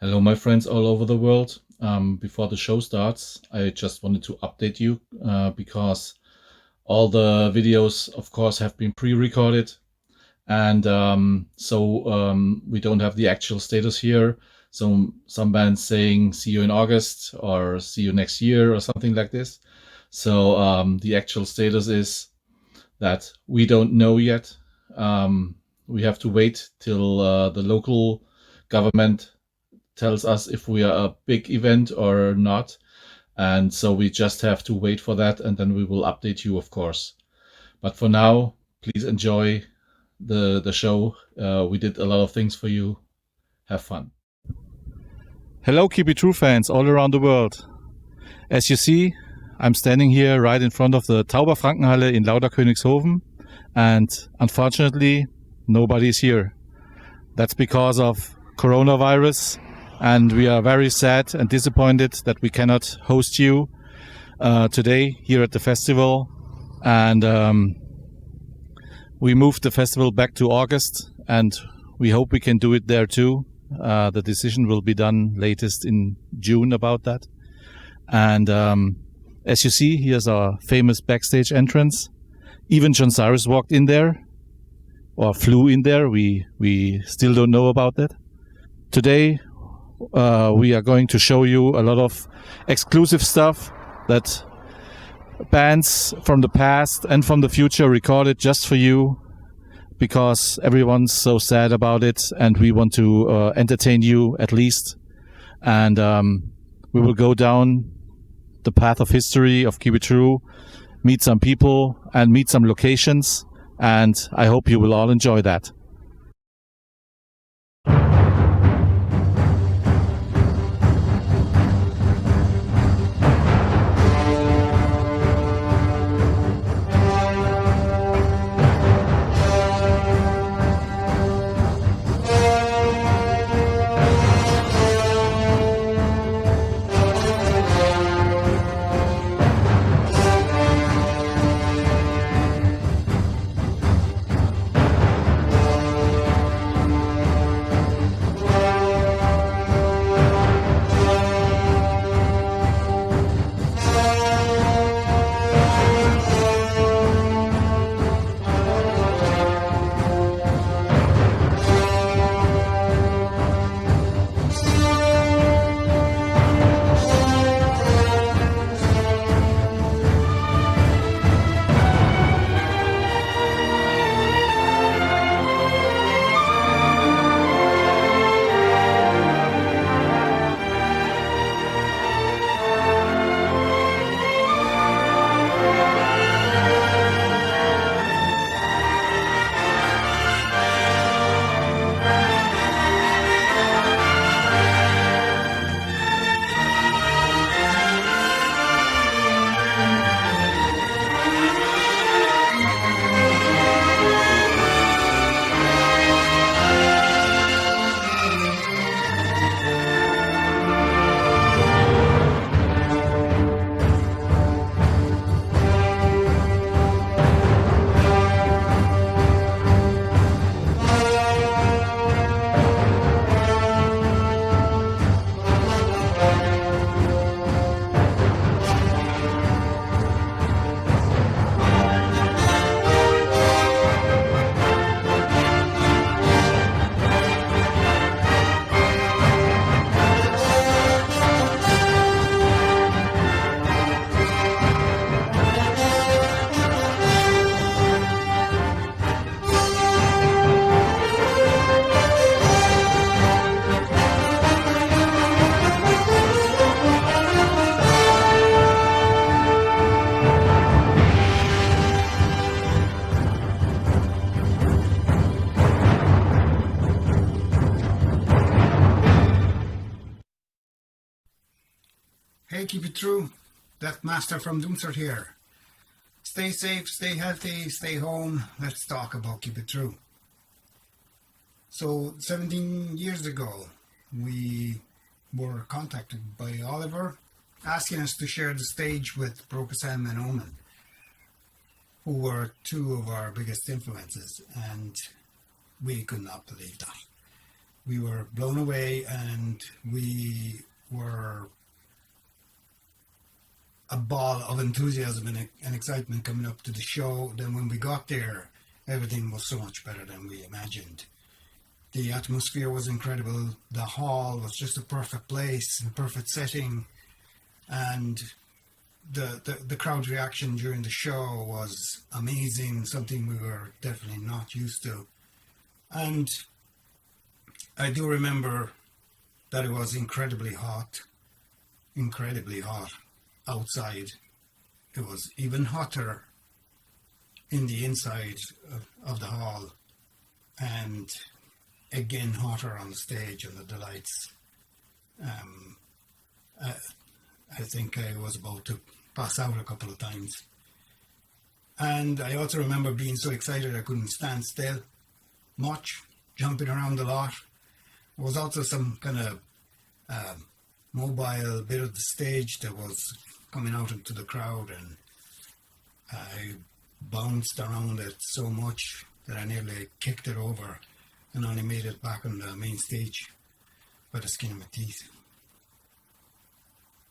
Hello, my friends all over the world. Before the show starts, I just wanted to update you because all the videos, of course, have been pre-recorded, and we don't have the actual status here. So some bands saying "see you in August" or "see you next year" or something like this. So the actual status is that we don't know yet. We have to wait till the local government tells us if we are a big event or not. And so we just have to wait for that, and then we will update you, of course. But for now, please enjoy the show. We did a lot of things for you. Have fun. Hello, Keep It True fans all around the world. As you see, I'm standing here right in front of the Tauberfrankenhalle in Lauda-Königshofen, and unfortunately, nobody's here. That's because of coronavirus, and we are very sad and disappointed that we cannot host you today here at the festival. And we moved the festival back to August, and we hope we can do it there too. The decision will be done latest in June about that. And as you see, here's our famous backstage entrance. Even John Cyrus walked in there, or flew in there. We still don't know about that. Today, we are going to show you a lot of exclusive stuff that bands from the past and from the future recorded just for you, because everyone's so sad about it, and we want to entertain you at least. And we will go down the path of history of Keep It True, meet some people and meet some locations, and I hope you will all enjoy that. Hey, Keep It True, that master from Doomsort here. Stay safe, stay healthy, stay home. Let's talk about Keep It True. So 17 years ago, we were contacted by Oliver asking us to share the stage with Brokersam and Omen, who were two of our biggest influences, and we could not believe that. we were blown away, and we were a ball of enthusiasm and excitement coming up to the show. Then when we got there, everything was so much better than we imagined. The atmosphere was incredible. The hall was just a perfect place, a perfect setting, and the crowd reaction during the show was amazing, something we were definitely not used to. And I do remember that it was incredibly hot outside. It was even hotter in the inside of the hall, and again hotter on the stage under the lights. I think I was about to pass out a couple of times. And I also remember being so excited I couldn't stand still much, jumping around a lot. There was also some kind of mobile bit of the stage that was coming out into the crowd, and I bounced around it so much that I nearly kicked it over and only made it back on the main stage by the skin of my teeth.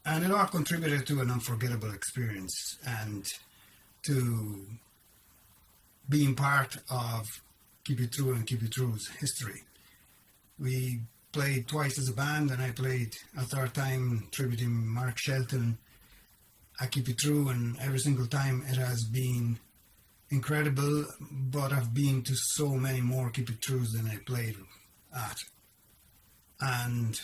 And it all contributed to an unforgettable experience and to being part of Keep It True and Keep It True's history. We played twice as a band, and I played a third time tributing Mark Shelton at Keep It True, and every single time it has been incredible, but I've been to so many more Keep It Trues than I played at. And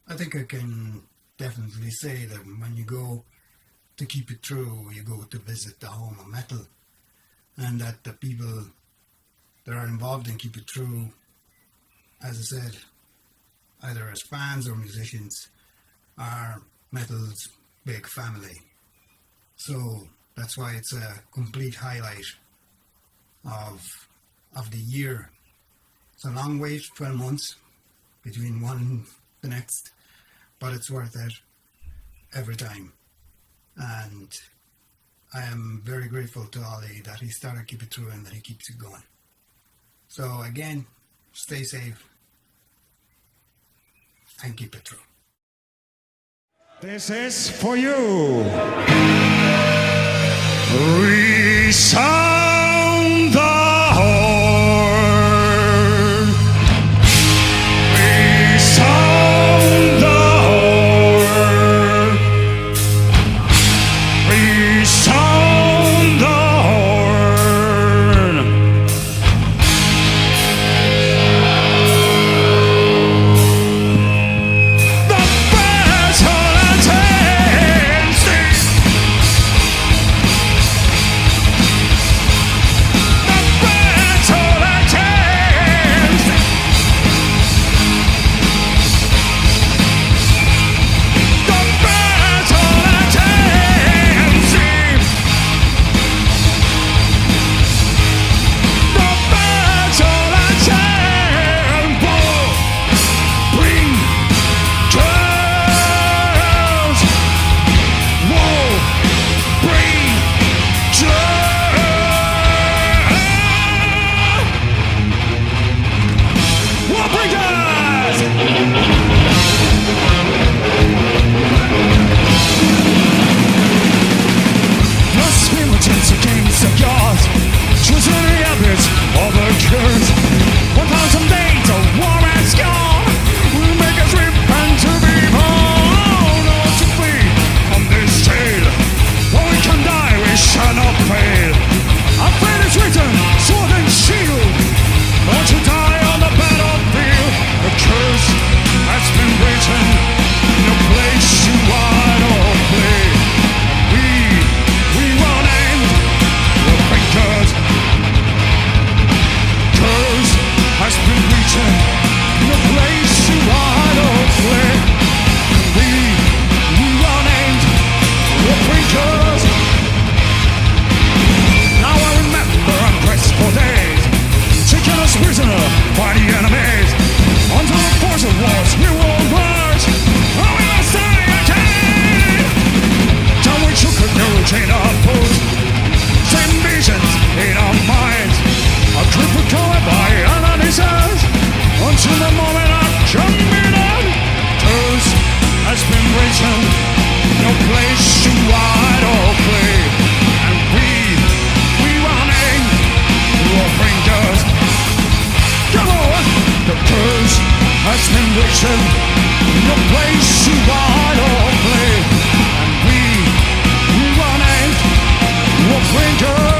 I think I can definitely say that when you go to Keep It True, you go to visit the home of metal, and that the people that are involved in Keep It True, as I said, either as fans or musicians, are metal's big family. So that's why it's a complete highlight of the year. It's a long wait, 12 months between one and the next, but it's worth it every time. And I am very grateful to Ollie that he started Keep It True and that he keeps it going. So again, stay safe and keep it true. This is for you. Resound the horn. Resound the horn. Resound the horn. The battle attends thee. place to ride or play. And we running, will bring us. Come on, the curse has been written. No place to ride or play. And we running, will bring us.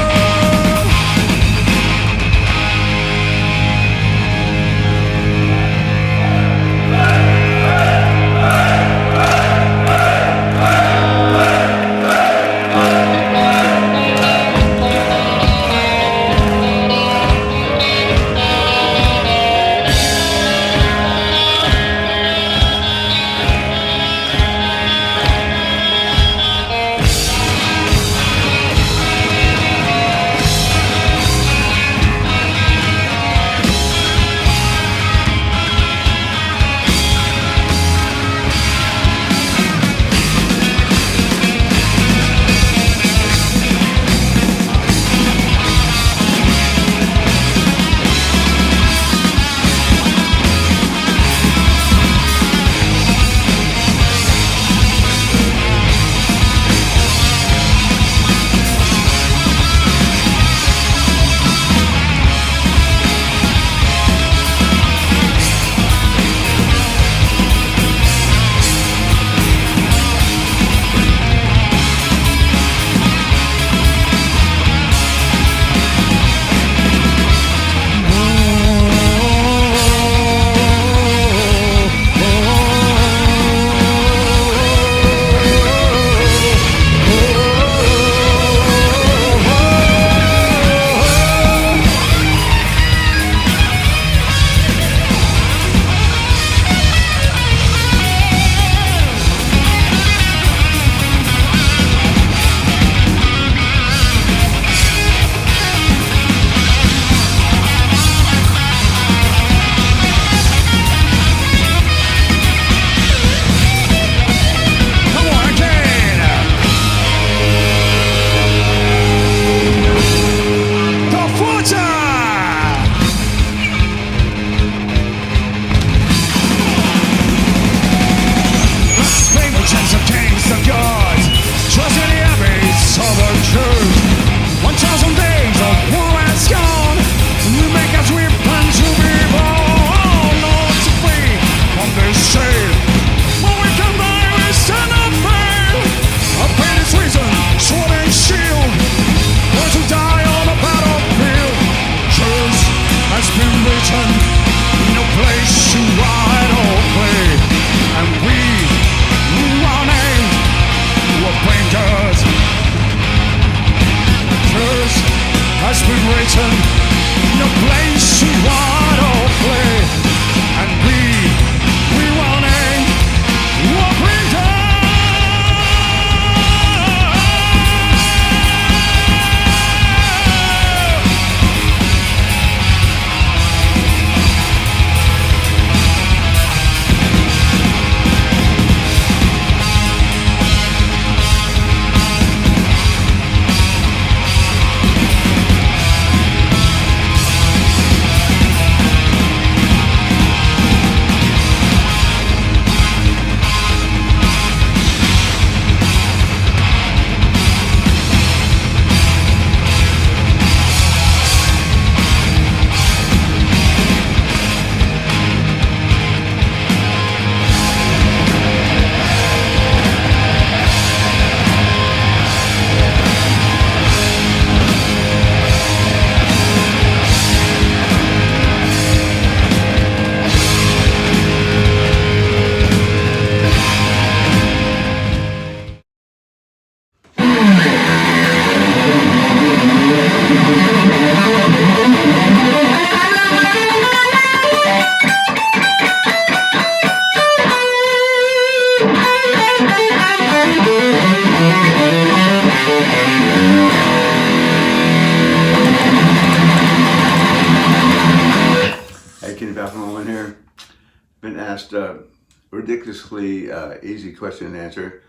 ridiculously easy question and answer.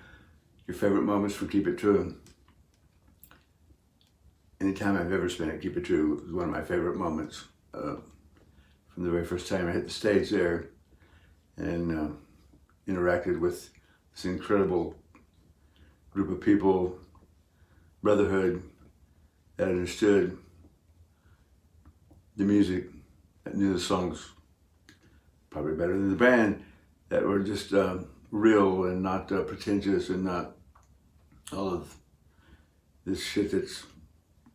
Your favorite moments from Keep It True. Anytime I've ever spent at Keep It True was one of my favorite moments. From the very first time I hit the stage there and interacted with this incredible group of people, brotherhood, that understood the music, that knew the songs probably better than the band, that were just real and not pretentious and not all of this shit that's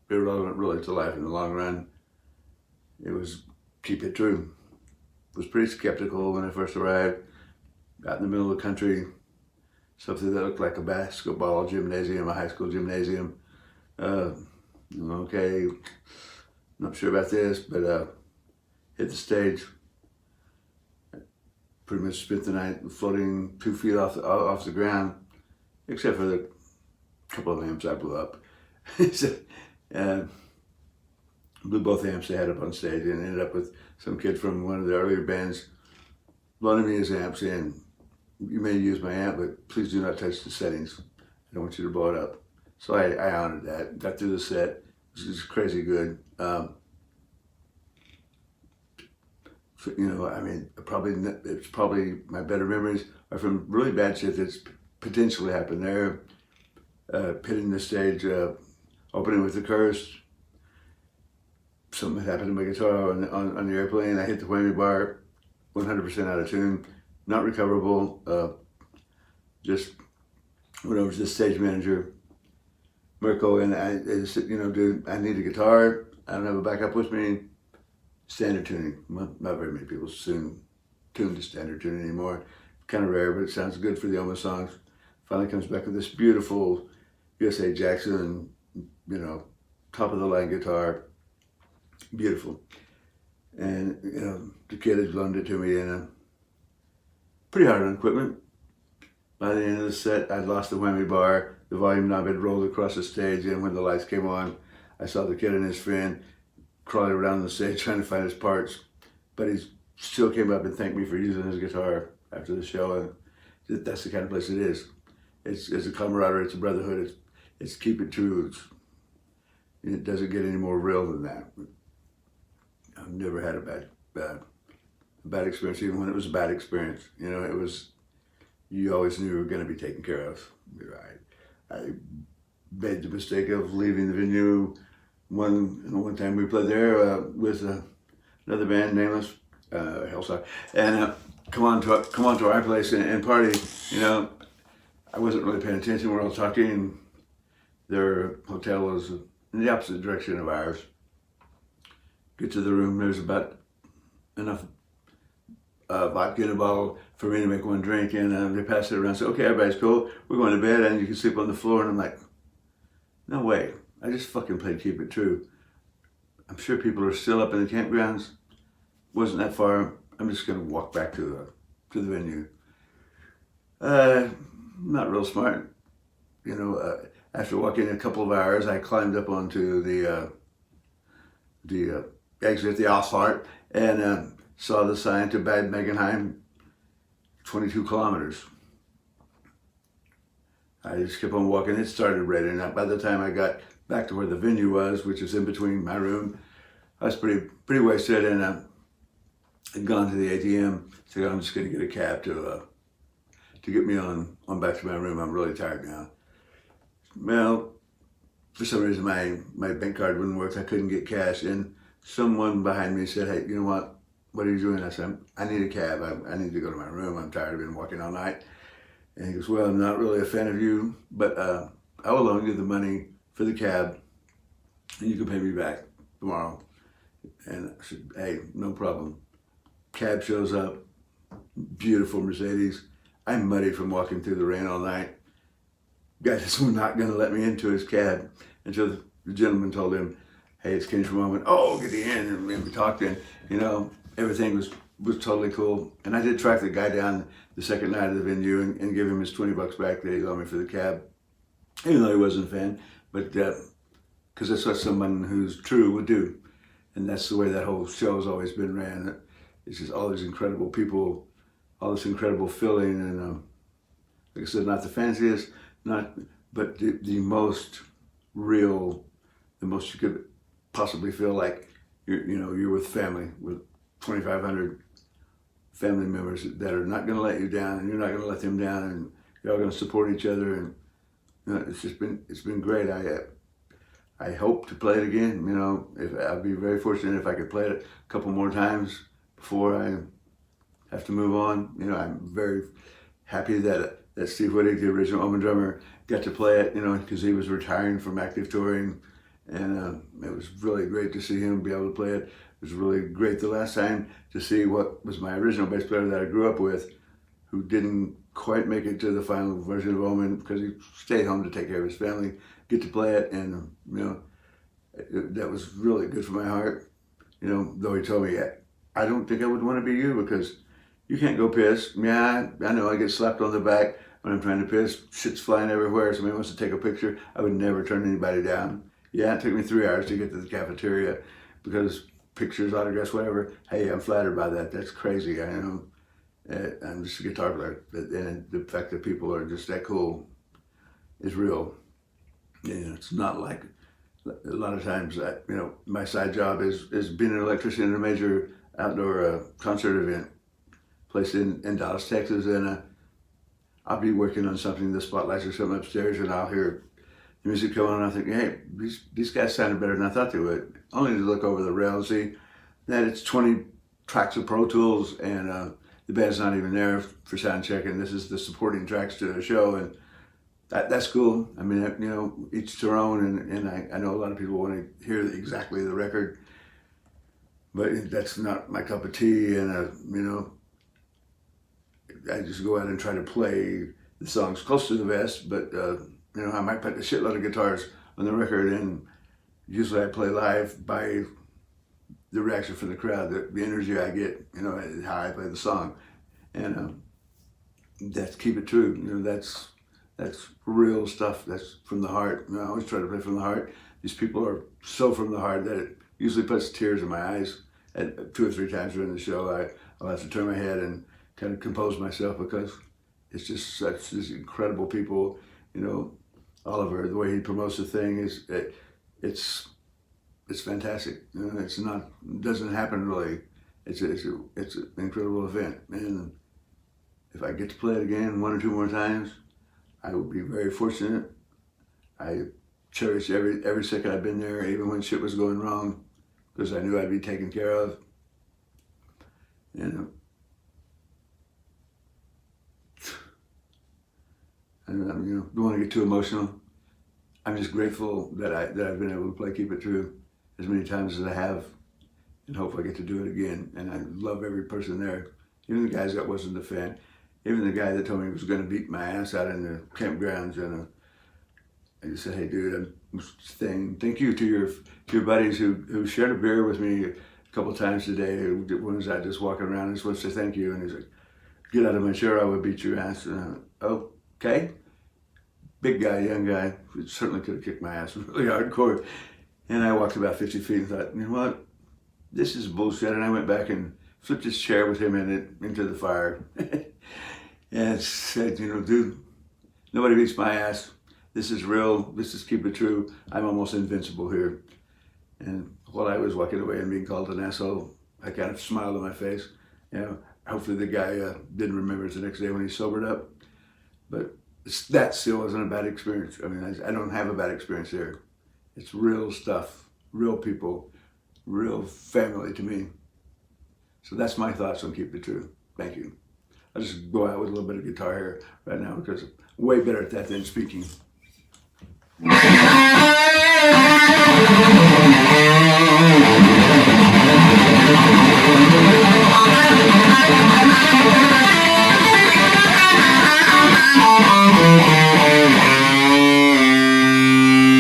irrelevant really to life in the long run. It was keep it true. Was pretty skeptical when I first arrived. Got in the middle of the country, something that looked like a basketball gymnasium, a high school gymnasium. Okay, not sure about this, but hit the stage. Pretty much spent the night floating 2 feet off the ground, except for the couple of amps I blew up. So, blew both amps they had up on stage, and ended up with some kid from one of the earlier bands loaning me his amps in. You may use my amp, but please do not touch the settings. I don't want you to blow it up. So I honored that. Got through the set. It was just crazy good. I mean, it's probably my better memories are from really bad shit that's potentially happened there. Hitting the stage, opening with the curse. Something happened to my guitar on the airplane. I hit the whammy bar, 100% out of tune, not recoverable. Just went over to the stage manager, Mirko, and I said, dude, I need a guitar. I don't have a backup with me. Standard tuning. Not very many people tune to standard tuning anymore. Kind of rare, but it sounds good for the Oma songs. Finally comes back with this beautiful USA Jackson, top of the line guitar. Beautiful. And, the kid has loaned it to me in pretty hard on equipment. By the end of the set, I'd lost the whammy bar. The volume knob had rolled across the stage, and when the lights came on, I saw the kid and his friend crawling around the stage trying to find his parts. But he still came up and thanked me for using his guitar after the show. And that's the kind of place it is. It's a camaraderie, it's a brotherhood, it's keep it true. It doesn't get any more real than that. I've never had a bad experience, even when it was a bad experience. It was, you always knew you were going to be taken care of. I made the mistake of leaving the venue one time we played there with another band, nameless, Hellstar, and come on to our place and party. I wasn't really paying attention. We're all talking. Their hotel was in the opposite direction of ours. Get to the room, there's about enough vodka in a bottle for me to make one drink, and they pass it around. Say, okay, everybody's cool. We're going to bed, and you can sleep on the floor. And I'm like, no way. I just fucking played Keep It True. I'm sure people are still up in the campgrounds. Wasn't that far. I'm just gonna walk back to the venue. Not real smart. After walking a couple of hours, I climbed up onto the exit, the asphalt, and saw the sign to Bad Megenheim, 22 kilometers. I just kept on walking. It started raining out. By the time I got back to where the venue was, which is in between my room, I was pretty wasted, and had gone to the ATM. So I'm just going to get a cab to get me on back to my room. I'm really tired now. Well, for some reason my bank card wouldn't work. I couldn't get cash, and someone behind me said, "Hey, you know what? What are you doing?" I said, "I need a cab. I need to go to my room. I'm tired. I've been walking all night." And he goes, "Well, I'm not really a fan of you, but I will loan you the money for the cab, and you can pay me back tomorrow." And I said, "Hey, no problem." Cab shows up, beautiful Mercedes. I'm muddy from walking through the rain all night. Guy just was not going to let me into his cab until the gentleman told him, "Hey, it's Kenny from Owen." "Oh, get in," and we talked, and everything was totally cool. And I did track the guy down the second night of the venue and give him his $20 back that he owed me for the cab, even though he wasn't a fan, but because that's what someone who's true would do. And that's the way that whole show has always been ran. It's just all these incredible people, all this incredible feeling, and like I said, not the fanciest, but the most real, the most you could possibly feel like you're with family, with 2,500 family members that are not going to let you down, and you're not going to let them down, and you're all going to support each other. And it's been great. I hope to play it again. If I'd be very fortunate if I could play it a couple more times before I have to move on. I'm very happy that Steve Whittick, the original Omen drummer, got to play it. Because he was retiring from active touring, and it was really great to see him be able to play it. It was really great the last time to see what was my original bass player that I grew up with, who didn't quite make it to the final version of Omen because he stayed home to take care of his family, get to play it, and that was really good for my heart. Though he told me, I don't think I would want to be you because you can't go piss. Yeah, I know I get slapped on the back when I'm trying to piss. Shit's flying everywhere. Somebody wants to take a picture. I would never turn anybody down. Yeah, it took me 3 hours to get to the cafeteria because pictures, autographs, whatever. Hey, I'm flattered by that. That's crazy. I know. I'm just a guitar player. And the fact that people are just that cool is real. It's not like a lot of times that, my side job is being an electrician in a major outdoor concert event place in Dallas, Texas, and I'll be working on something, the spotlights or something upstairs, and I'll hear the music going on. I think, hey, these guys sounded better than I thought they would. Only to look over the rail and see that it's 20 tracks of Pro Tools, and the band's not even there for sound check, and this is the supporting tracks to the show, and that's cool. I mean, each to their own, and I know a lot of people want to hear exactly the record, but that's not my cup of tea, and I just go out and try to play the songs close to the vest, but I might put a shitload of guitars on the record, and usually I play live by the reaction from the crowd, the energy I get, how I play the song, and that's keep it true. That's real stuff. That's from the heart. I always try to play from the heart. These people are so from the heart that it usually puts tears in my eyes. At 2 or 3 times during the show, I'll have to turn my head and kind of compose myself because it's just such these incredible people. Oliver, the way he promotes the thing it's fantastic. It doesn't happen really. It's an incredible event, and if I get to play it again 1 or 2 more times, I will be very fortunate. I cherish every second I've been there, even when shit was going wrong, because I knew I'd be taken care of. I don't want to get too emotional. I'm just grateful that I've been able to play Keep It True as many times as I have, and hope I get to do it again. And I love every person there, even the guys that wasn't a fan, even the guy that told me he was going to beat my ass out in the campgrounds. And I just said, hey, dude, I'm saying thank you to your buddies who shared a beer with me a couple times today. One was out just walking around. I just want to say thank you. And he's like, get out of my chair, I would beat your ass. And okay. Big guy, young guy, who certainly could have kicked my ass really hardcore. And I walked about 50 feet and thought, you know what, this is bullshit. And I went back and flipped his chair with him in it into the fire. And said, dude, nobody beats my ass. This is real. This is Keep It True. I'm almost invincible here. And while I was walking away and being called an asshole, I kind of smiled on my face. Hopefully the guy didn't remember it the next day when he sobered up. But that still wasn't a bad experience. I mean, I don't have a bad experience there. It's real stuff, real people, real family to me. So that's my thoughts on Keep It True. Thank you. I'll just go out with a little bit of guitar here right now because I'm way better at that than speaking.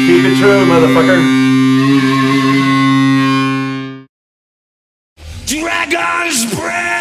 Keep it true, motherfucker. Dragon's Breath!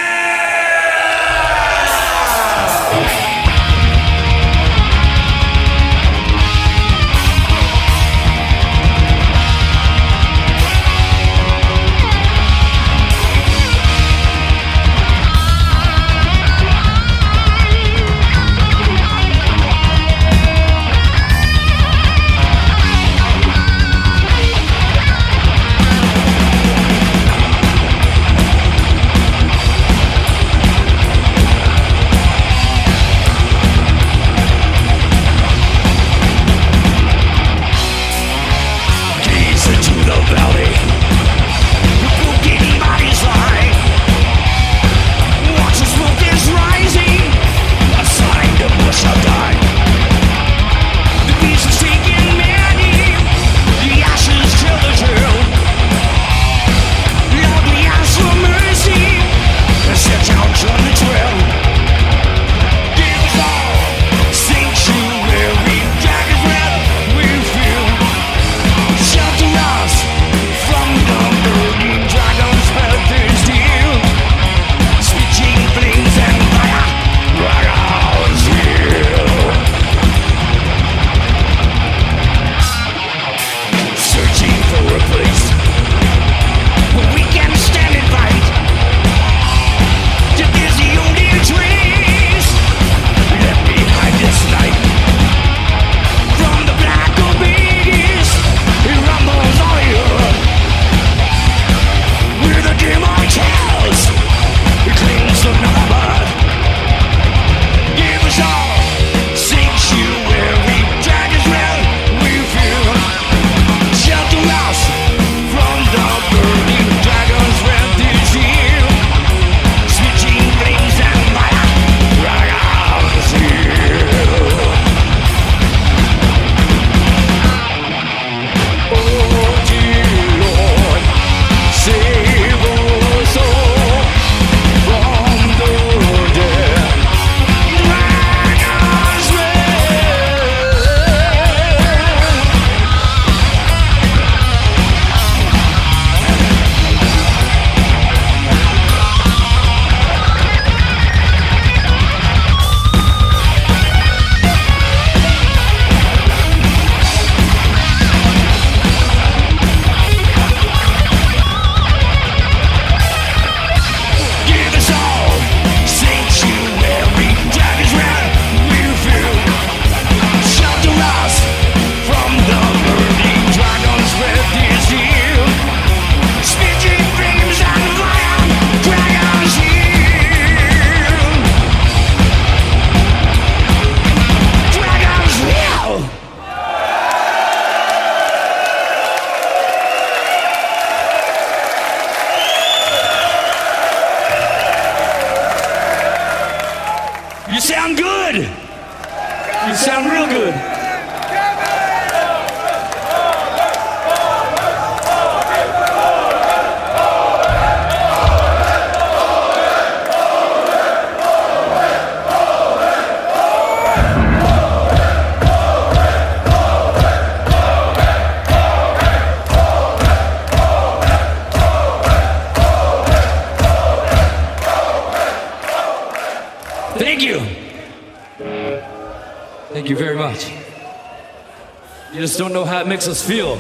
You just don't know how it makes us feel.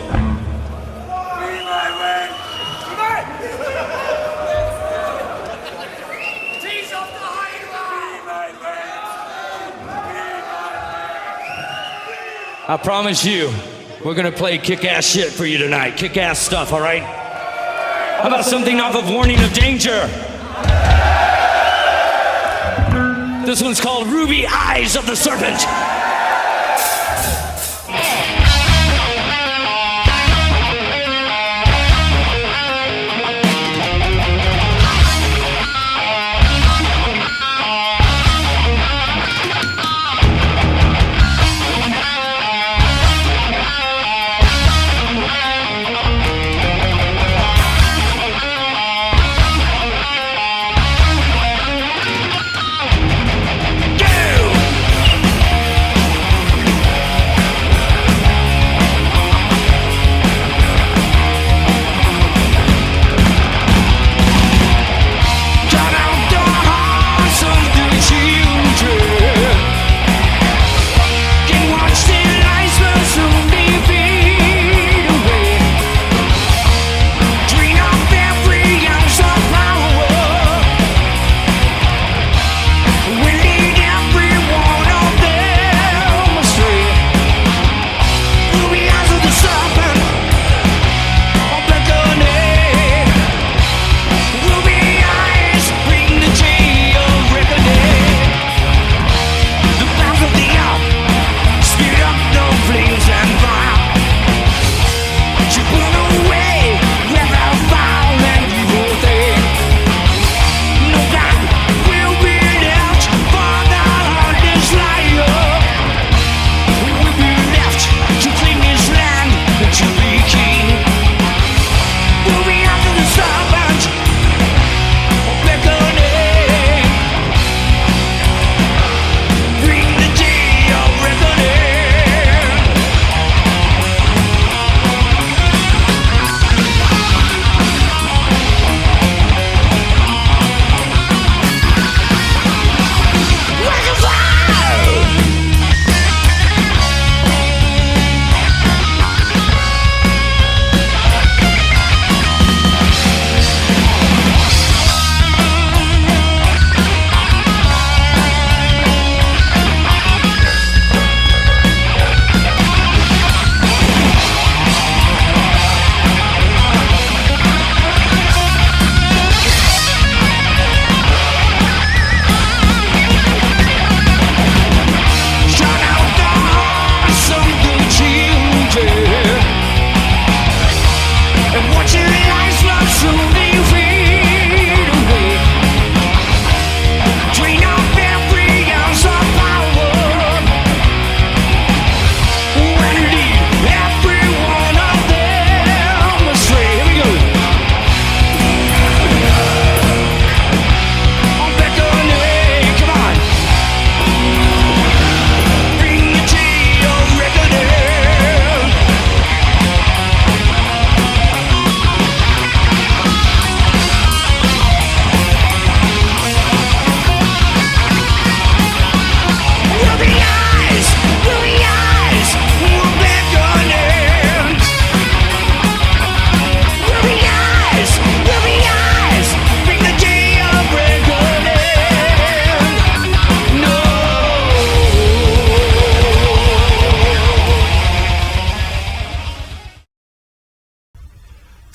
I promise you, we're gonna play kick-ass shit for you tonight. Kick-ass stuff, all right? How about something off of Warning of Danger? This one's called Ruby Eyes of the Serpent.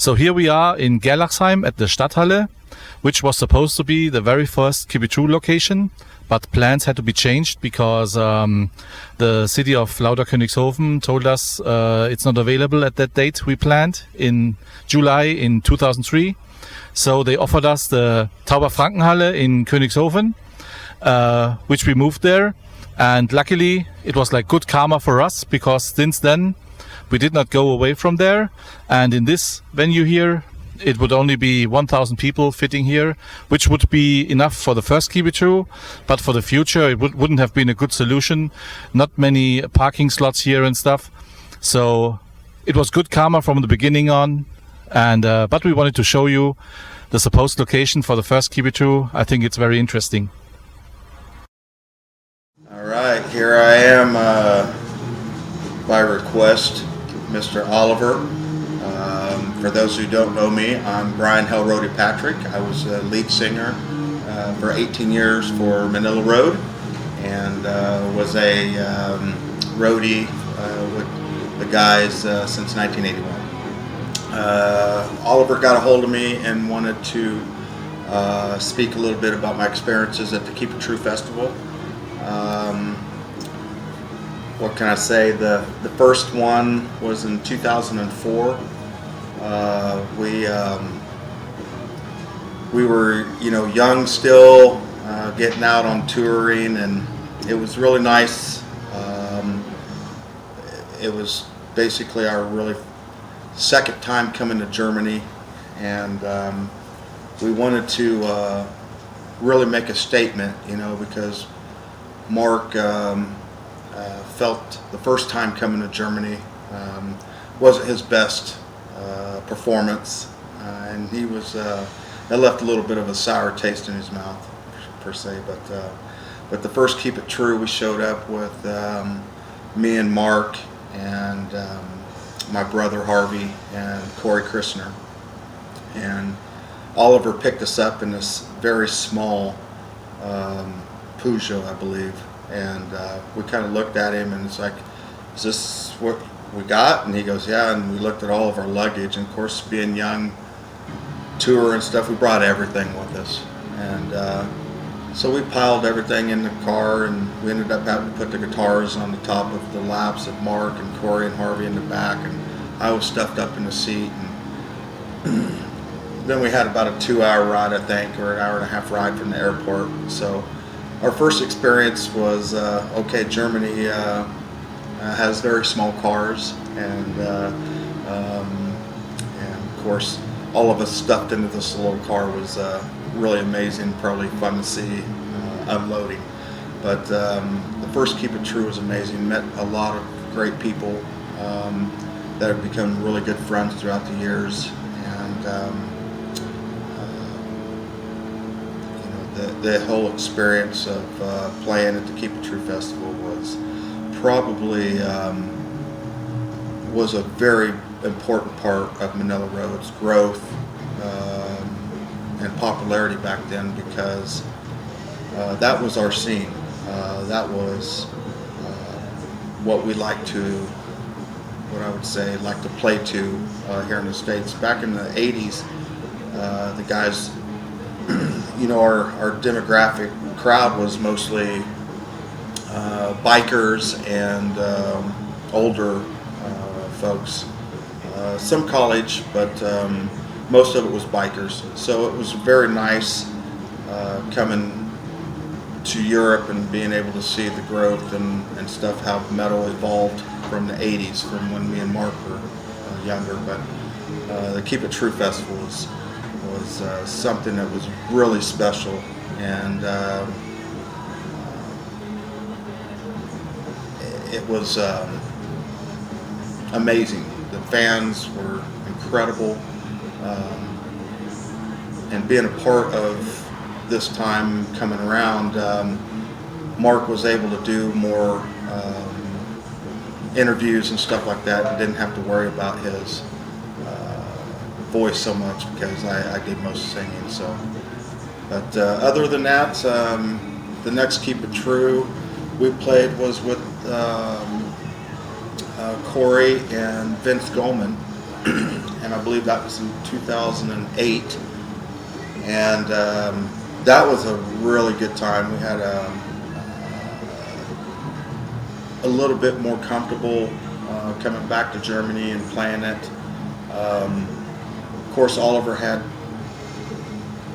So here we are in Gerlachsheim at the Stadthalle, which was supposed to be the very first Kibitru location, but plans had to be changed because the city of Lauda-Königshofen told us it's not available at that date we planned in July in 2003. So they offered us the Tauber-Frankenhalle in Königshofen, which we moved there. And luckily it was like good karma for us, because since then we did not go away from there. And in this venue here, it would only be 1,000 people fitting here, which would be enough for the first Kibitru. But for the future, it wouldn't have been a good solution. Not many parking slots here and stuff. So it was good karma from the beginning on. And but we wanted to show you the supposed location for the first Kibitru. I think it's very interesting. All right, here I am by request, Mr. Oliver. For those who don't know me, I'm Brian Hellroady Patrick. I was the lead singer for 18 years for Manila Road, and was a roadie with the guys since 1981. Oliver got a hold of me and wanted to speak a little bit about my experiences at the Keep It True Festival. What can I say? The first one was in 2004. We were, young still, getting out on touring, and it was really nice. It was basically our really second time coming to Germany, and we wanted to really make a statement, because Mark felt the first time coming to Germany wasn't his best performance, and he was it left a little bit of a sour taste in his mouth per se. But the first Keep It True, we showed up with me and Mark and my brother Harvey and Corey Christner, and Oliver picked us up in this very small Peugeot, I believe, and we kind of looked at him and it's like, is this what we got? And he goes, yeah. And we looked at all of our luggage, and of course, being young, tour and stuff, we brought everything with us, and so we piled everything in the car, and we ended up having to put the guitars on the top of the laps of Mark and Corey and Harvey in the back, and I was stuffed up in the seat. And then we had about a 2-hour ride, I think, or an hour and a half ride from the airport. So our first experience was, Germany has very small cars, and of course, all of us stuffed into this little car was really amazing, probably fun to see unloading. But the first Keep It True was amazing. Met a lot of great people that have become really good friends throughout the years, and the whole experience of playing at the Keep It True Festival was probably was a very important part of Manila Road's growth and popularity back then, because that was our scene. That was what we like to, what I would say, like to play to here in the States. Back in the 80s, the guys, our demographic crowd was mostly bikers and older folks. Some college, but most of it was bikers. So it was very nice coming to Europe and being able to see the growth and stuff, how metal evolved from the 80s, from when me and Mark were younger. But the Keep It True Festival was something that was really special, and it was amazing. The fans were incredible, and being a part of this time coming around, Mark was able to do more interviews and stuff like that, and didn't have to worry about his voice so much, because I did most singing. So, but other than that, the next Keep It True we played was with Corey and Vince Goldman, and I believe that was in 2008, and that was a really good time. We had a little bit more comfortable coming back to Germany and playing it. Of course, Oliver had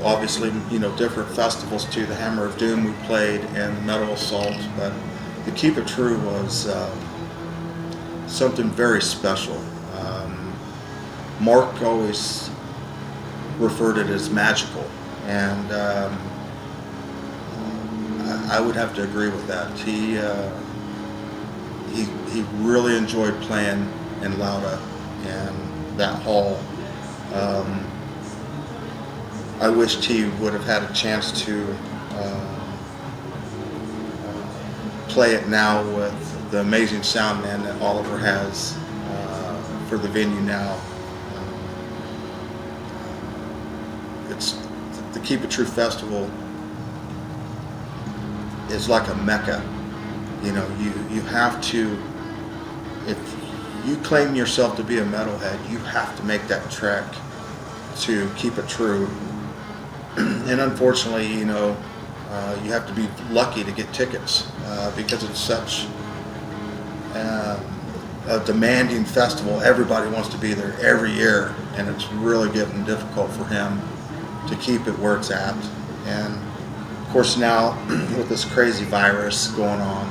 obviously different festivals too. The Hammer of Doom we played, and the Metal Assault, but the Keep It True was something very special. Mark always referred it as magical, and I would have to agree with that. He really enjoyed playing in Lauda and that hall. I wished he would have had a chance to play it now with the amazing sound man that Oliver has for the venue now. It's the Keep It True Festival is like a mecca. You know, you have to, if you claim yourself to be a metalhead, you have to make that trek to keep it true. And unfortunately, you know, you have to be lucky to get tickets because it's such a demanding festival. Everybody wants to be there every year, and it's really getting difficult for him to keep it where it's at. And of course now with this crazy virus going on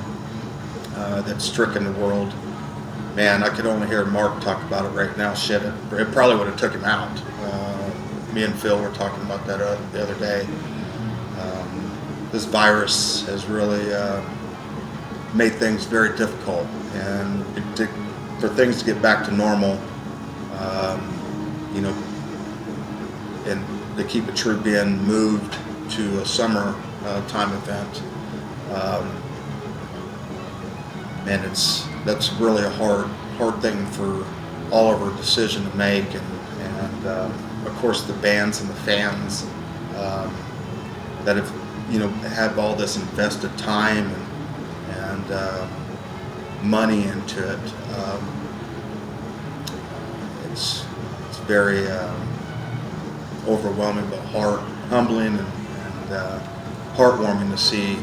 that's stricken the world, man, I could only hear Mark talk about it right now. Shit, it probably would have took him out. Me and Phil were talking about that the other day. This virus has really made things very difficult, and for things to get back to normal, you know, and to keep it true, being moved to a summer time event, and that's really a hard thing for Oliver decision to make, and of course the bands and the fans that have all this invested time and money into it. It's very overwhelming, but humbling and heartwarming to see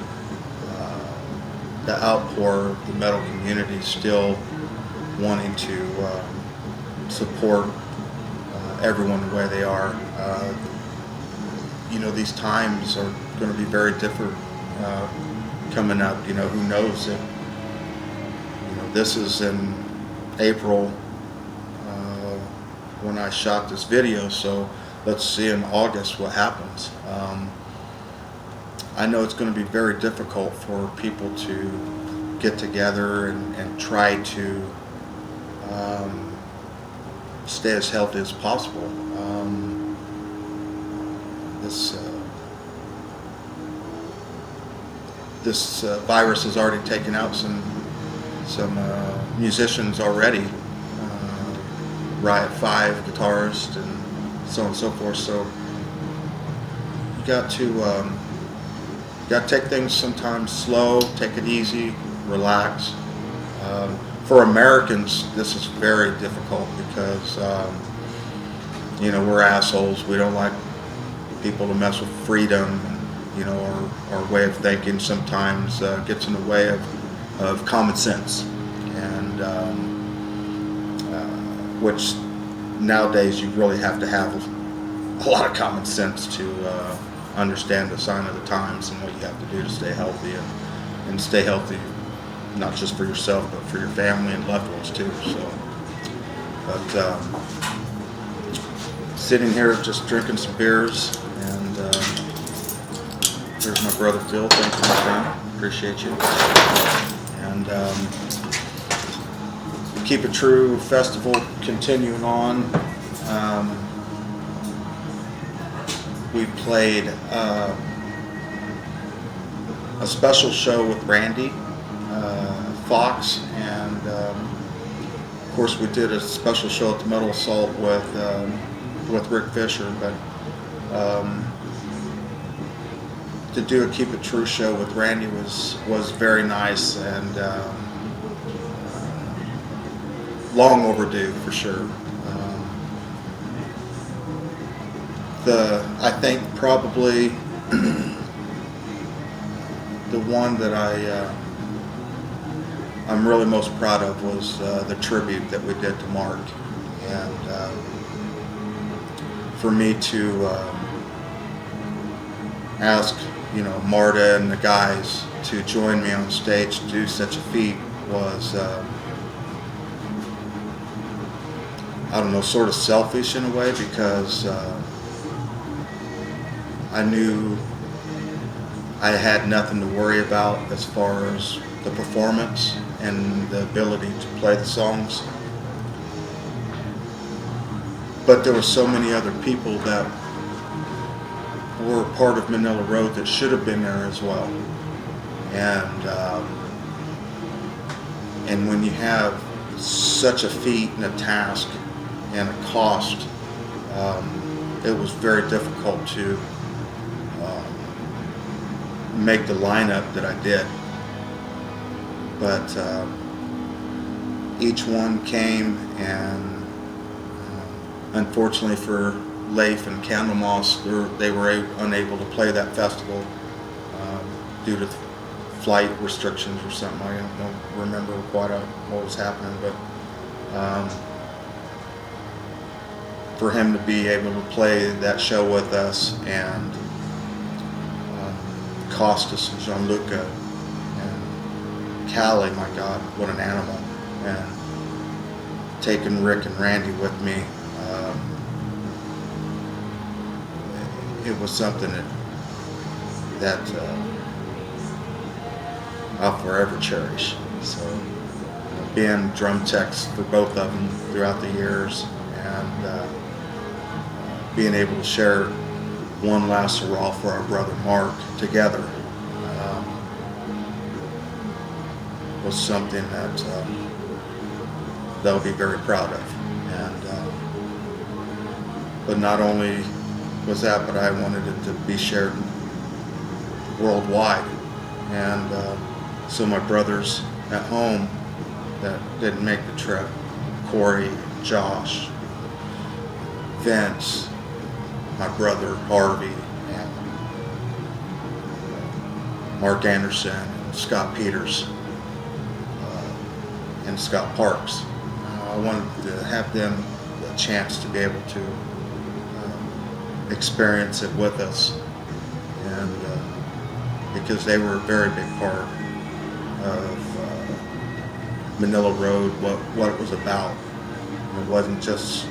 the outpour of the metal community still wanting to support everyone the way they are. You know, these times are going to be very different coming up. You know, who knows if, you know, this is in April when I shot this video, so let's see in August what happens. I know it's going to be very difficult for people to get together and try to stay as healthy as possible. This virus has already taken out some musicians already. Riot 5 guitarist and so on and so forth. So you got to take things sometimes slow, take it easy, relax. For Americans, this is very difficult because you know, we're assholes. We don't like people to mess with freedom. You know, our way of thinking sometimes gets in the way of common sense, and which nowadays you really have to have a lot of common sense to understand the sign of the times and what you have to do to stay healthy and stay healthy, not just for yourself but for your family and loved ones too. So, but sitting here just drinking some beers, and there's my brother Phil. Thanks for my friend. Appreciate you. And Keep It True Festival continuing on. We played a special show with Randy Fox, and of course we did a special show at the Metal Assault with Rick Fisher. But to do a Keep It True show with Randy was very nice, and long overdue for sure. I think probably the one that I'm really most proud of was the tribute that we did to Mark, and for me to ask, you know, Marta and the guys to join me on stage to do such a feat was, I don't know, sort of selfish in a way, because I knew I had nothing to worry about as far as the performance and the ability to play the songs. But there were so many other people that were part of Manila Road that should have been there as well. And And when you have such a feat and a task and a cost, it was very difficult to make the lineup that I did. But each one came, and unfortunately for Leif and Candlemoss, they were unable to play that festival due to flight restrictions or something. I don't remember quite what was happening, but for him to be able to play that show with us, and Costas and Gianluca and Callie, my God, what an animal, and taking Rick and Randy with me, it was something that I'll forever cherish. So being drum techs for both of them throughout the years, and being able to share one last hurrah for our brother Mark together was something that they'll be very proud of. And but not only was that, but I wanted it to be shared worldwide. And so my brothers at home that didn't make the trip, Corey, Josh, Vince, my brother Harvey, and Mark Anderson, and Scott Peters, and Scott Parks. I wanted to have them a chance to be able to experience it with us, and because they were a very big part of Manila Road, what it was about. It wasn't just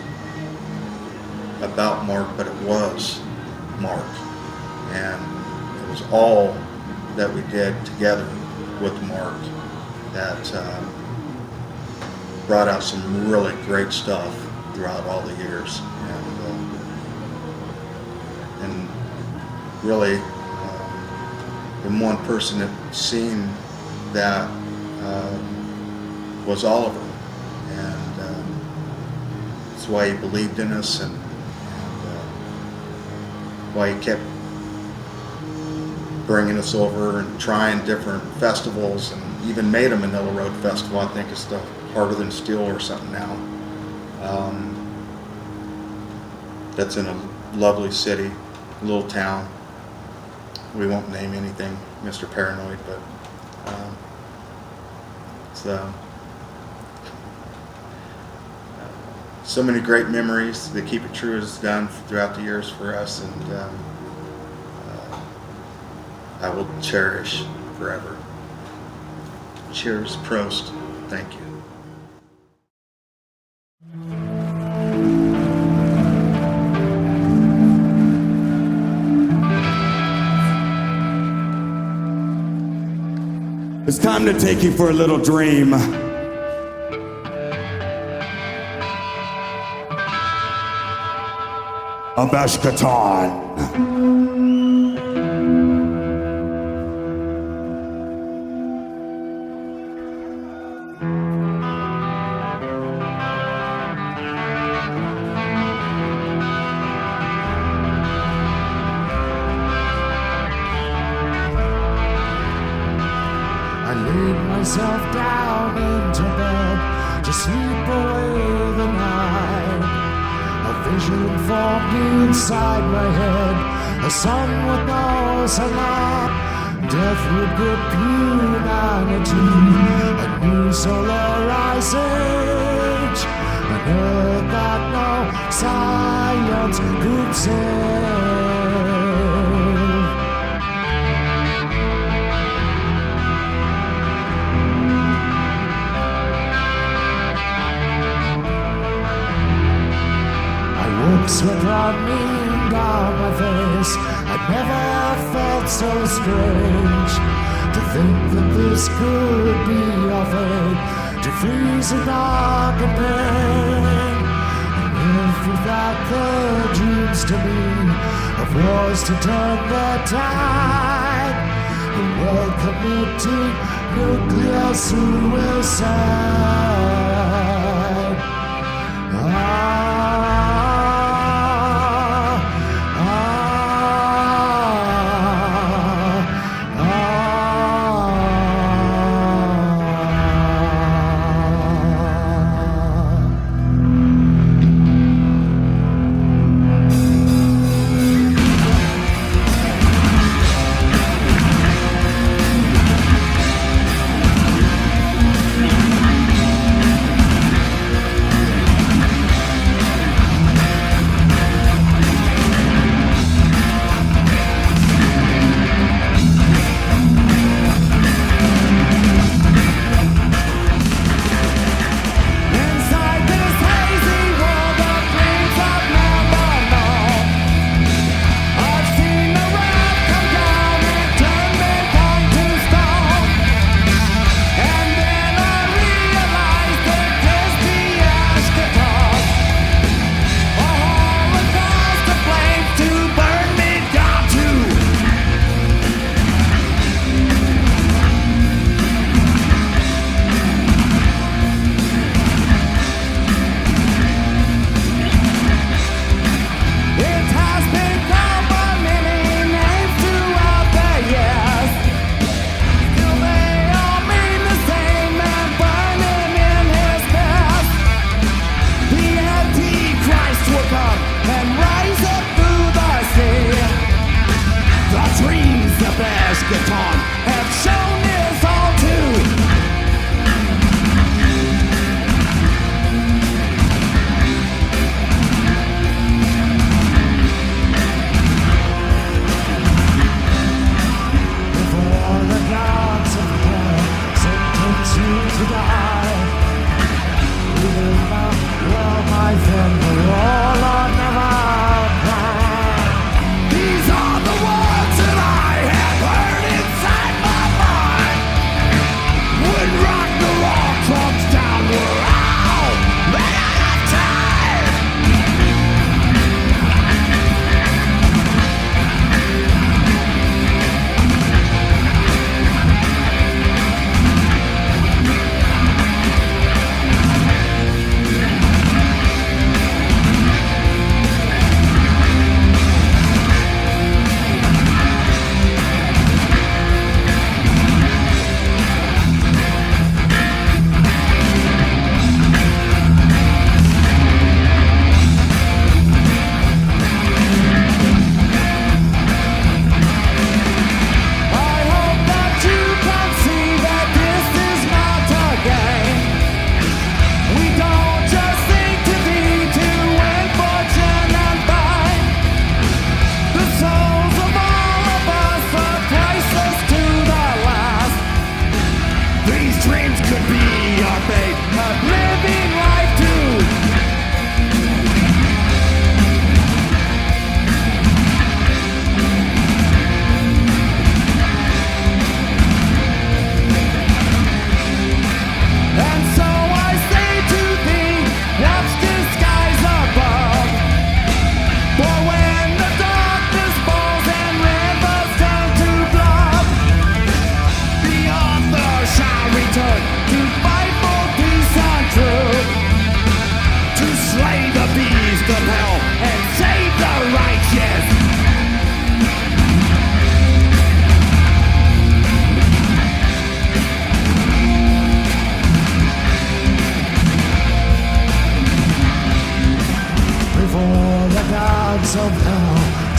about Mark, but it was Mark, and it was all that we did together with Mark that brought out some really great stuff throughout all the years, and really the one person that seen that was Oliver, and that's why he believed in us, and why he kept bringing us over and trying different festivals, and even made a Manila Road Festival. I think it's the Harder Than Steel or something now. That's in a lovely city, little town. We won't name anything, Mr. Paranoid, but so many great memories. The Keep It True has done throughout the years for us, and I will cherish forever. Cheers, Prost, thank you. It's time to take you for a little dream. Of Ashkatan. I laid myself down into bed to sleep away the night. A vision formed inside my head, a sun with no sunlight. Death would grip humanity, a new solar ice age. An earth that no science could save. Sweat running down my face. I'd never felt so strange to think that this could be our fate, to freeze in dark and pain. And if without the dreams to me of wars to turn the tide, the world committing nuclear suicide.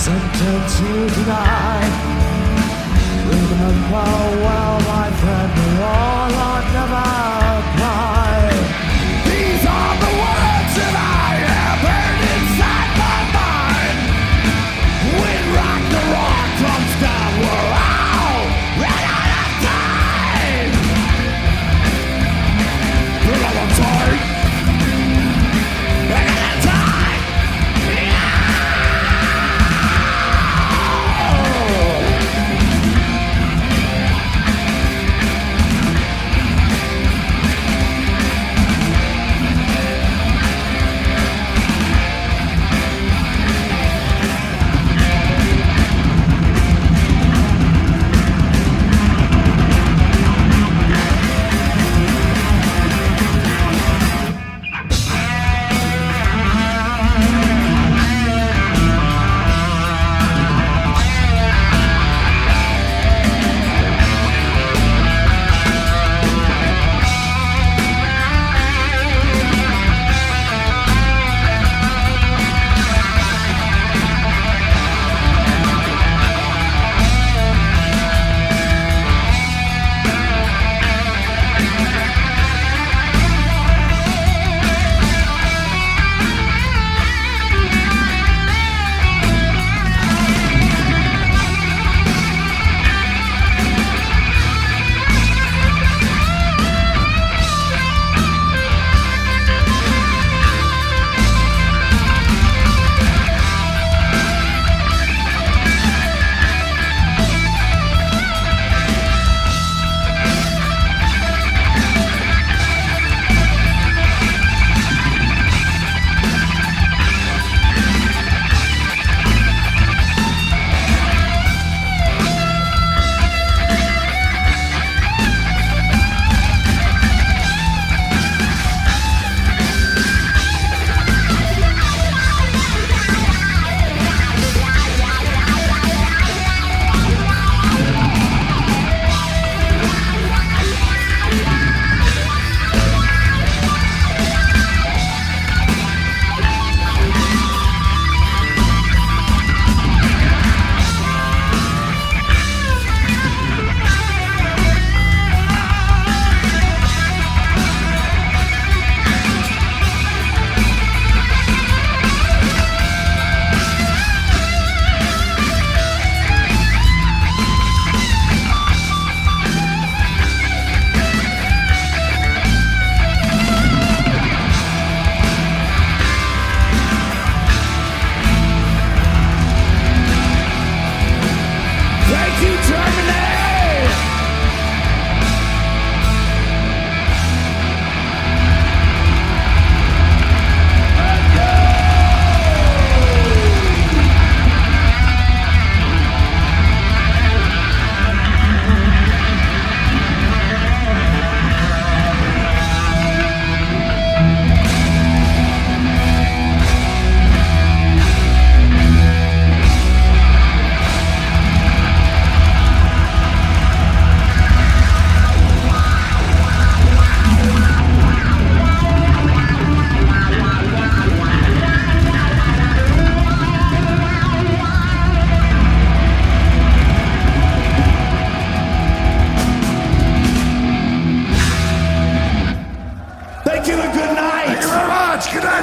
sentence you to die. Remember well, my friend, you're all I never cried. These are the words that I have heard inside my mind. When Ragnarok comes down, we're all ran out of time. We're all on time. Ran out of time.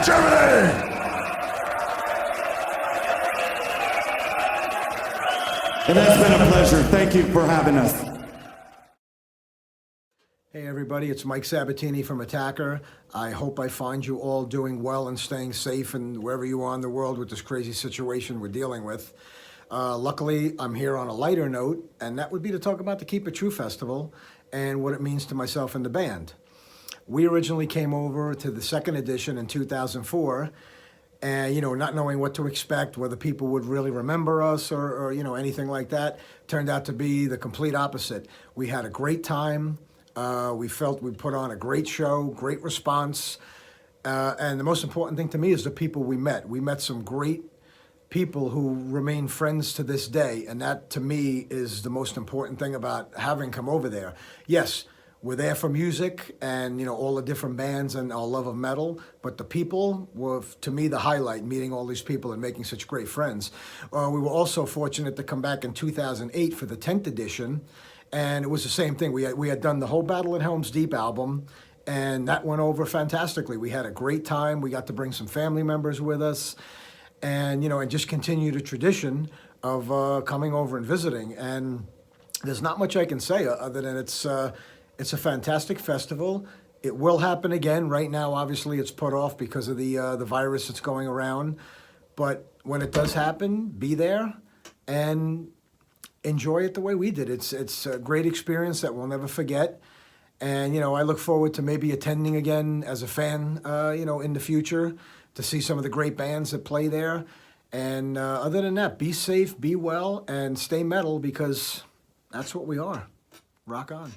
Germany! It has been a pleasure. Thank you for having us. Hey everybody, it's Mike Sabatini from Attacker. I hope I find you all doing well and staying safe and wherever you are in the world with this crazy situation we're dealing with. Luckily, I'm here on a lighter note, and that would be to talk about the Keep It True Festival and what it means to myself and the band. We originally came over to the second edition in 2004, and not knowing what to expect, whether people would really remember us or anything like that. Turned out to be the complete opposite. We had a great time. We felt we put on a great show, great response, and the most important thing to me is the people we met. We met some great people who remain friends to this day, and that to me is the most important thing about having come over there. Yes, we're there for music and all the different bands and our love of metal, but the people were to me the highlight, meeting all these people and making such great friends. We were also fortunate to come back in 2008 for the 10th edition, and it was the same thing. We had done the whole Battle at Helm's Deep album, and that went over fantastically. We had a great time. We got to bring some family members with us, and and just continue the tradition of coming over and visiting. And there's not much I can say other than it's a fantastic festival. It will happen again. Right now, obviously, it's put off because of the virus that's going around. But when it does happen, be there and enjoy it the way we did. It's a great experience that we'll never forget. And I look forward to maybe attending again as a fan, in the future, to see some of the great bands that play there. And other than that, be safe, be well, and stay metal, because that's what we are. Rock on.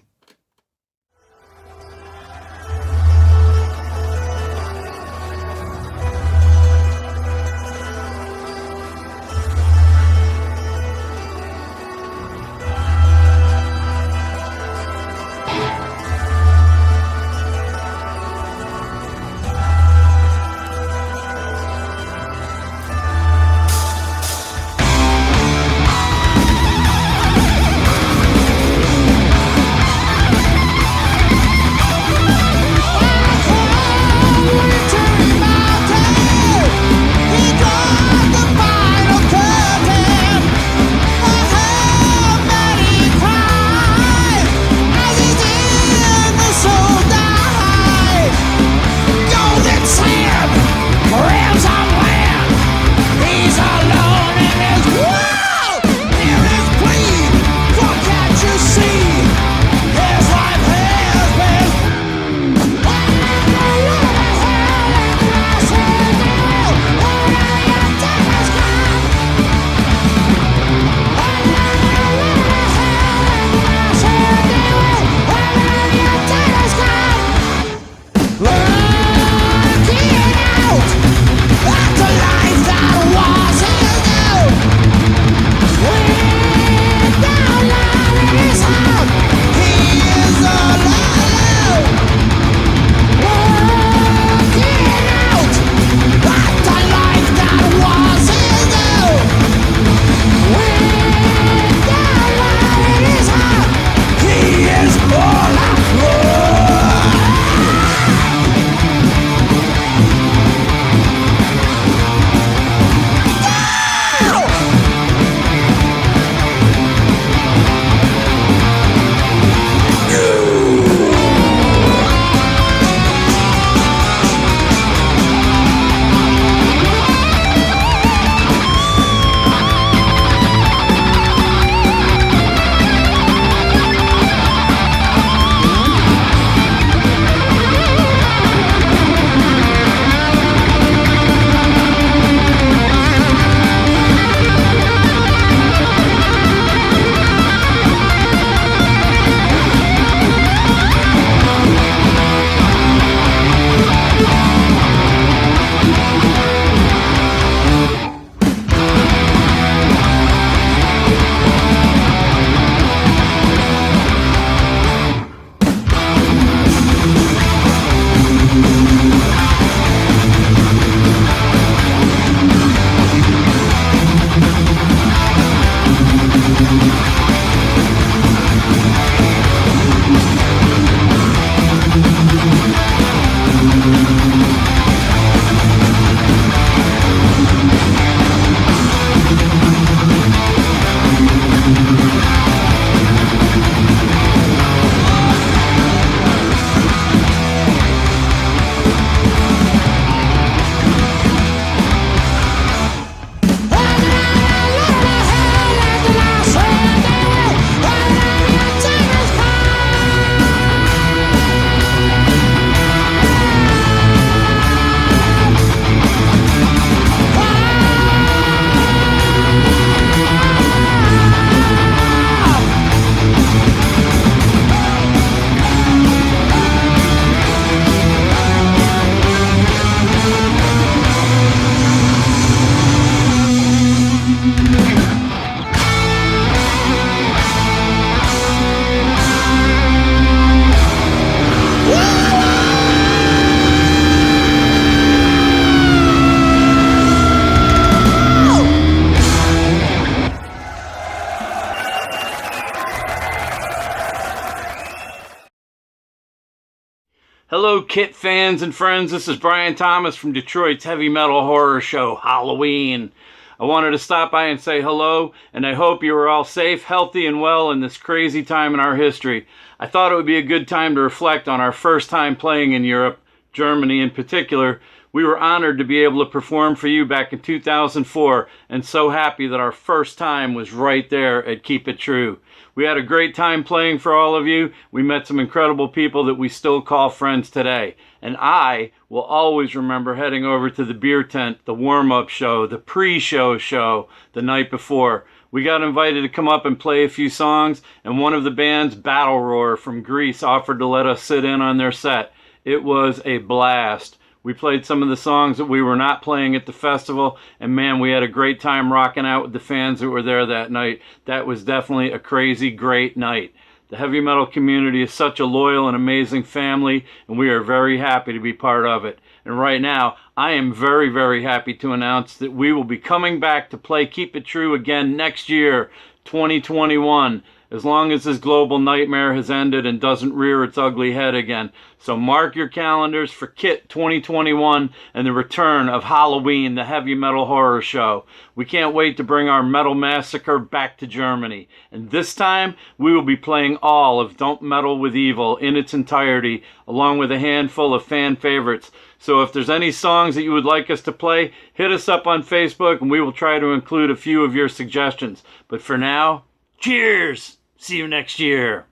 Kit fans and friends, this is Brian Thomas from Detroit's heavy metal horror show, Halloween. I wanted to stop by and say hello, and I hope you are all safe, healthy, and well in this crazy time in our history. I thought it would be a good time to reflect on our first time playing in Europe, Germany in particular. We were honored to be able to perform for you back in 2004, and so happy that our first time was right there at Keep It True. We had a great time playing for all of you. We met some incredible people that we still call friends today. And I will always remember heading over to the beer tent, the warm-up show, the pre-show show the night before. We got invited to come up and play a few songs, and one of the bands, Battle Roar from Greece, offered to let us sit in on their set. It was a blast. We played some of the songs that we were not playing at the festival, and man, we had a great time rocking out with the fans that were there that night. That was definitely a crazy, great night. The heavy metal community is such a loyal and amazing family, and we are very happy to be part of it. And right now, I am very, very happy to announce that we will be coming back to play Keep It True again next year, 2021. As long as this global nightmare has ended and doesn't rear its ugly head again. So mark your calendars for KIT 2021 and the return of Halloween, the heavy metal horror show. We can't wait to bring our metal massacre back to Germany. And this time, we will be playing all of Don't Meddle with Evil in its entirety, along with a handful of fan favorites. So if there's any songs that you would like us to play, hit us up on Facebook and we will try to include a few of your suggestions. But for now, cheers! See you next year.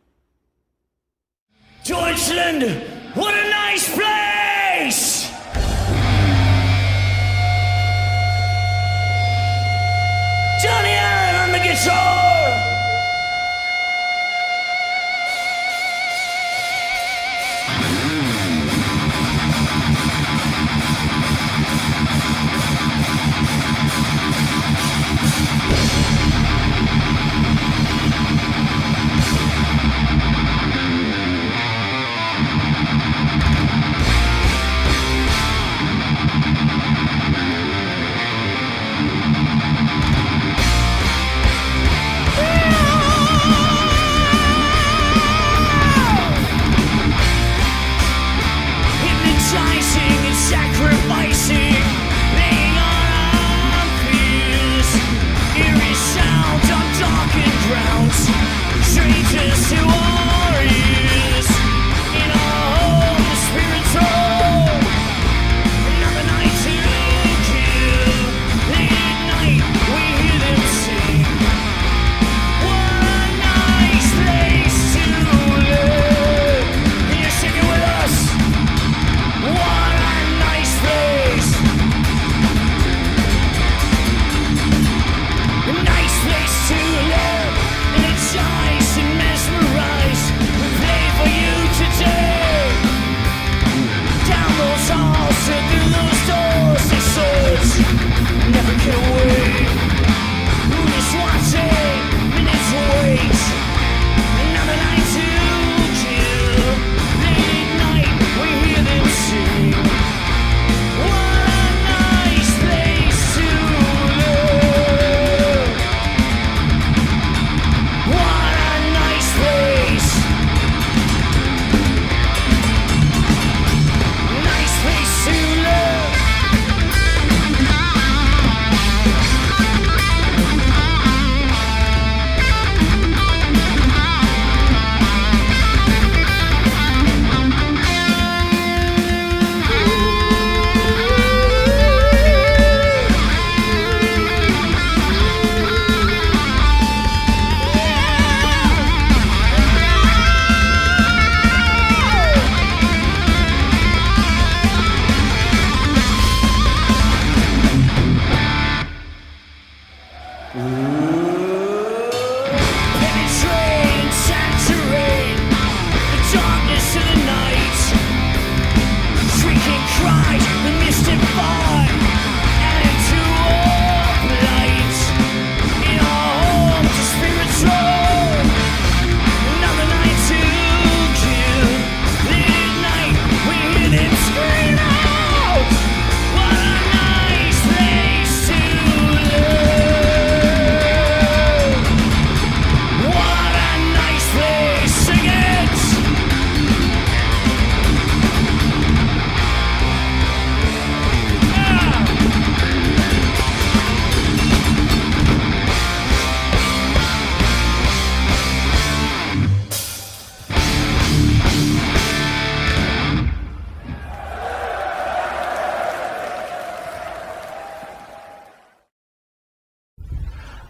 Deutschland, what a nice place! Johnny Allen on the guitar!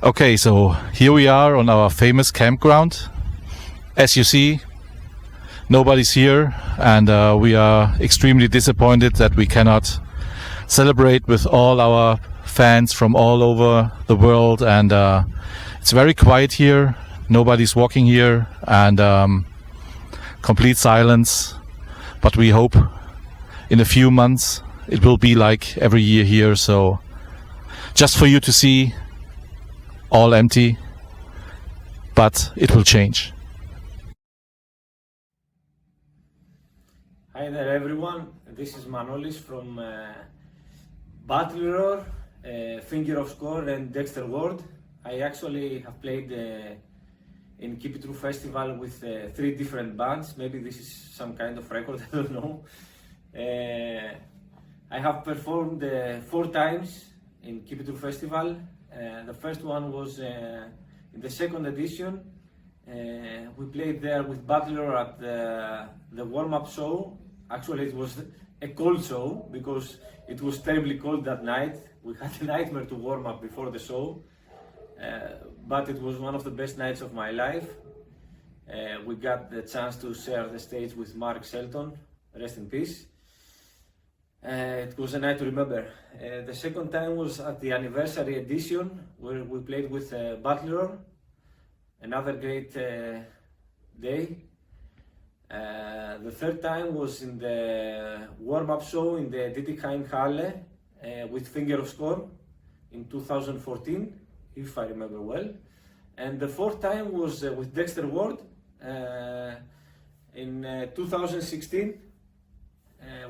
Okay, so here we are on our famous campground. As you see, nobody's here, and we are extremely disappointed that we cannot celebrate with all our fans from all over the world. And it's very quiet here. Nobody's walking here, and complete silence. But we hope in a few months it will be like every year here. So just for you to see, all empty, but it will change. Hi there everyone, this is Manolis from Battle Roar, Finger of Score and Dexter Ward. I actually have played in Keep It True Festival with 3 different bands. Maybe this is some kind of record, I don't know. I have performed 4 times in Keep It True Festival. The first one was in the 2nd edition. We played there with Butler at the warm-up show. Actually, it was a cold show because it was terribly cold that night. We had a nightmare to warm up before the show, but it was one of the best nights of my life. We got the chance to share the stage with Mark Shelton, rest in peace. It was a night to remember. The second time was at the anniversary edition where we played with Butler, another great day. The third time was in the warm-up show in the Dietigheim-Halle with Finger of Score in 2014, if I remember well. And the fourth time was with Dexter Ward in 2016.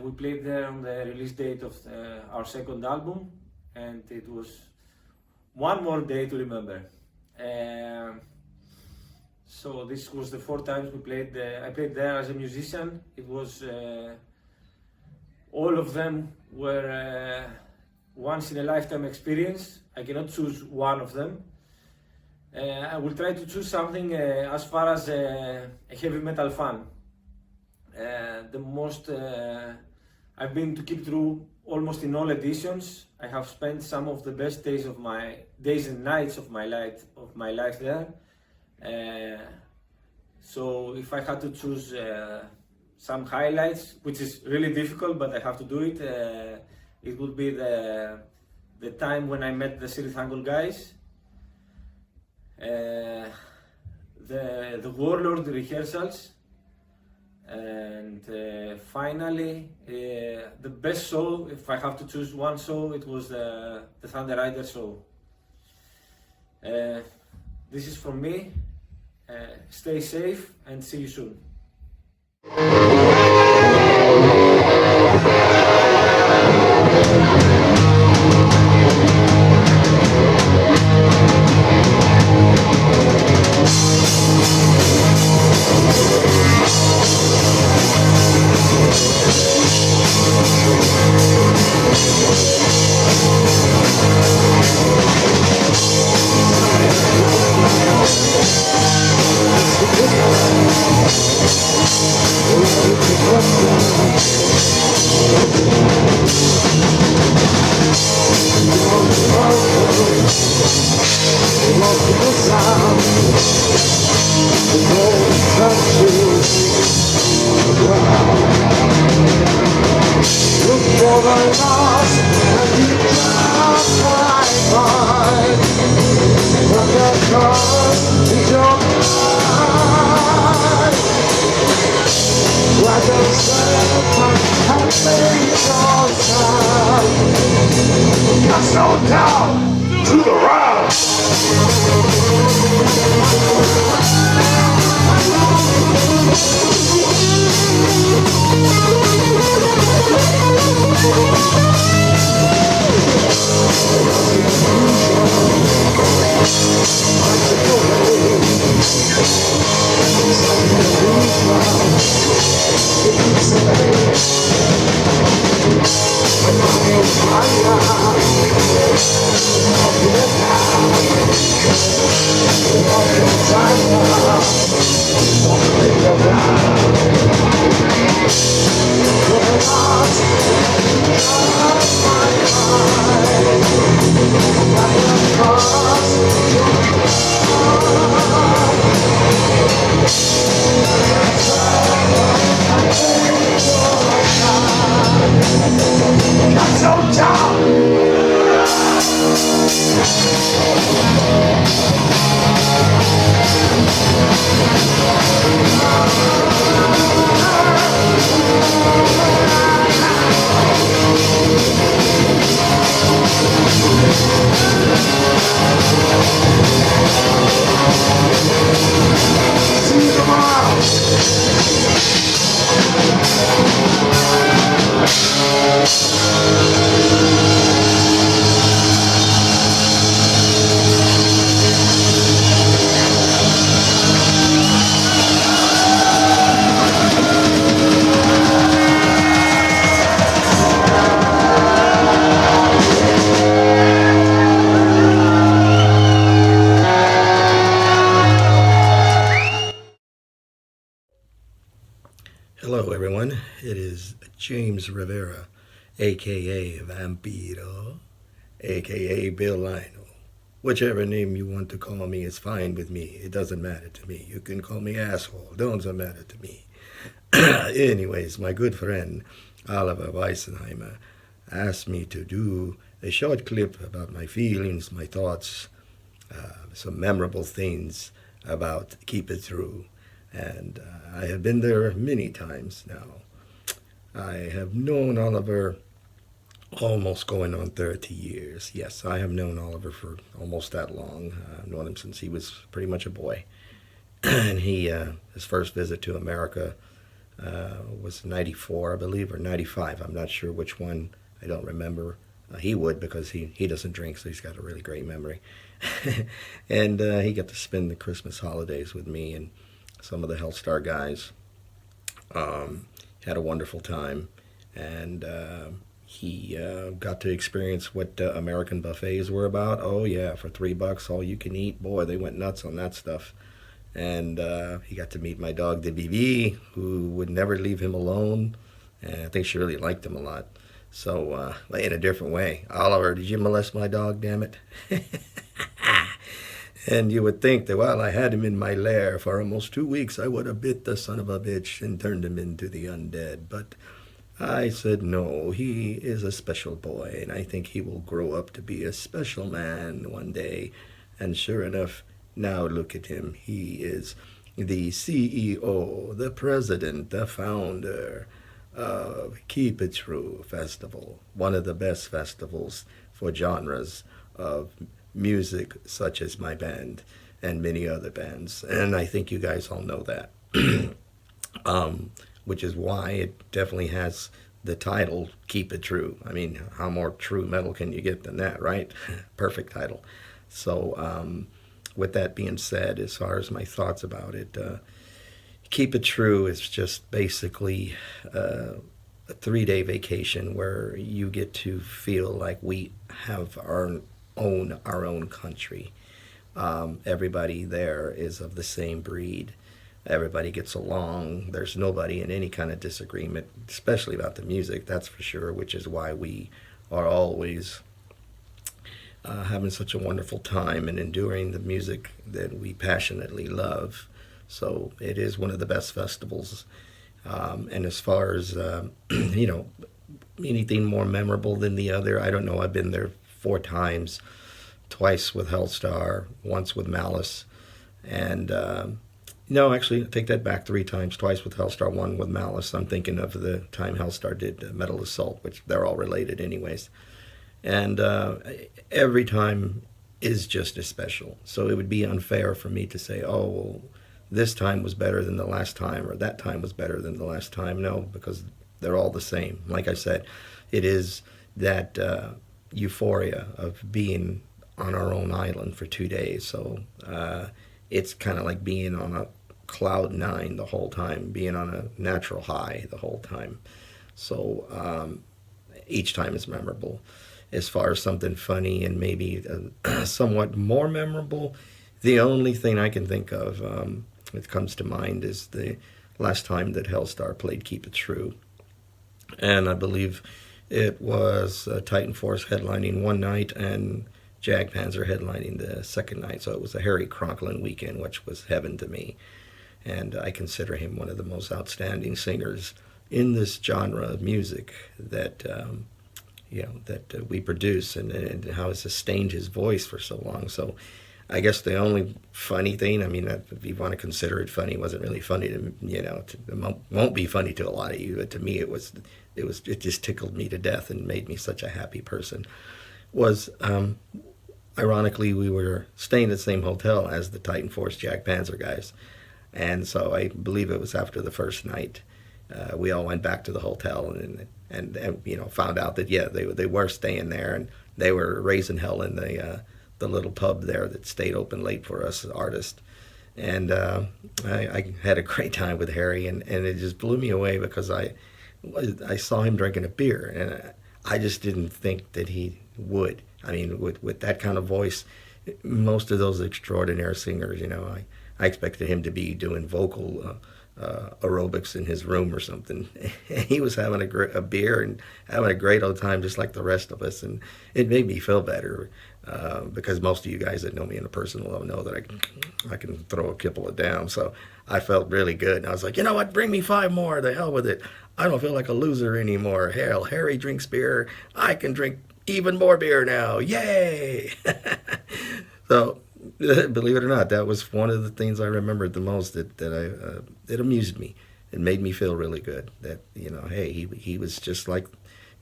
We played there on the release date of our second album, and it was one more day to remember. So this was the 4 times we played. I played there as a musician. It was all of them were once in a lifetime experience. I cannot choose one of them. I will try to choose something as far as a heavy metal fan. The most I've been to Keep True almost in all editions. I have spent some of the best days and nights of my life there. So if I had to choose some highlights, which is really difficult, but I have to do it, it would be the time when I met the Sirith Angle guys, the Warlord rehearsals, and finally the best show. If I have to choose one show, it was the Thunder Rider show. This is from me. Stay safe and see you soon. Cross Hello, everyone. It is James Rivera, aka Vampiro, aka Bill Lionel. Whichever name you want to call me is fine with me. It doesn't matter to me. You can call me asshole. Doesn't matter to me. Anyways, my good friend Oliver Weisenheimer asked me to do a short clip about my feelings, my thoughts, some memorable things about Keep It True. And I have been there many times now. I have known Oliver almost going on 30 years. Yes, I have known Oliver for almost that long. I've known him since he was pretty much a boy. And his first visit to America was 94, I believe, or 95. I'm not sure which one. I don't remember. He would, because he doesn't drink, so he's got a really great memory. And he got to spend the Christmas holidays with me and some of the Hellstar guys. Had a wonderful time, and he got to experience what American buffets were about. Oh yeah, for $3, all you can eat. Boy, they went nuts on that stuff. And he got to meet my dog, the BB, who would never leave him alone. And I think she really liked him a lot. So, in a different way. Oliver, did you molest my dog, damn it? And you would think that while I had him in my lair for almost 2 weeks, I would have bit the son of a bitch and turned him into the undead. But I said, no, he is a special boy, and I think he will grow up to be a special man one day. And sure enough, now look at him. He is the CEO, the president, the founder of Keep It True Festival, one of the best festivals for genres of music such as my band and many other bands. And I think you guys all know that. Which is why it definitely has the title, Keep It True. I mean, how more true metal can you get than that, right? Perfect title. So with that being said, as far as my thoughts about it, Keep It True is just basically a 3-day vacation where you get to feel like we have our own country. Everybody there is of the same breed. Everybody gets along. There's nobody in any kind of disagreement, especially about the music, that's for sure, which is why we are always having such a wonderful time and enduring the music that we passionately love. So it is one of the best festivals. And as far as, anything more memorable than the other, I don't know. I've been there 4 times, twice with Hellstar, once with Malice, and no, actually, I take that back, 3 times, twice with Hellstar, 1 with Malice. I'm thinking of the time Hellstar did Metal Assault, which they're all related anyways. And every time is just as special. So it would be unfair for me to say, oh, well, this time was better than the last time, or that time was better than the last time. No, because they're all the same. Like I said, it is that euphoria of being on our own island for 2 days. So it's kind of like being on a cloud 9 the whole time, being on a natural high the whole time. So each time is memorable. As far as something funny and maybe somewhat more memorable, the only thing I can think of that comes to mind is the last time that Hellstar played Keep It True. And I believe it was Titan Force headlining one night and Jagdpanzer headlining the second night. So it was a Harry Conklin weekend, which was heaven to me. And I consider him one of the most outstanding singers in this genre of music that, that we produce, and how it sustained his voice for so long. So I guess the only funny thing, I mean, if you want to consider it funny, it wasn't really funny to, it won't be funny to a lot of you, but to me it just tickled me to death and made me such a happy person. Was ironically, we were staying at the same hotel as the Titan Force Jack Panzer guys, and so I believe it was after the first night, we all went back to the hotel and found out that they were staying there, and they were raising hell in the little pub there that stayed open late for us artists. And I had a great time with Harry, and it just blew me away because I saw him drinking a beer, and I just didn't think that he would. I mean, with that kind of voice, most of those extraordinary singers, I expected him to be doing vocal aerobics in his room or something. He was having a beer and having a great old time just like the rest of us, and it made me feel better because most of you guys that know me in a personal level know that I can throw a couple of down. So I felt really good, and I was like, you know what, bring me 5 more, the hell with it. I don't feel like a loser anymore. Hell, Harry drinks beer, I can drink even more beer now, yay. So believe it or not, that was one of the things I remembered the most that it amused me. It made me feel really good that, hey, he was just like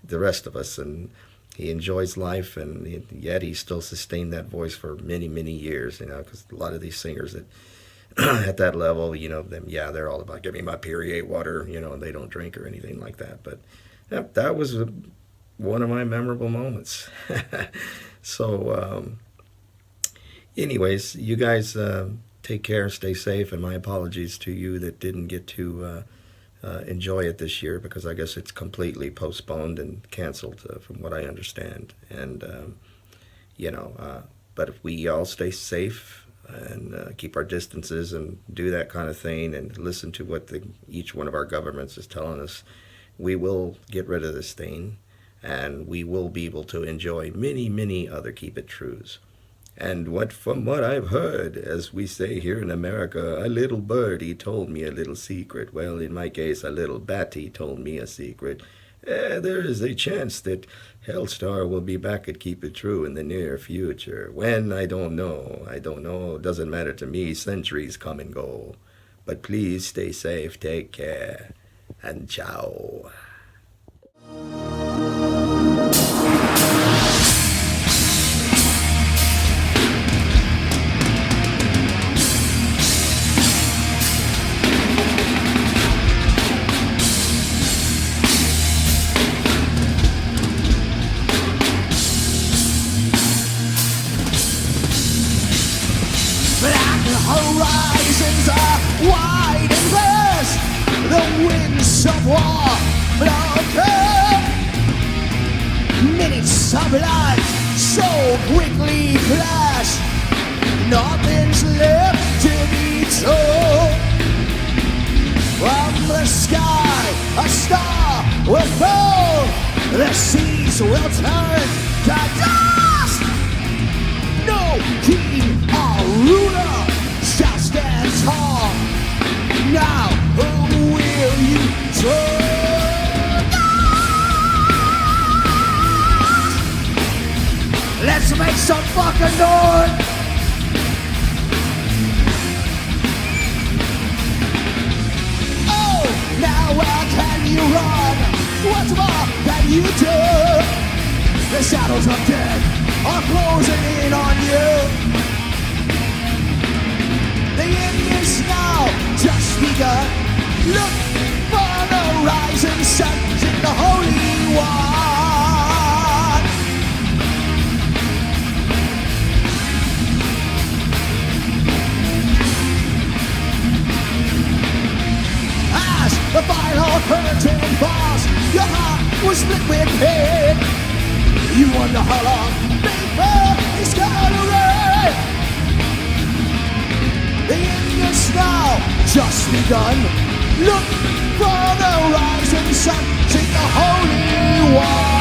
the rest of us, and he enjoys life, and yet he still sustained that voice for many, many years, because a lot of these singers that at that level, they're all about, give me my Perrier water, and they don't drink or anything like that. But that was one of my memorable moments. So, anyways, you guys take care, stay safe, and my apologies to you that didn't get to enjoy it this year, because I guess it's completely postponed and canceled from what I understand. And, but if we all stay safe and keep our distances and do that kind of thing and listen to what each one of our governments is telling us, we will get rid of this thing, and we will be able to enjoy many, many other Keep It Trues. And from what I've heard, as we say here in America, a little birdie told me a little secret. Well, in my case, a little batty told me a secret. There is a chance that Hellstar will be back at Keep It True in the near future. When, I don't know. It doesn't matter to me. Centuries come and go. But please stay safe, take care, and ciao. Horizons are wide and vast, the winds of war blow through. Minutes of life so quickly flash, nothing's left to be told. From the sky, a star will fall, the seas will turn to dust. No king or ruler shall stand tall. Now, who will you trust? Let's make some fucking noise. Oh, now where can you run? What more can you do? The shadows of death are closing in on you. The end is now just begun. Look for the rising sun in the Holy One. As the final curtain falls, your heart was split with pain. You wonder how long before it's gonna rain. The end is now just begun. Look for the rising sun, sing the Holy One.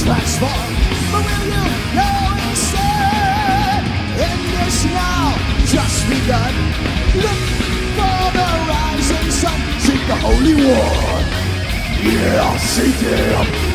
much fast for. But will you know instead? In this now just begun. Look for the rising sun. Seek the Holy War. Yeah, seek him.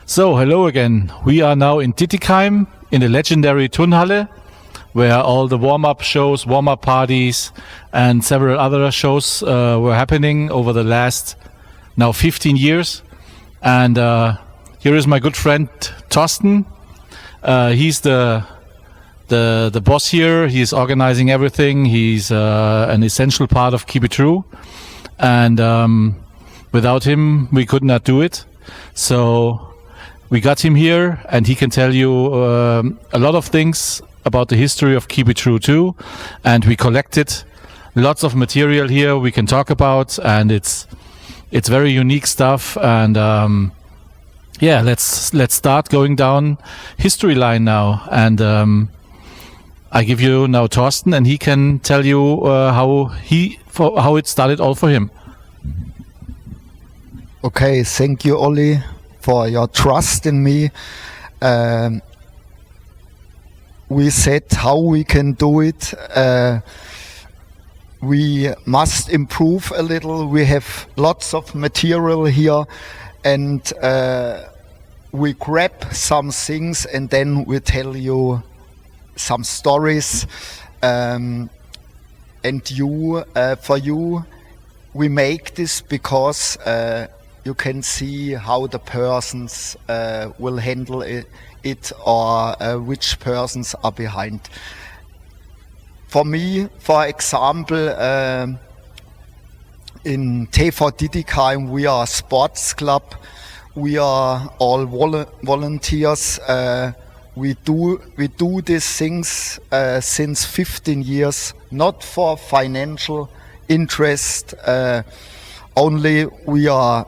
So, hello again. We are now in Dittigheim in the legendary Turnhalle, where all the warm-up shows, warm-up parties, and several other shows were happening over the last now 15 years. And here is my good friend Thorsten. He's the boss here. He's organizing everything. He's an essential part of Keep It True. And without him, we could not do it. So we got him here, and he can tell you a lot of things about the history of Keep It True too. And we collected lots of material here we can talk about, and it's very unique stuff. And yeah, let's start going down history line now. And I give you now Thorsten, and he can tell you how it started all for him. Okay, thank you, Olli, for your trust in me. We said how we can do it. We must improve a little. We have lots of material here, and we grab some things, and then we tell you some stories. And you, for you, we make this because you can see how the persons will handle it or which persons are behind. For me, for example, in TV Dittigheim, we are a sports club. We are all volunteers. We do these things since 15 years, not for financial interest. Only we are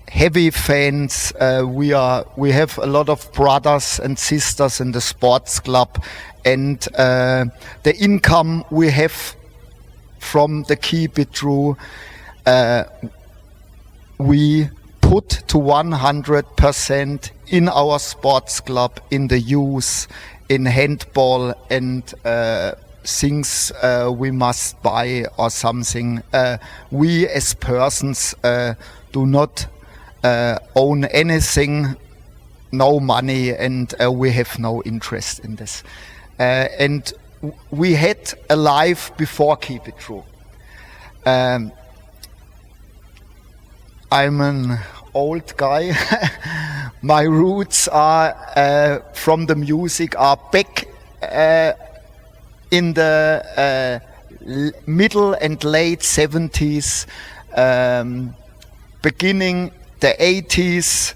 heavy fans. We have a lot of brothers and sisters in the sports club, and the income we have from the Keep It True, we put to 100% in our sports club, in the youth, in handball, and things we must buy or something. We as persons do not own anything, no money, and we have no interest in this. And we had a life before Keep It True. I'm an old guy. My roots are from the music are back in the middle and late 70s, beginning the 80s.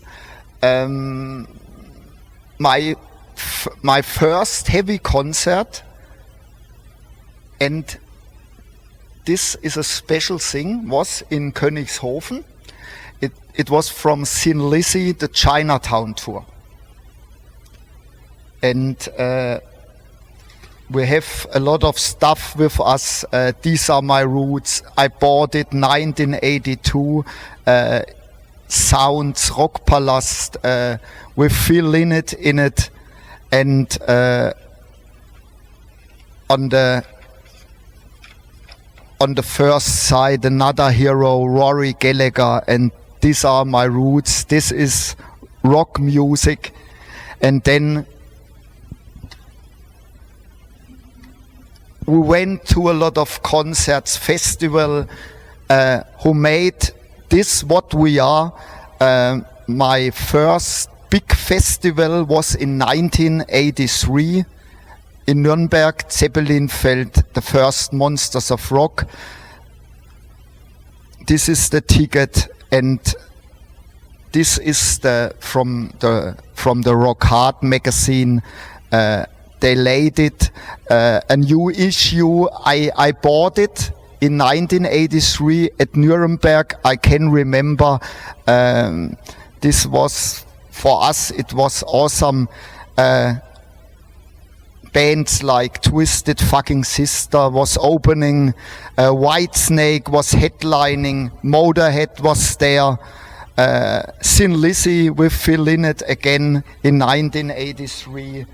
My first heavy concert, and this is a special thing, was in Königshofen. It was from Thin Lizzy, the Chinatown tour. And we have a lot of stuff with us. These are my roots. I bought it 1982. Sounds, Rockpalast, with Phil Lynott in it. And on the first side, another hero, Rory Gallagher, and these are my roots. This is rock music. And then we went to a lot of concerts, festival, who made this what we are. My first big festival was in 1983 in Nürnberg, Zeppelinfeld, the first Monsters of Rock. This is the ticket, and this is from the Rock Hard magazine. They laid it, a new issue. I bought it in 1983 at Nuremberg. I can remember this was, for us, it was awesome. Bands like Twisted Fucking Sister was opening, Whitesnake was headlining, Motorhead was there, Thin Lizzy with Phil Lynott again in 1983.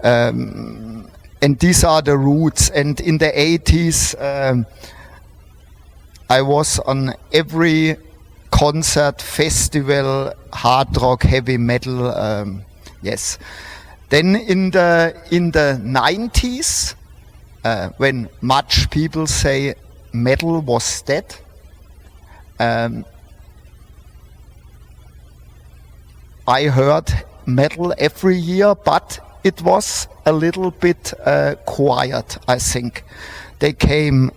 And these are the roots. And in the 80s, I was on every concert, festival, hard rock, heavy metal. Yes. Then in the 90s, when much people say metal was dead, I heard metal every year, but it was a little bit quiet, I think. They came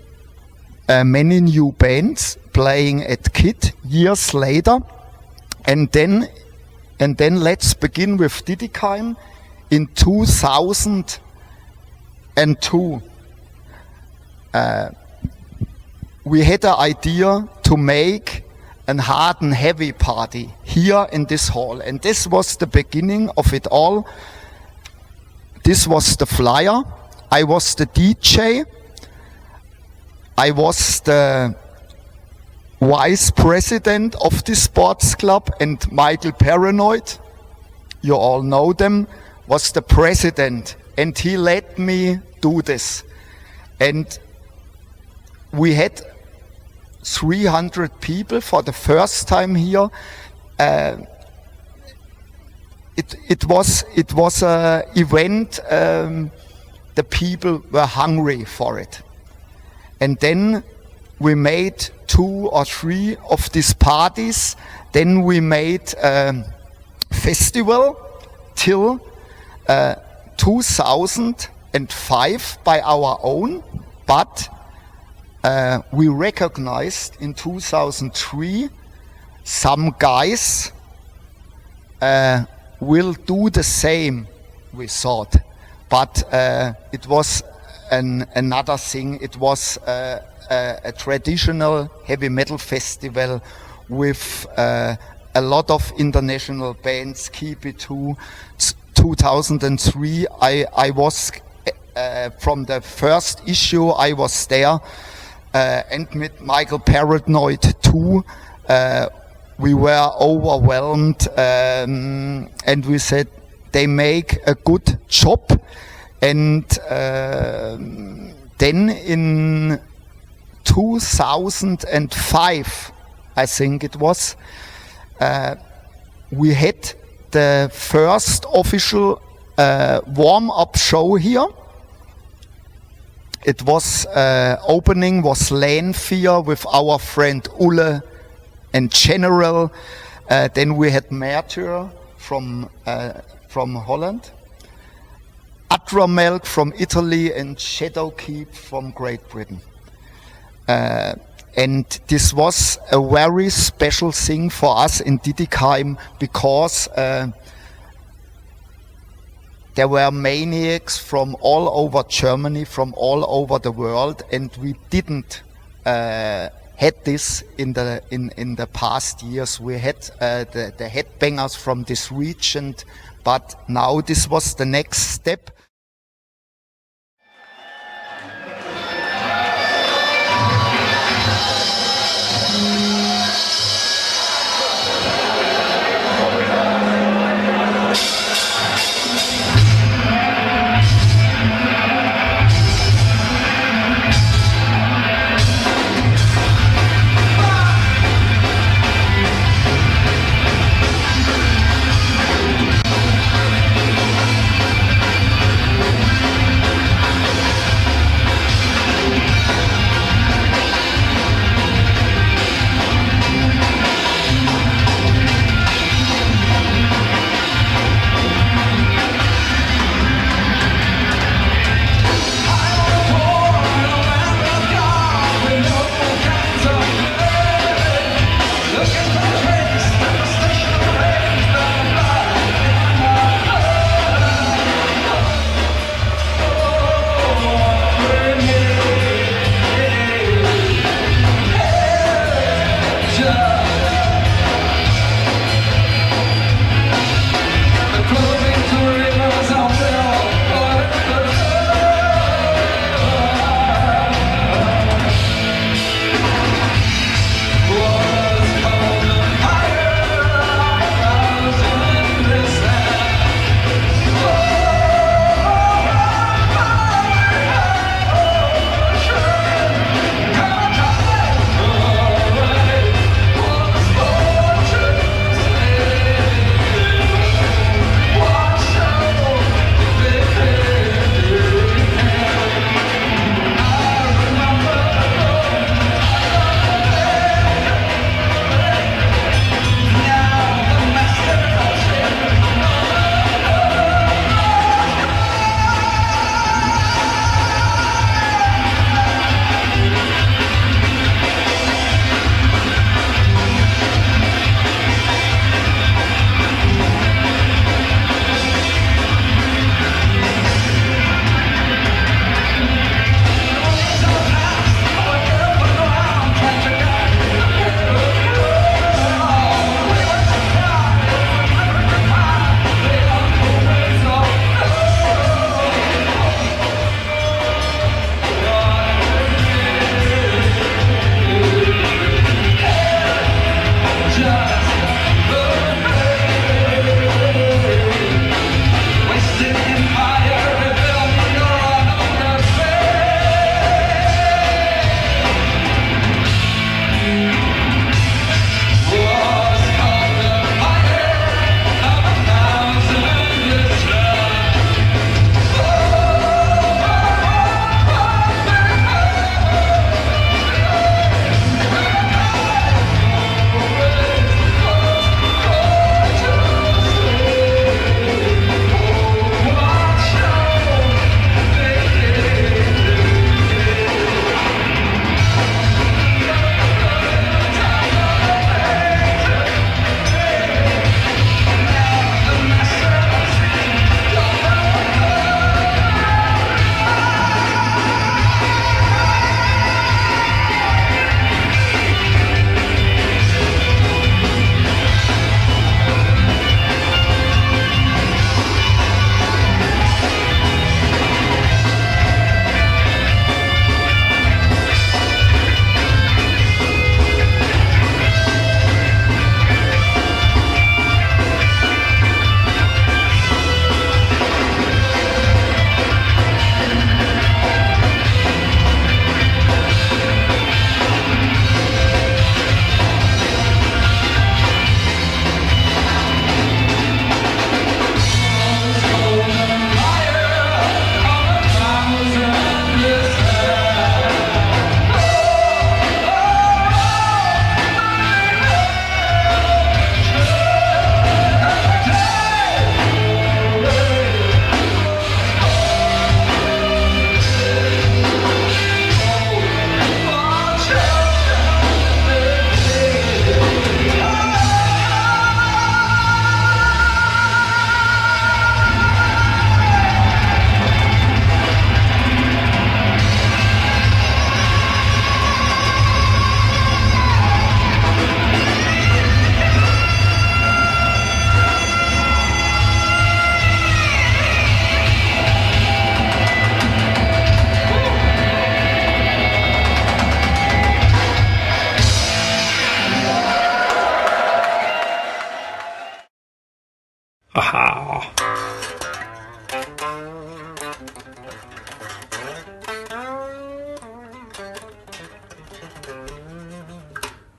many new bands playing at KIT years later, and then let's begin with Didikheim in 2002. We had an idea to make a hard and heavy party here in this hall, and this was the beginning of it all. This was the flyer. I was the DJ. I was the vice president of the sports club, and Michael Paranoid, you all know them, was the president, and he let me do this. And we had 300 people for the first time here. It was an event. The people were hungry for it, and then we made 2 or 3 of these parties. Then we made a festival till 2005 by our own, but we recognized in 2003 some guys will do the same, we thought. But it was another thing. It was a traditional heavy metal festival with a lot of international bands. Keep It To 2003. I was from the first issue. I was there, and with Michael Paranoid too. We were overwhelmed, and we said they make a good job. And then in 2005, I think it was, we had the first official warm-up show here. It was opening was Lanfear with our friend Ulle and General. Then we had Mertur from Holland, Adramelk from Italy, and Shadowkeep from Great Britain. And this was a very special thing for us in Didikheim, because there were maniacs from all over Germany, from all over the world, and we didn't had this in the past years. We had the headbangers from this region, but now this was the next step.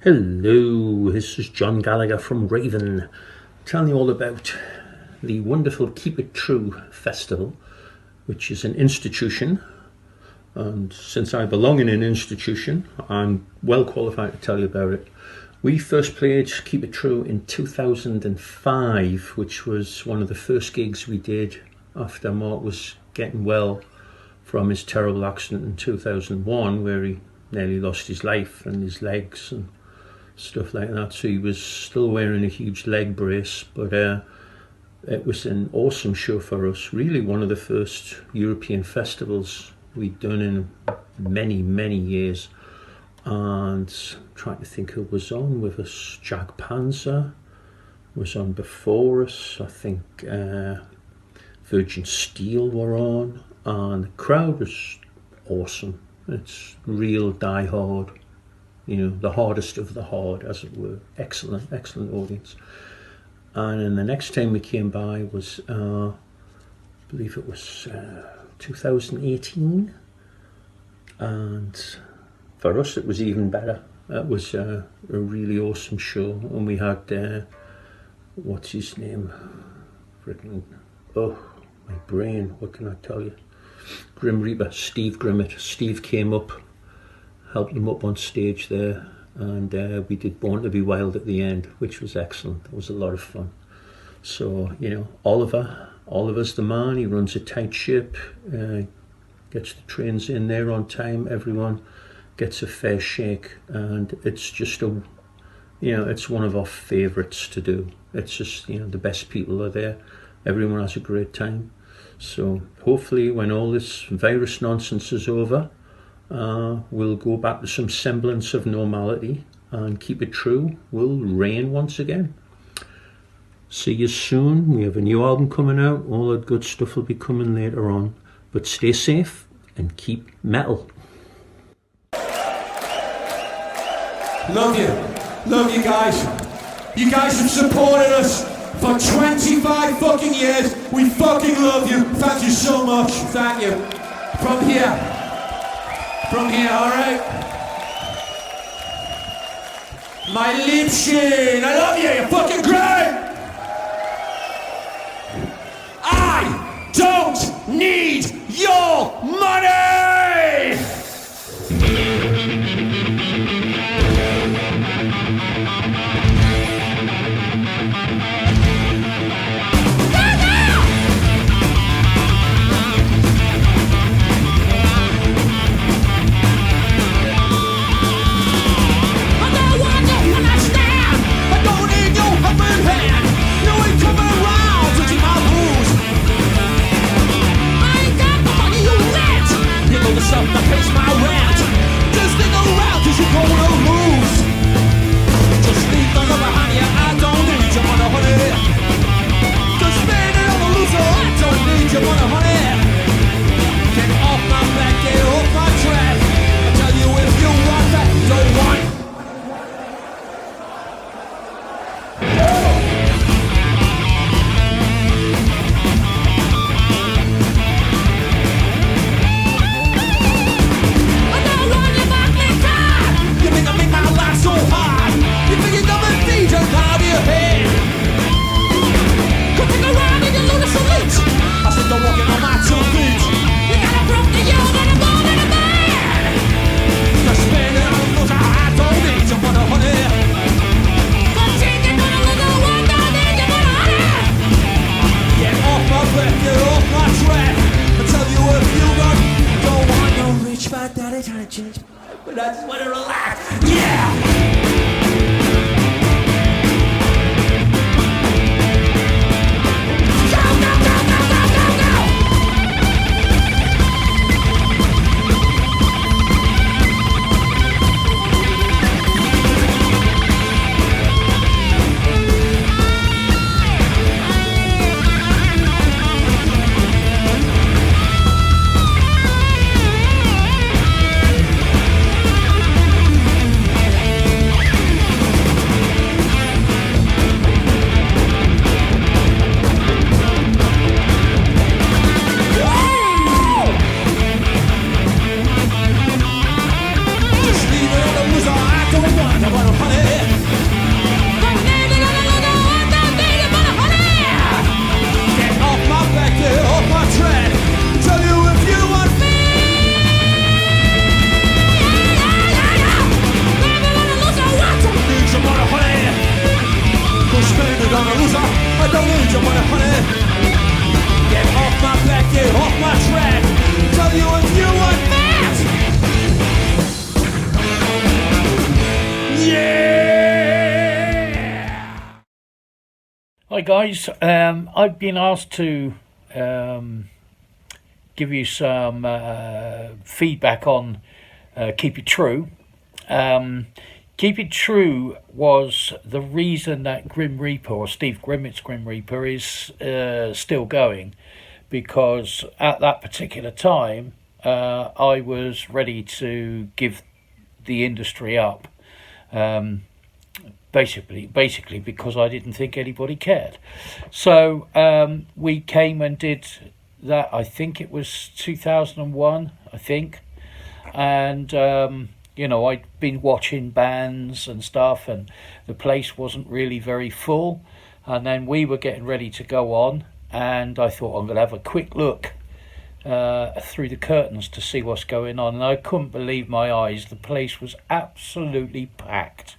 Hello, this is John Gallagher from Raven, telling you all about the wonderful Keep It True Festival, which is an institution, and since I belong in an institution, I'm well qualified to tell you about it. We first played Keep It True in 2005, which was one of the first gigs we did after Mark was getting well from his terrible accident in 2001, where he nearly lost his life and his legs and stuff like that. So he was still wearing a huge leg brace, but it was an awesome show for us. Really one of the first European festivals we'd done in many years. And trying to think who was on with us. Jack Panzer was on before us. I think Virgin Steel were on, and the crowd was awesome. It's real die-hard, you know, the hardest of the hard, as it were. Excellent audience. And then the next time we came by was, I believe it was 2018, and for us it was even better. It was a really awesome show, and we had, what's his name? Oh, my brain, what can I tell you? Grim Reaper, Steve Grimmett. Steve came up, helped him up on stage there, and we did Born to Be Wild at the end, which was excellent. It was a lot of fun. So, you know, Oliver's the man. He runs a tight ship, gets the trains in there on time. Everyone gets a fair shake, and it's just it's one of our favourites to do. It's just, you know, the best people are there. Everyone has a great time. So hopefully when all this virus nonsense is over, we'll go back to some semblance of normality, and Keep It True will reign once again. See you soon. We have a new album coming out. All that good stuff will be coming later on. But stay safe and keep metal. Love you guys. You guys have supported us for 25 fucking years. We fucking love you. Thank you so much. Thank you. From here, alright? My Liebchen, I love you, you're fucking great! I don't need your money! I don't need your helping hand. I'm a loser, I don't need your money, honey. Get off my back, get off my track. Tell you if you want that. Yeah. Hi guys, I've been asked to give you some feedback on Keep It True. Keep It True was the reason that Grim Reaper, or Steve Grimmett's Grim Reaper, is still going, because at that particular time I was ready to give the industry up, basically because I didn't think anybody cared. So we came and did that, I think it was 2001, I think, and you know, I'd been watching bands and stuff, and the place wasn't really very full, and then we were getting ready to go on, and I thought I'm going to have a quick look through the curtains to see what's going on, and I couldn't believe my eyes. The place was absolutely packed,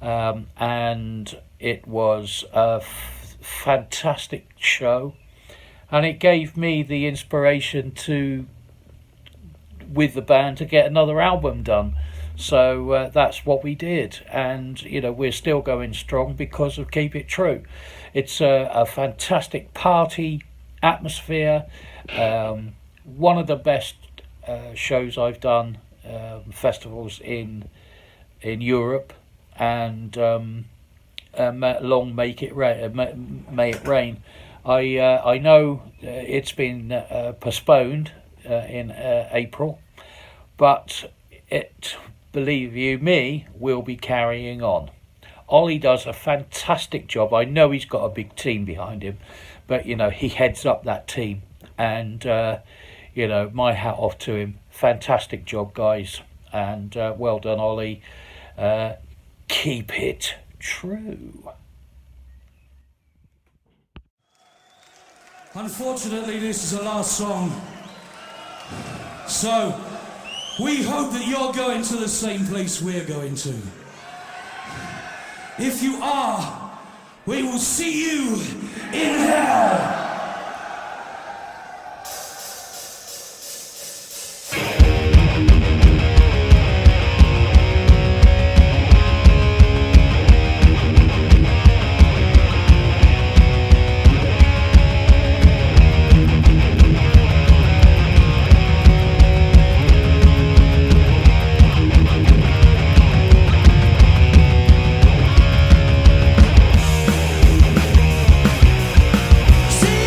and it was a fantastic show, and it gave me the inspiration to, with the band, to get another album done. So that's what we did, and you know, we're still going strong because of Keep It True. It's a fantastic party atmosphere, one of the best shows I've done, festivals in Europe, and long may it rain. I know it's been postponed in April, but it, believe you me, will be carrying on. Ollie does a fantastic job. I know he's got a big team behind him, but you know, he heads up that team, and you know, my hat off to him. Fantastic job, guys, and well done, Ollie. Keep it true. Unfortunately, this is the last song. So, we hope that you're going to the same place we're going to. If you are, we will see you in hell. See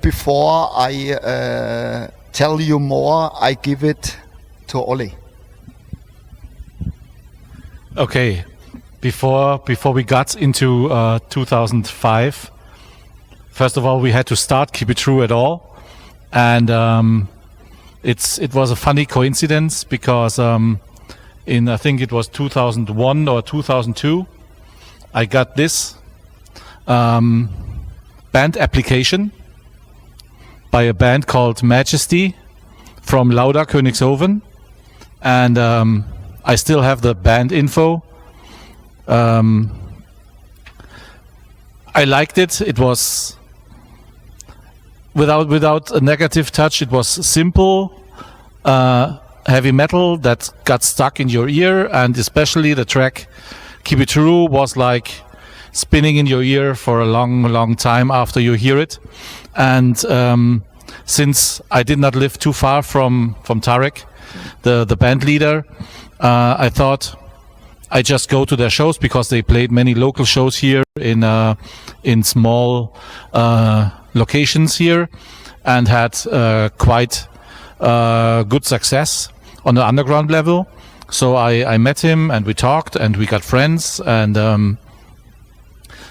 before I tell you more, I give it to Olli. Okay, before we got into 2005, first of all, we had to start Keep It True at all, and it was a funny coincidence because in I think it was 2001 or 2002, I got this band application by a band called Majesty from Lauda-Königshofen, and I still have the band info. I liked it. It was without a negative touch. It was simple, heavy metal that got stuck in your ear, and especially the track "Keep It True" was like spinning in your ear for a long time after you hear it. And since I did not live too far from Tarek, the band leader, I thought I just go to their shows because they played many local shows here in small locations here, and had quite good success on the underground level. So I met him and we talked and we got friends, and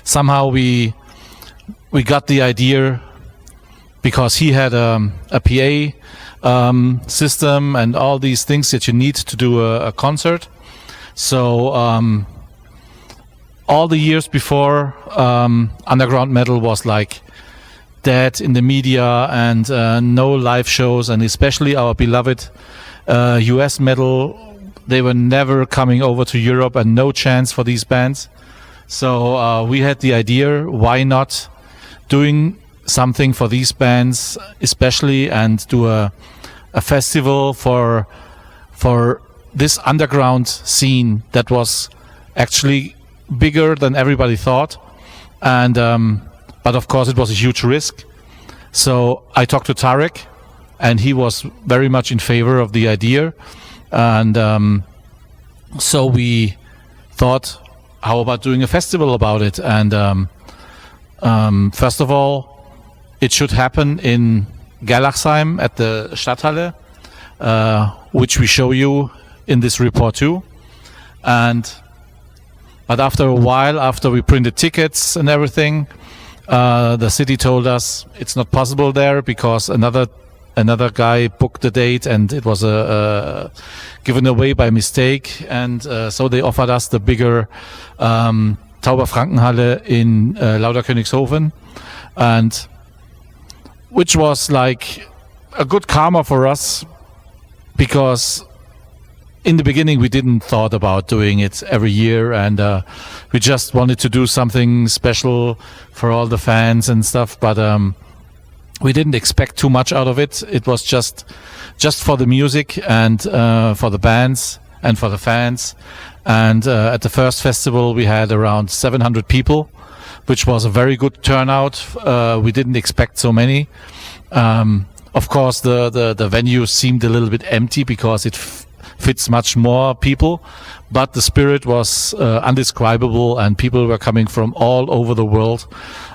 somehow we got the idea because he had a PA system and all these things that you need to do a concert. So all the years before, underground metal was like dead in the media, and no live shows, and especially our beloved US metal, they were never coming over to Europe, and no chance for these bands. So we had the idea, why not doing something for these bands especially, and do a festival for this underground scene that was actually bigger than everybody thought. And but of course it was a huge risk. So I talked to Tarek, and he was very much in favor of the idea. And so we thought, how about doing a festival about it? And first of all, it should happen in Gerlachsheim at the Stadthalle, which we show you in this report too. But after a while, after we printed tickets and everything, the city told us it's not possible there because another guy booked the date, and it was given away by mistake. And so they offered us the bigger Tauberfrankenhalle in Lauda-Königshofen, and which was like a good karma for us, because in the beginning we didn't thought about doing it every year, and we just wanted to do something special for all the fans and stuff, but we didn't expect too much out of it. It was just for the music and for the bands and for the fans. And at the first festival we had around 700 people, which was a very good turnout. We didn't expect so many. Of course the venue seemed a little bit empty because it fits much more people, but the spirit was undescribable, and people were coming from all over the world,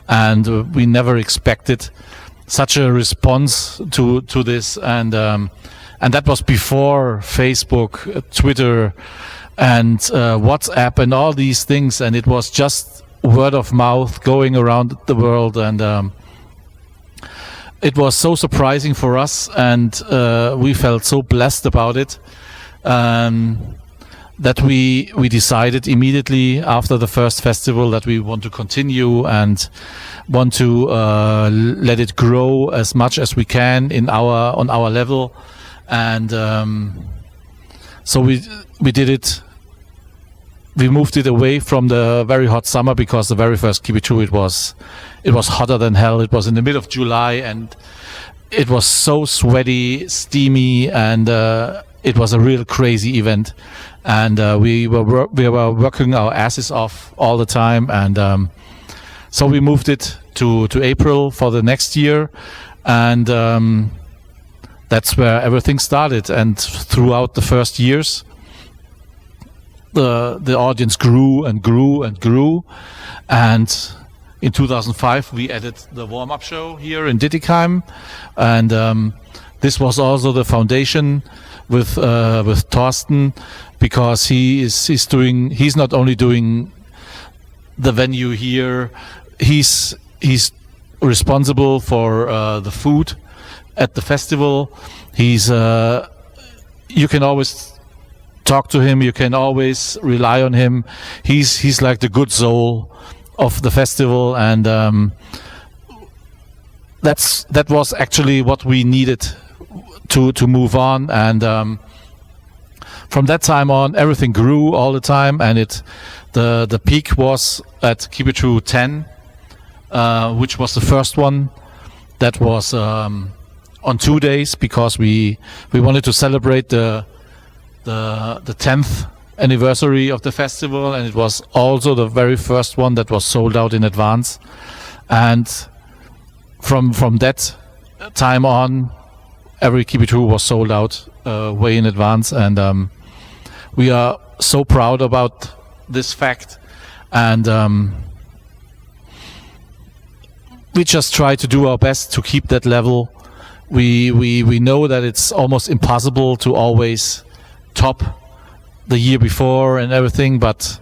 and we never expected such a response to this. And that was before Facebook, Twitter, and WhatsApp and all these things, and it was just word of mouth going around the world. And it was so surprising for us, and we felt so blessed about it, that we decided immediately after the first festival that we want to continue and want to let it grow as much as we can on our level. And so we did it. We moved it away from the very hot summer, because the very first Keep It True, it was hotter than hell. It was in the middle of July, and it was so sweaty, steamy, and it was a real crazy event. And we were working our asses off all the time. And so we moved it to April for the next year, and that's where everything started. And throughout the first years, the audience grew and grew and grew, and in 2005 we added the warm-up show here in Dittigheim, and this was also the foundation with Thorsten, because he's not only doing the venue here, he's responsible for the food at the festival. He's you can always talk to him, you can always rely on him. He's like the good soul of the festival, and that was actually what we needed to move on. And from that time on, everything grew all the time, and the peak was at Keep It True 10, which was the first one. That was on 2 days, because we wanted to celebrate the 10th anniversary of the festival, and it was also the very first one that was sold out in advance. And from that time on, every Keep It True was sold out way in advance, and we are so proud about this fact. And we just try to do our best to keep that level. We know that it's almost impossible to always top the year before and everything, but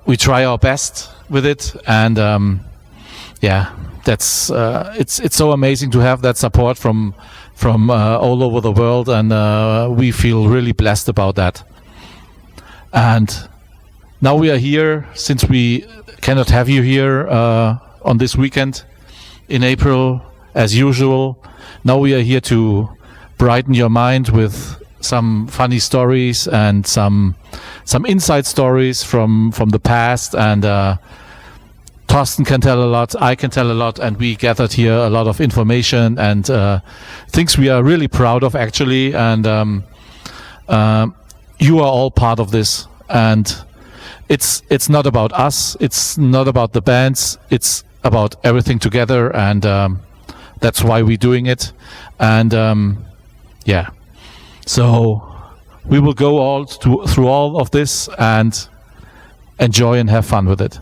we try our best with it. And that's it's so amazing to have that support from all over the world, and we feel really blessed about that. And now we are here, since we cannot have you here on this weekend in April as usual. Now we are here to brighten your mind with some funny stories and some inside stories from the past. And Thorsten can tell a lot, I can tell a lot, and we gathered here a lot of information and things we are really proud of, actually. And you are all part of this, and it's not about us, it's not about the bands, it's about everything together, and that's why we're doing it. And so we will go through all of this and enjoy and have fun with it.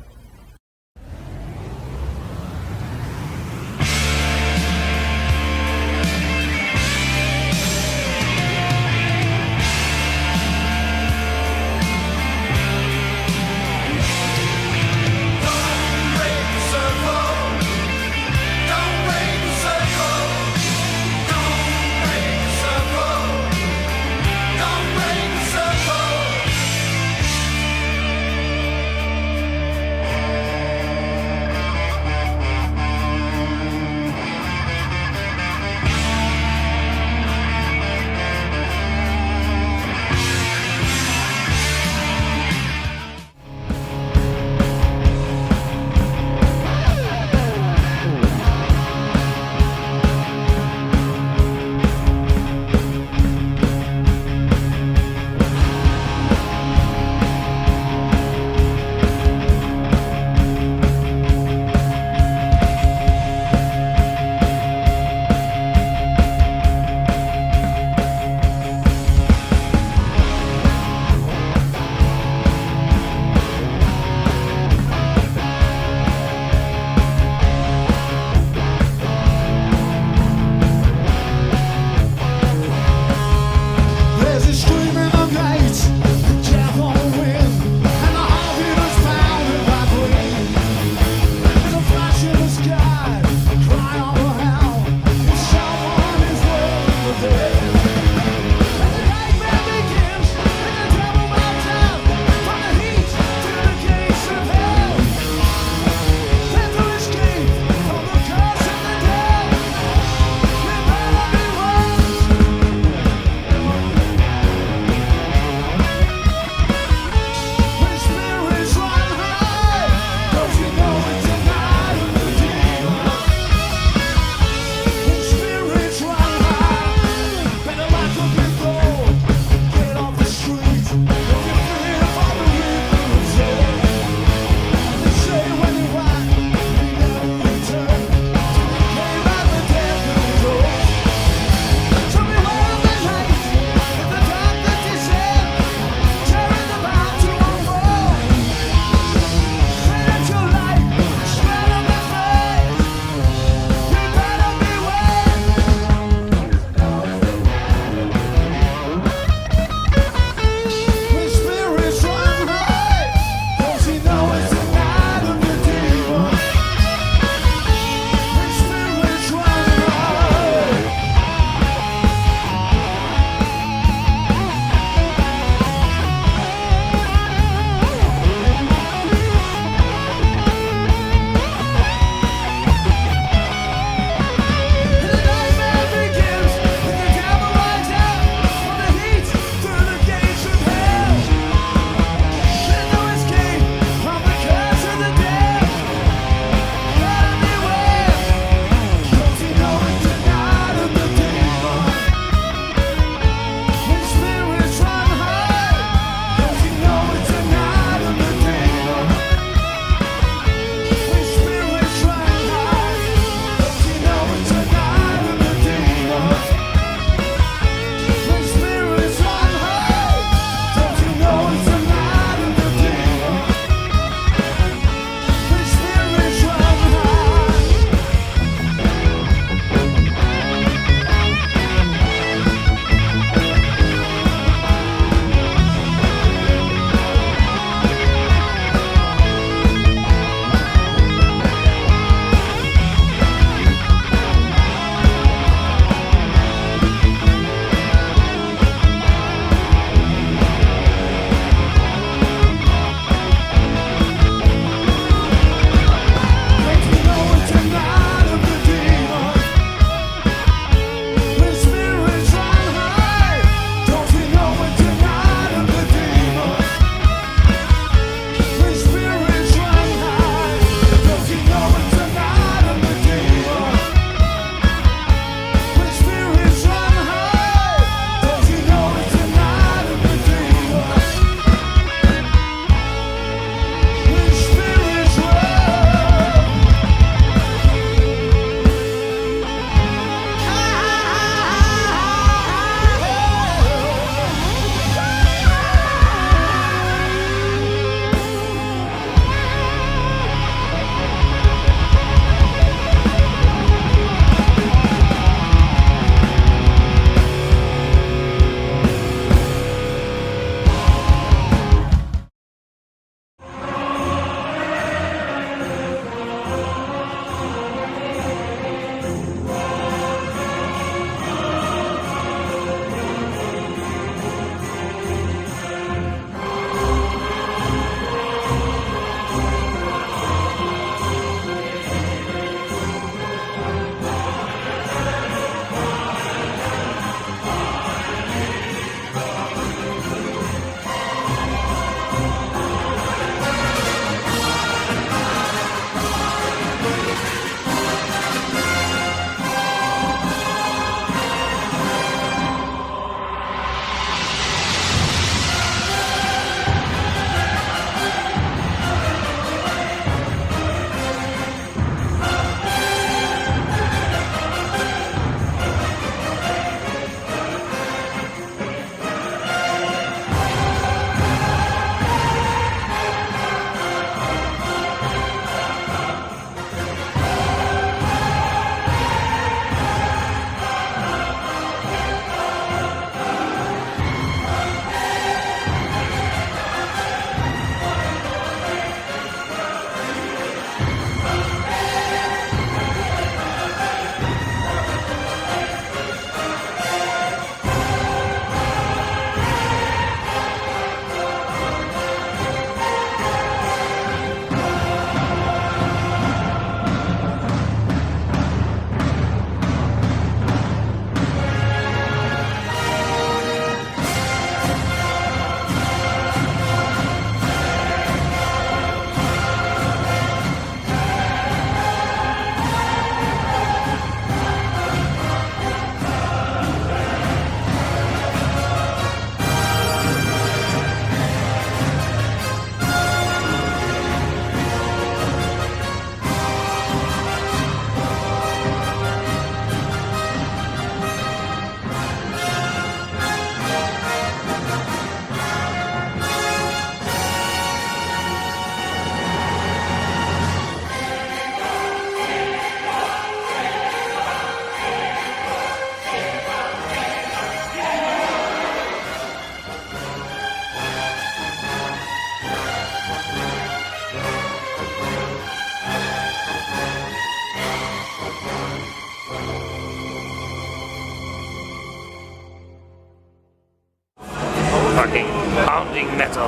pounding metal.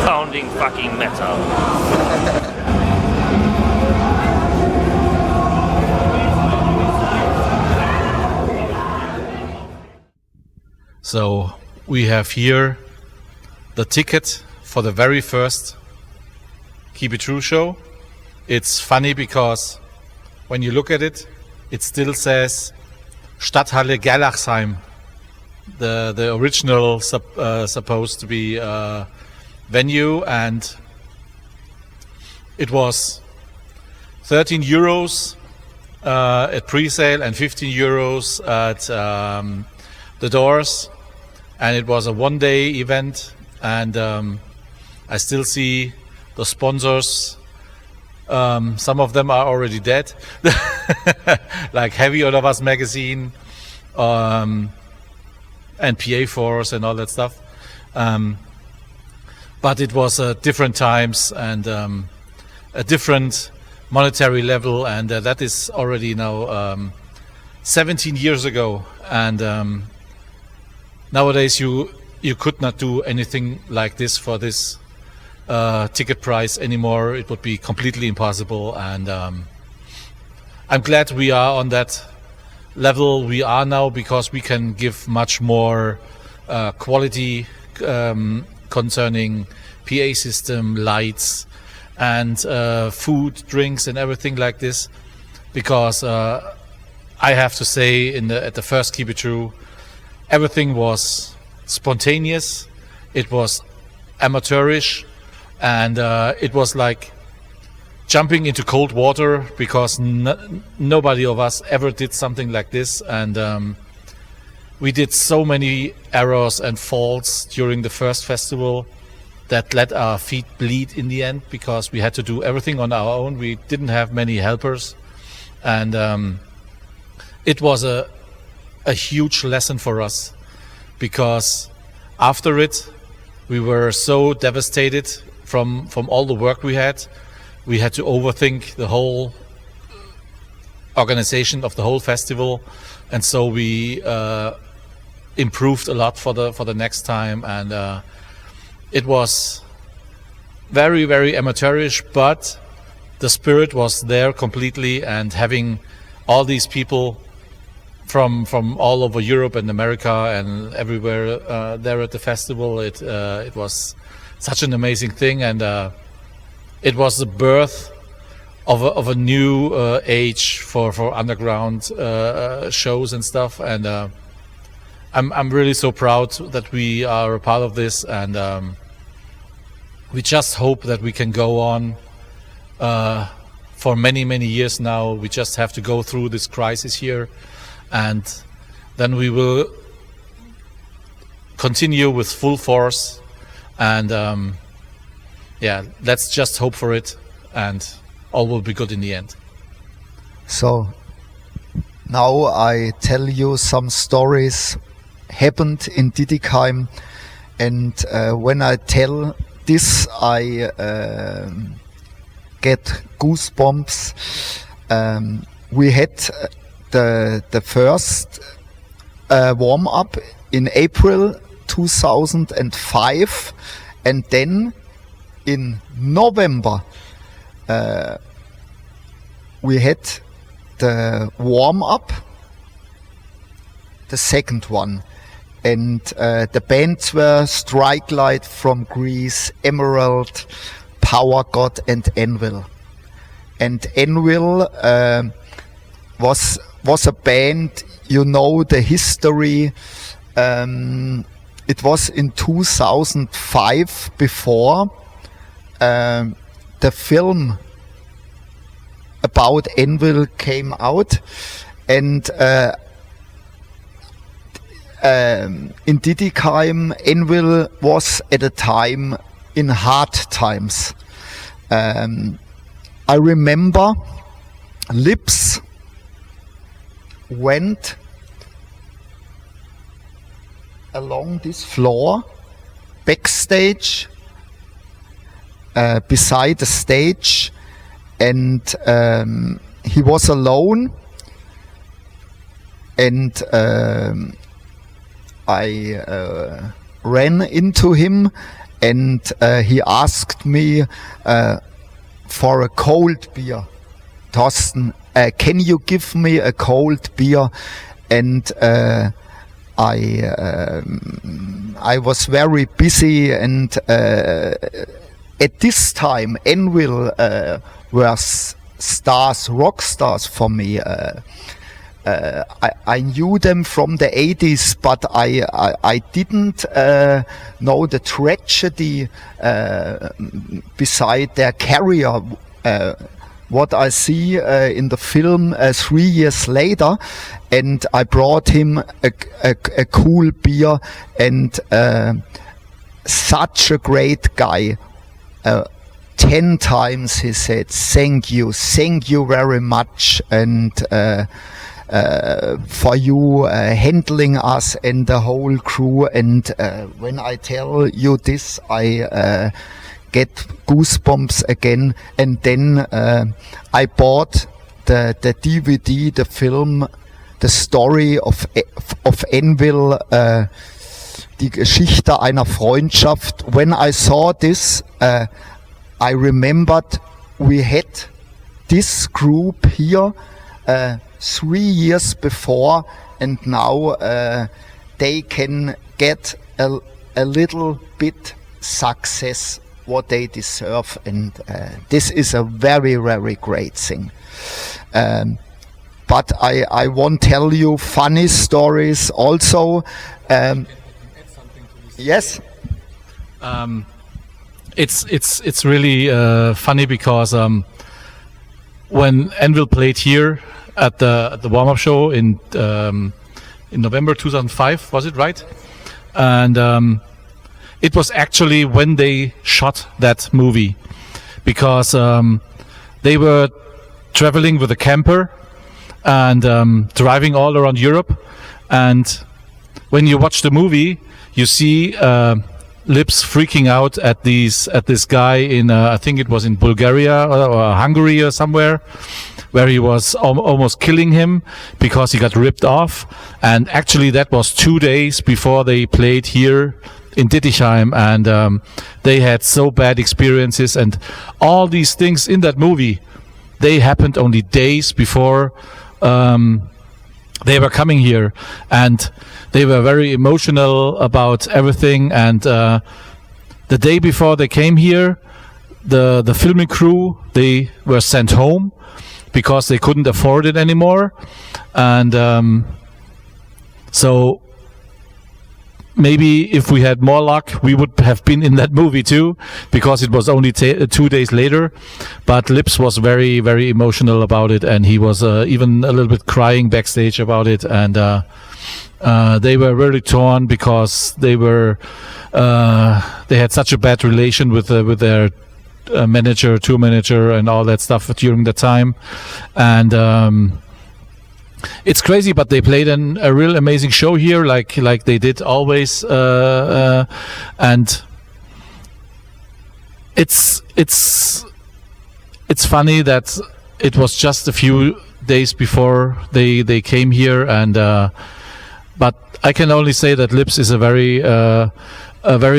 Pounding fucking metal. So we have here the ticket for the very first Keep It True show. It's funny because when you look at it, it still says Stadthalle Gerlachsheim, the original supposed to be venue, and it was 13 euros at pre-sale and 15 euros at the doors, and it was a one-day event, and I still see the sponsors. Some of them are already dead, like Heavy oder Was magazine, and PA Force and all that stuff. But it was different times and a different monetary level, and that is already now 17 years ago. And nowadays you could not do anything like this for this ticket price anymore. It would be completely impossible, and I'm glad we are on that level we are now, because we can give much more quality concerning PA system, lights, and food, drinks, and everything like this. Because I have to say, at the first Keep It True, everything was spontaneous. It was amateurish. And it was like jumping into cold water, because nobody of us ever did something like this. And we did so many errors and faults during the first festival that let our feet bleed in the end, because we had to do everything on our own. We didn't have many helpers. And it was a huge lesson for us, because after it, we were so devastated from all the work we had. We had to overthink the whole organization of the whole festival, and so we improved a lot for the next time. And it was very, very amateurish, but the spirit was there completely. And having all these people from all over Europe and America and everywhere there at the festival, it was such an amazing thing. And it was the birth of a new age for underground shows and stuff. And I'm really so proud that we are a part of this. And we just hope that we can go on for many, many years now. We just have to go through this crisis here, and then we will continue with full force. And yeah, let's just hope for it, and all will be good in the end. So now I tell you some stories happened in Didikheim, and when I tell this, I get goosebumps. We had the first warm-up in April 2005, and then in November we had the warm-up, the second one, and the bands were Strike Light from Greece, Emerald, Power God, and Anvil. And Anvil was a band, you know the history. It was in 2005, before the film about Anvil came out, and in Didikheim, Anvil was at a time in hard times. I remember Lips went along this floor, backstage, beside the stage, and he was alone, and I ran into him, and he asked me for a cold beer. Thorsten, can you give me a cold beer? And I was very busy, and at this time Anvil were stars, rock stars for me. I knew them from the 80s, but I didn't know the tragedy beside their career. What I see in the film 3 years later, and I brought him a cool beer, and such a great guy. 10 times he said, thank you very much, and for you handling us and the whole crew. And when I tell you this, I get goosebumps again. And then I bought the DVD, the film, the story of Anvil, die Geschichte einer Freundschaft. When I saw this, I remembered we had this group here 3 years before, and now they can get a little bit success what they deserve, and this is a very, very great thing. But I won't tell you funny stories also. Yes. It's really funny because when Anvil played here at the warm-up show in November 2005, was it right? And it was actually when they shot that movie, because they were traveling with a camper and driving all around Europe. And when you watch the movie, you see Lips freaking out at this guy in I think it was in Bulgaria or Hungary or somewhere, where he was almost killing him because he got ripped off. And actually that was 2 days before they played here in Dittichheim, and they had so bad experiences, and all these things in that movie, they happened only days before they were coming here, and they were very emotional about everything. And the day before they came here, the filming crew, they were sent home because they couldn't afford it anymore. And so maybe if we had more luck, we would have been in that movie too, because it was only 2 days later. But Lips was very, very emotional about it, and he was even a little bit crying backstage about it. And they were really torn because they had such a bad relation with their manager, tour manager, and all that stuff during the time. And it's crazy, but they played a real amazing show here, like they did always, and it's funny that it was just a few days before they came here, and but I can only say that Lips is a very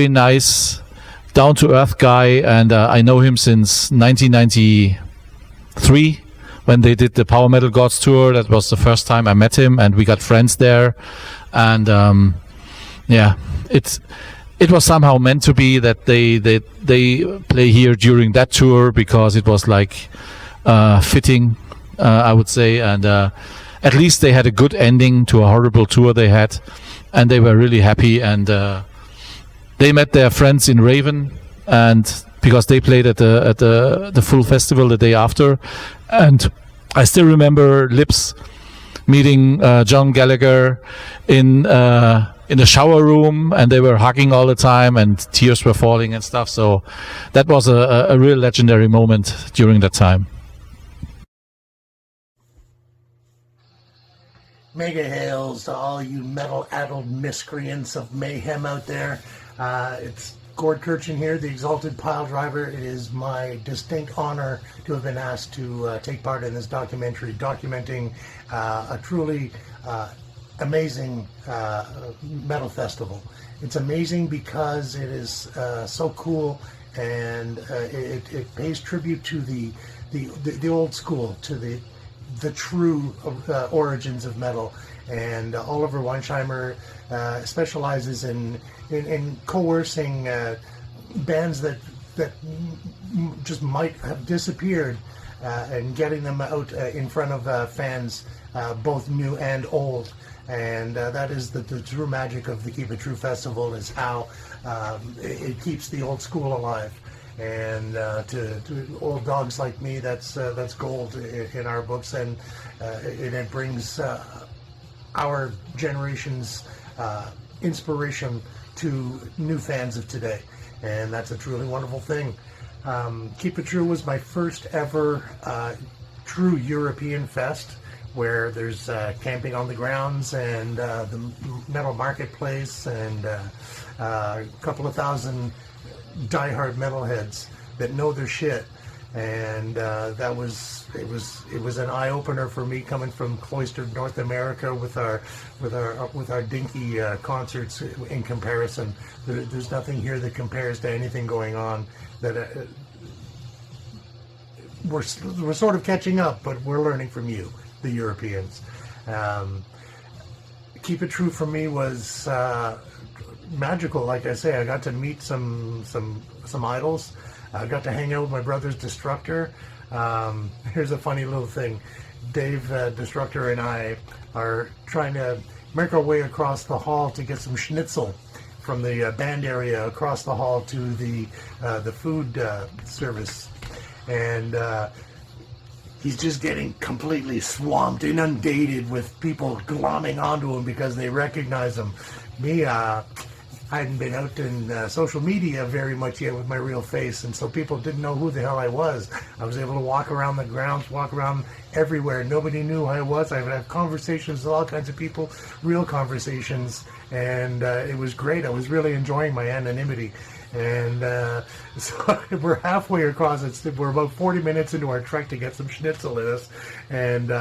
nice, down-to-earth guy, and I know him since 1993. When they did the Power Metal Gods tour. That was the first time I met him, and we got friends there. And yeah, it was somehow meant to be that they play here during that tour, because it was like fitting, I would say. And at least they had a good ending to a horrible tour they had, and they were really happy. And they met their friends in Raven, and because they played at the full festival the day after. And I still remember Lips meeting John Gallagher in the shower room, and they were hugging all the time, and tears were falling and stuff. So that was a real legendary moment during that time. Mega hails to all you metal-addled miscreants of mayhem out there. It's Gord Kirchen here, the Exalted Pile Driver. It is my distinct honor to have been asked to take part in this documentary documenting a truly amazing metal festival. It's amazing because it is so cool, and it pays tribute to the old school, to the true origins of metal. And Oliver Weinsheimer specializes in coercing bands that just might have disappeared, and getting them out in front of fans, both new and old. And that is the true magic of the Keep It True Festival, is how it keeps the old school alive. And to old dogs like me, that's gold in our books, and it brings our generation's inspiration to new fans of today, and that's a truly wonderful thing. Keep It True was my first ever true European fest, where there's camping on the grounds, and the metal marketplace, and a couple of thousand diehard metalheads that know their shit. And it was an eye opener for me, coming from cloistered North America with our dinky concerts. In comparison, there's nothing here that compares to anything going on. That we're sort of catching up, but we're learning from you, the Europeans. Keep It True for me was magical. Like I say, I got to meet some idols. I got to hang out with my brother's Destructor. Here's a funny little thing. Dave Destructor and I are trying to make our way across the hall to get some schnitzel from the band area across the hall to the food service. And he's just getting completely swamped, inundated with people glomming onto him because they recognize him. Me, I hadn't been out in social media very much yet with my real face, and so people didn't know who the hell I was. I was able to walk around the grounds, walk around everywhere. Nobody knew who I was. I would have conversations with all kinds of people, real conversations, and it was great. I was really enjoying my anonymity. And so we're halfway across it. We're about 40 minutes into our trek to get some schnitzel in us, and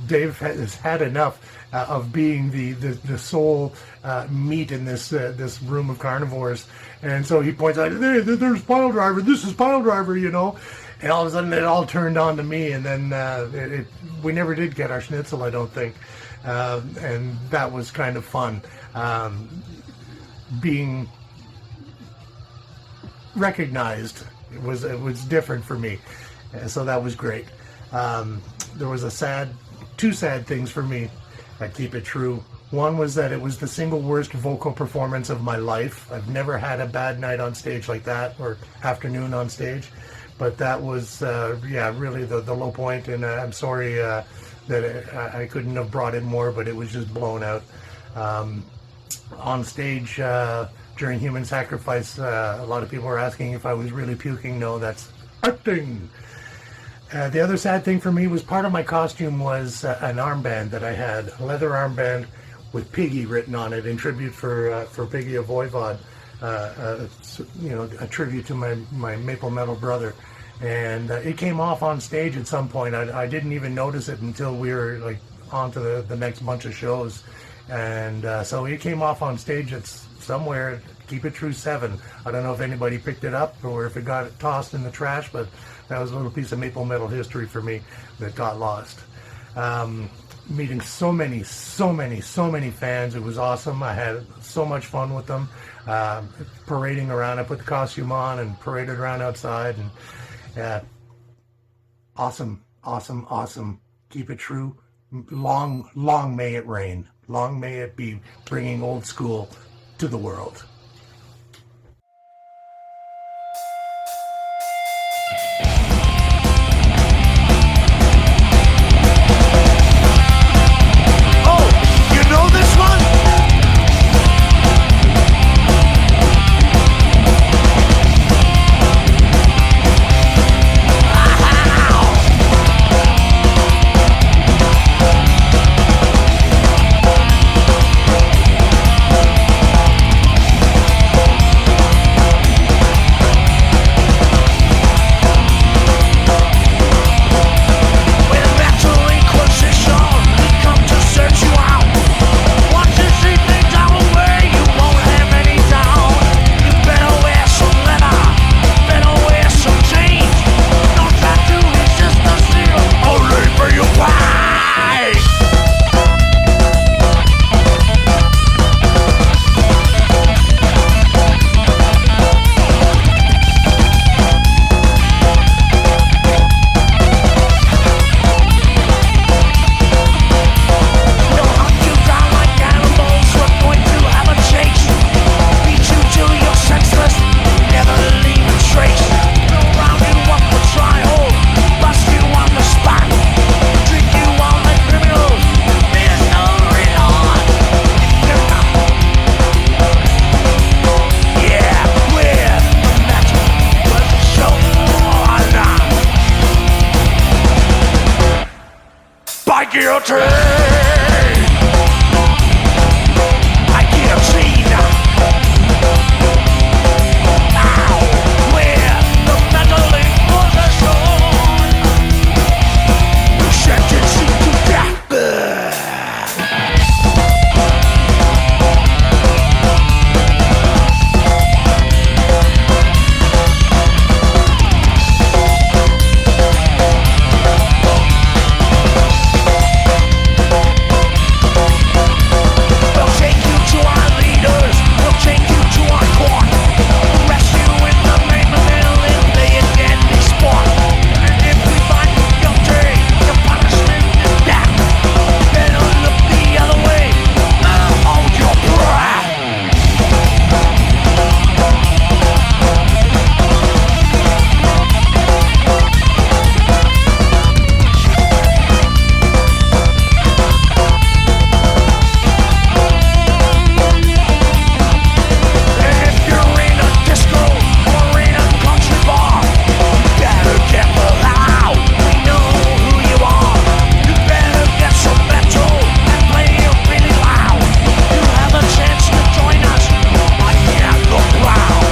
Dave has had enough of being the sole meat in this room of carnivores. And so he points out, hey, there's Pile Driver. This is Pile Driver, you know. And all of a sudden, it all turned on to me, and then we never did get our schnitzel, I don't think. And that was kind of fun, being recognized. It was different for me, so that was great. There was two sad things for me at Keep It True. One was that it was the single worst vocal performance of my life. I've never had a bad night on stage like that, or afternoon on stage, but that was really the low point. And I'm sorry that I couldn't have brought it more, but it was just blown out. On stage during Human Sacrifice, a lot of people were asking if I was really puking. No, that's acting. The other sad thing for me was part of my costume was an armband that I had, a leather armband with Piggy written on it, in tribute for Piggy of Voivod, a tribute to my maple metal brother. And it came off on stage at some point. I didn't even notice it until we were like on to the next bunch of shows. And so it came off on stage at somewhere, Keep It True 7. I don't know if anybody picked it up or if it got tossed in the trash, but that was a little piece of maple metal history for me that got lost. Meeting so many fans. It was awesome. I had so much fun with them. Parading around. I put the costume on and paraded around outside. And awesome. Keep it true. Long may it reign. Long may it be bringing old school to the world. guillotine. By guillotine. Now, where the meddling was a sword, sentence you to death. We'll take you to our leaders. We'll take you to our court. Arrest you in the name of and lay a deadly sport. And if we find you guilty, your punishment is death. Better look the other way. Hold your breath. If you're in a disco or in a country bar, you better get loud. We know who you are. You better get some metal and play it really loud. You have a chance to join us right here at the crowd.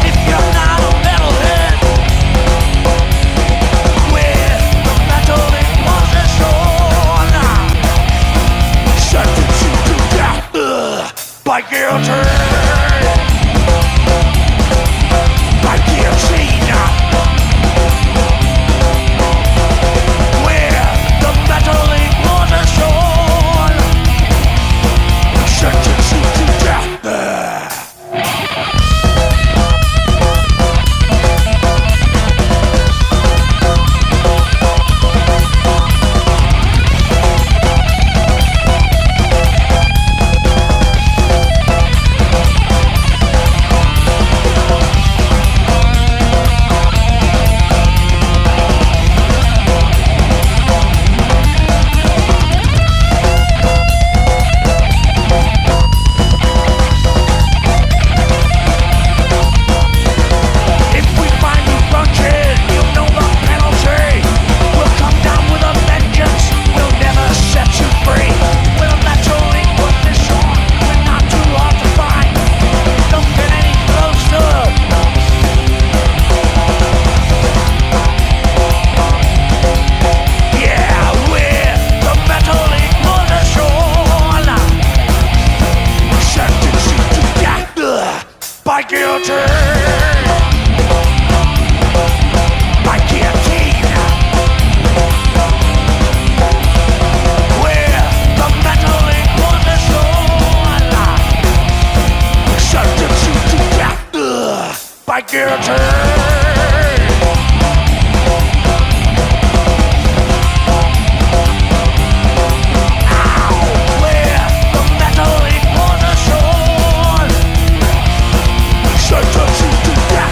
If you're not a metalhead, with the metal inquisition, sentence you to death by guillotine. By guillotine. With the metal inquisition, sentence you to death. If we find you drunken, you know the penalty. We'll come down with a vengeance. We'll never set you free. We'll naturally put this on. We're not too hard to find. Don't get any closer. Yeah, with the metal inquisition, sentence you to death by guillotine. By guillotine. With the metal inquisition, sentence you to death by guillotine. Now, with the metal inquisition, sentence you to death.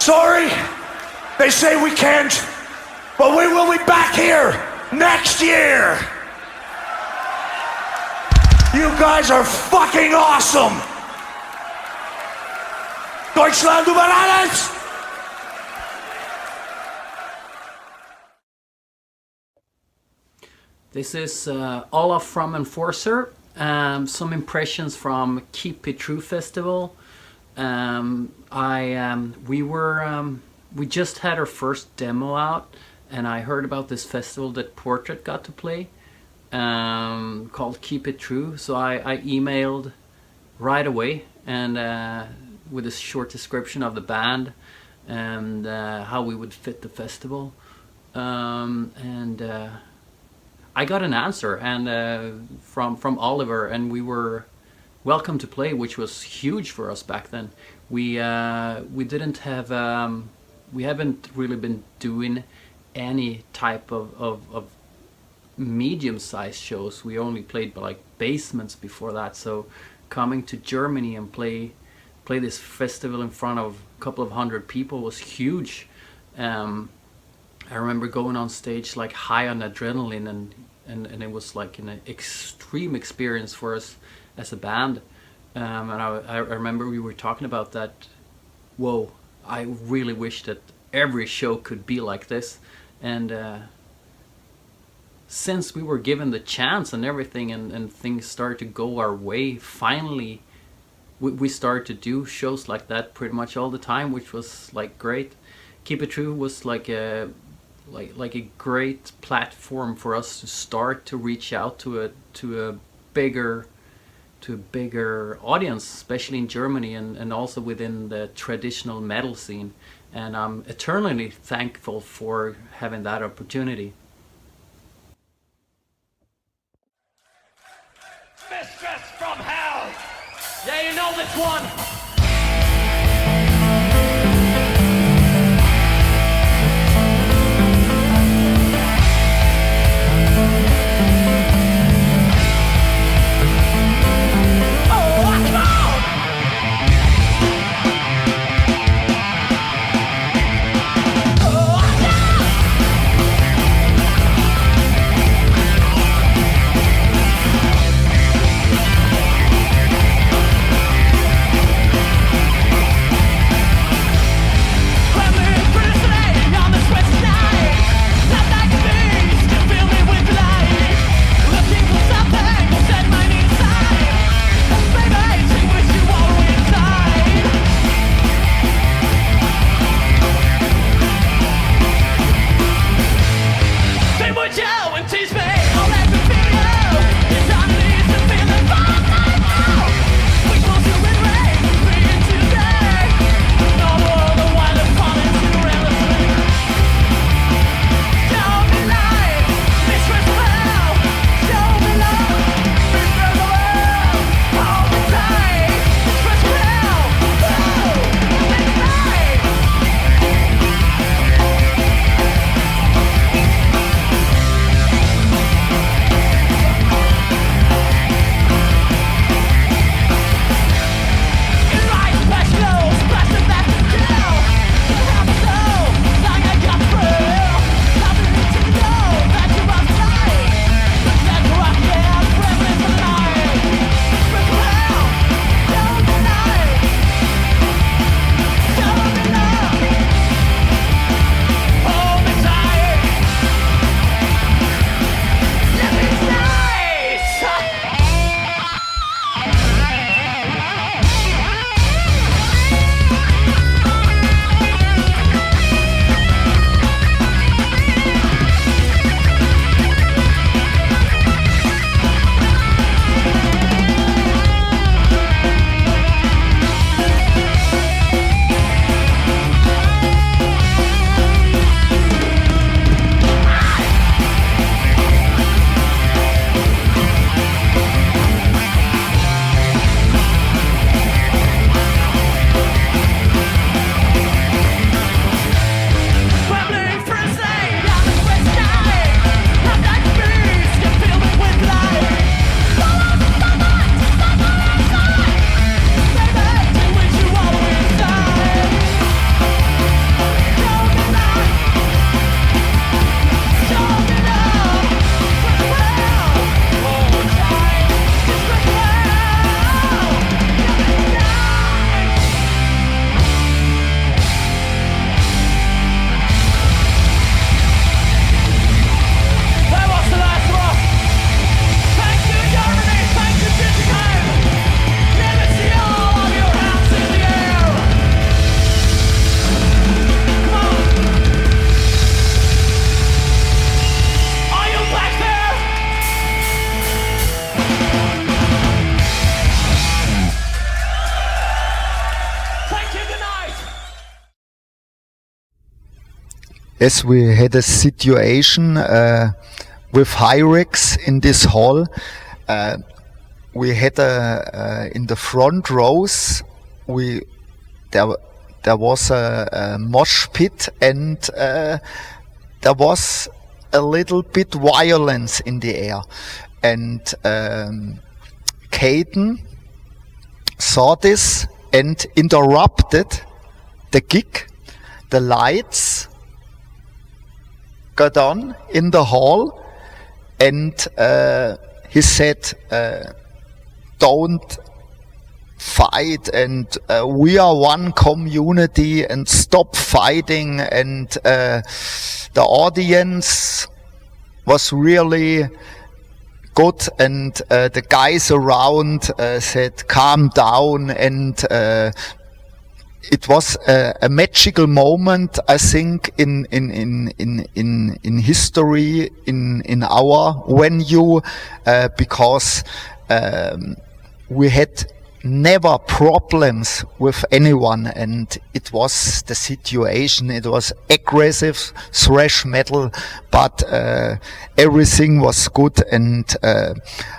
Sorry, they say we can't, but we will be back here next year. You guys are fucking awesome. Deutschland über alles! This is Olaf from Enforcer. Some impressions from Keep It True Festival. We just had our first demo out, and I heard about this festival that Portrait got to play, called Keep It True. So I emailed right away and with a short description of the band and how we would fit the festival, and I got an answer and from Oliver, and we were welcome to play, which was huge for us back then. We didn't have we haven't really been doing any type of medium-sized shows. We only played like basements before that. So coming to Germany and play play this festival in front of a couple of hundred people was huge. I remember going on stage like high on adrenaline, and it was like an extreme experience for us as a band. And I remember we were talking about that. Whoa, I really wish that every show could be like this. And since we were given the chance and everything, and things started to go our way, finally we started to do shows like that pretty much all the time, which was like great. Keep It True was like a great platform for us to start to reach out to a bigger audience, especially in Germany and also within the traditional metal scene. And I'm eternally thankful for having that opportunity. Mistress from hell! Yeah, you know this one! Yes, we had a situation with Hyrex in this hall. We had in the front rows, there was a mosh pit, and there was a little bit violence in the air. And Caden saw this and interrupted the gig. The lights got on in the hall, and he said, don't fight, and we are one community, and stop fighting. And the audience was really good, and the guys around said, calm down, and it was a magical moment, I think, in history, in our venue, because we had never problems with anyone, and it was the situation. It was aggressive thrash metal, but everything was good, and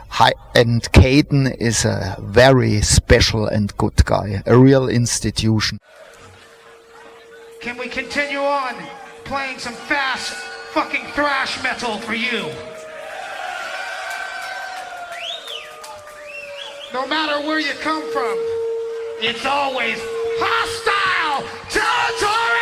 Caden is a very special and good guy, a real institution. Can we continue on playing some fast fucking thrash metal for you? No matter where you come from, it's always hostile territory!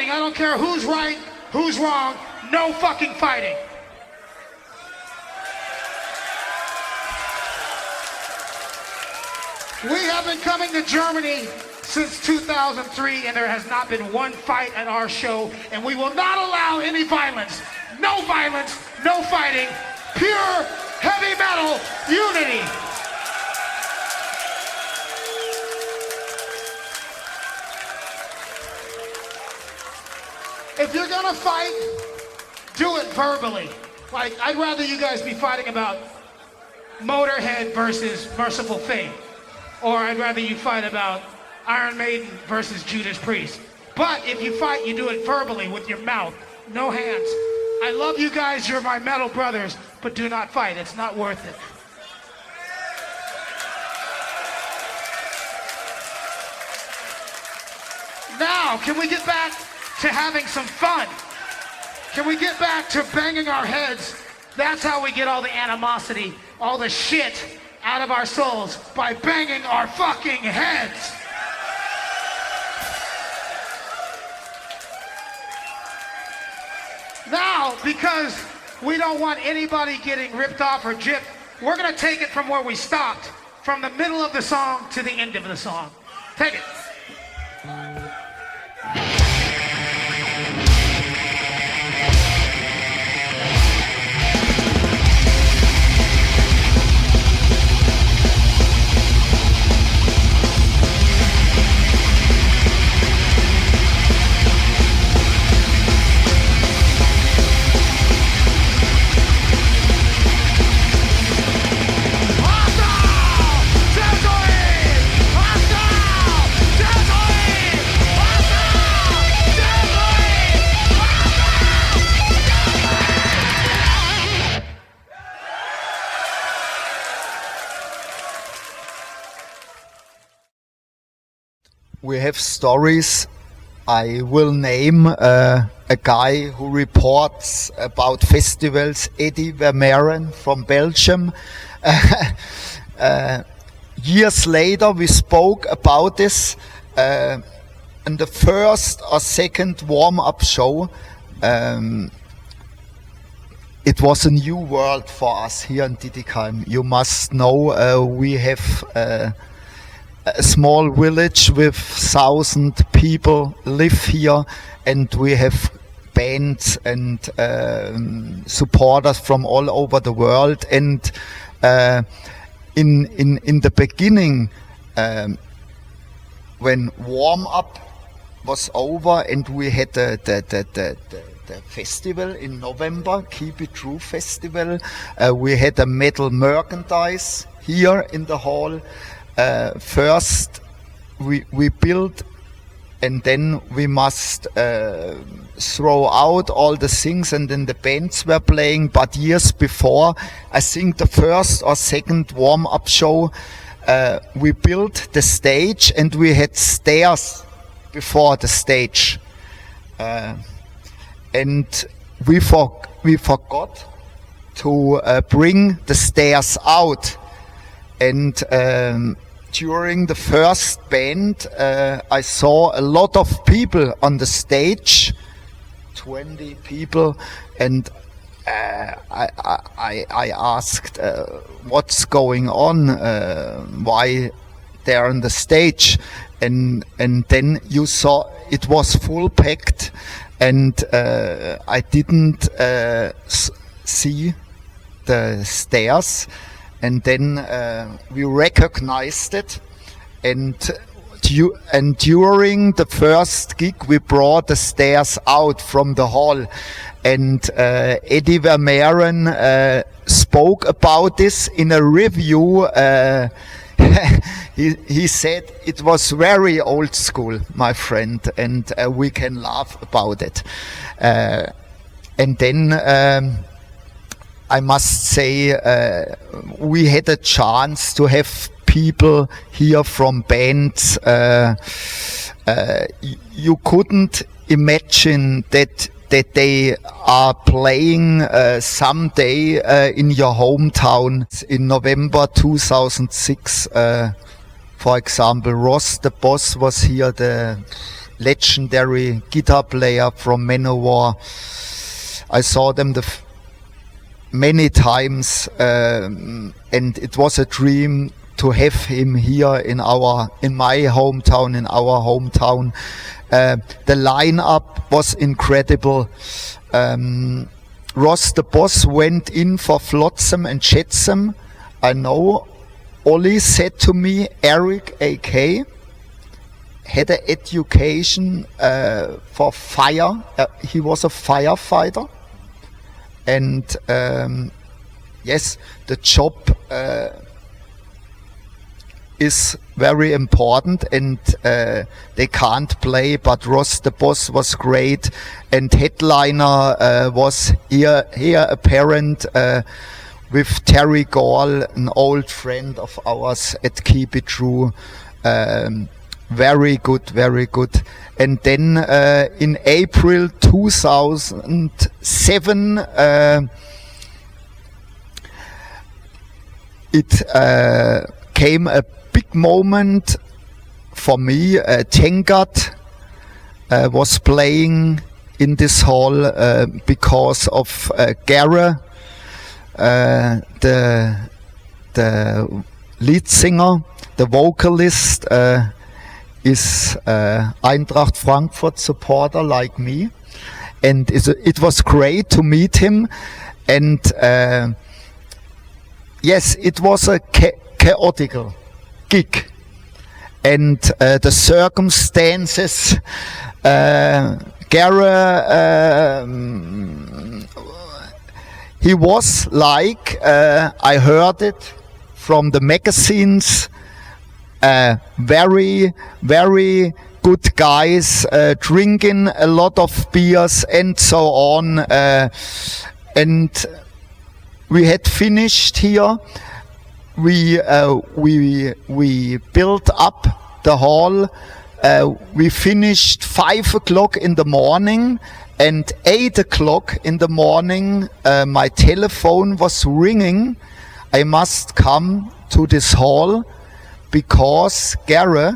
I don't care who's right, who's wrong, no fucking fighting. We have been coming to Germany since 2003, and there has not been one fight at our show, and we will not allow any violence. No fighting, pure heavy metal unity. If you're gonna fight, do it verbally. Like, I'd rather you guys be fighting about Motorhead versus Merciful Fate. Or I'd rather you fight about Iron Maiden versus Judas Priest. But if you fight, you do it verbally with your mouth, no hands. I love you guys, you're my metal brothers, but do not fight, it's not worth it. Now, can we get back to having some fun? Can we get back to banging our heads? That's how we get all the animosity, all the shit out of our souls, by banging our fucking heads. Now, because we don't want anybody getting ripped off or gypped, we're gonna take it from where we stopped, from the middle of the song to the end of the song. Take it. we have stories. I will name a guy who reports about festivals, Eddie Vermeeren from Belgium. Years later, we spoke about this in the first or second warm-up show. It was a new world for us here in Dietigheim. You must know we have a small village with 1,000 people live here, and we have bands and supporters from all over the world. And in the beginning, when warm up was over and we had the festival in November, Keep It True Festival, we had a metal merchandise here in the hall. First we built, and then we must throw out all the things, and then the bands were playing. But years before, I think the first or second warm-up show, we built the stage and we had stairs before the stage. And we forgot to bring the stairs out. And during the first band, I saw a lot of people on the stage, 20 people, and I asked what's going on, why they're on the stage, and then you saw it was full packed, and I didn't see the stairs. And then we recognized it, and during the first gig we brought the stairs out from the hall, and Eddie Vermeeren spoke about this in a review. He said it was very old school, my friend, and we can laugh about it. And then I must say, we had a chance to have people here from bands. You couldn't imagine that they are playing someday in your hometown. In November 2006, for example, Ross the Boss was here, the legendary guitar player from Manowar. I saw them many times, and it was a dream to have him here in my hometown, in our hometown. The lineup was incredible. Ross the Boss went in for Flotsam and Jetsam. I know Ollie said to me, Eric AK had an education for fire. He was a firefighter. And yes, the job is very important, and they can't play, but Ross the Boss was great, and headliner was here apparent with Terry Gall, an old friend of ours at Keep It True. Very good, very good. And then in April 2007, it came a big moment for me. Tengard was playing in this hall because of Gary, the lead singer, the vocalist, is Eintracht Frankfurt supporter like me, and it was great to meet him. And yes, it was a chaotic gig, and the circumstances, Gary, he was like, I heard it from the magazines, very, very good guys, drinking a lot of beers and so on. And we had finished here. We built up the hall we finished 5 o'clock in the morning, and 8 o'clock in the morning my telephone was ringing. I must come to this hall because Gary,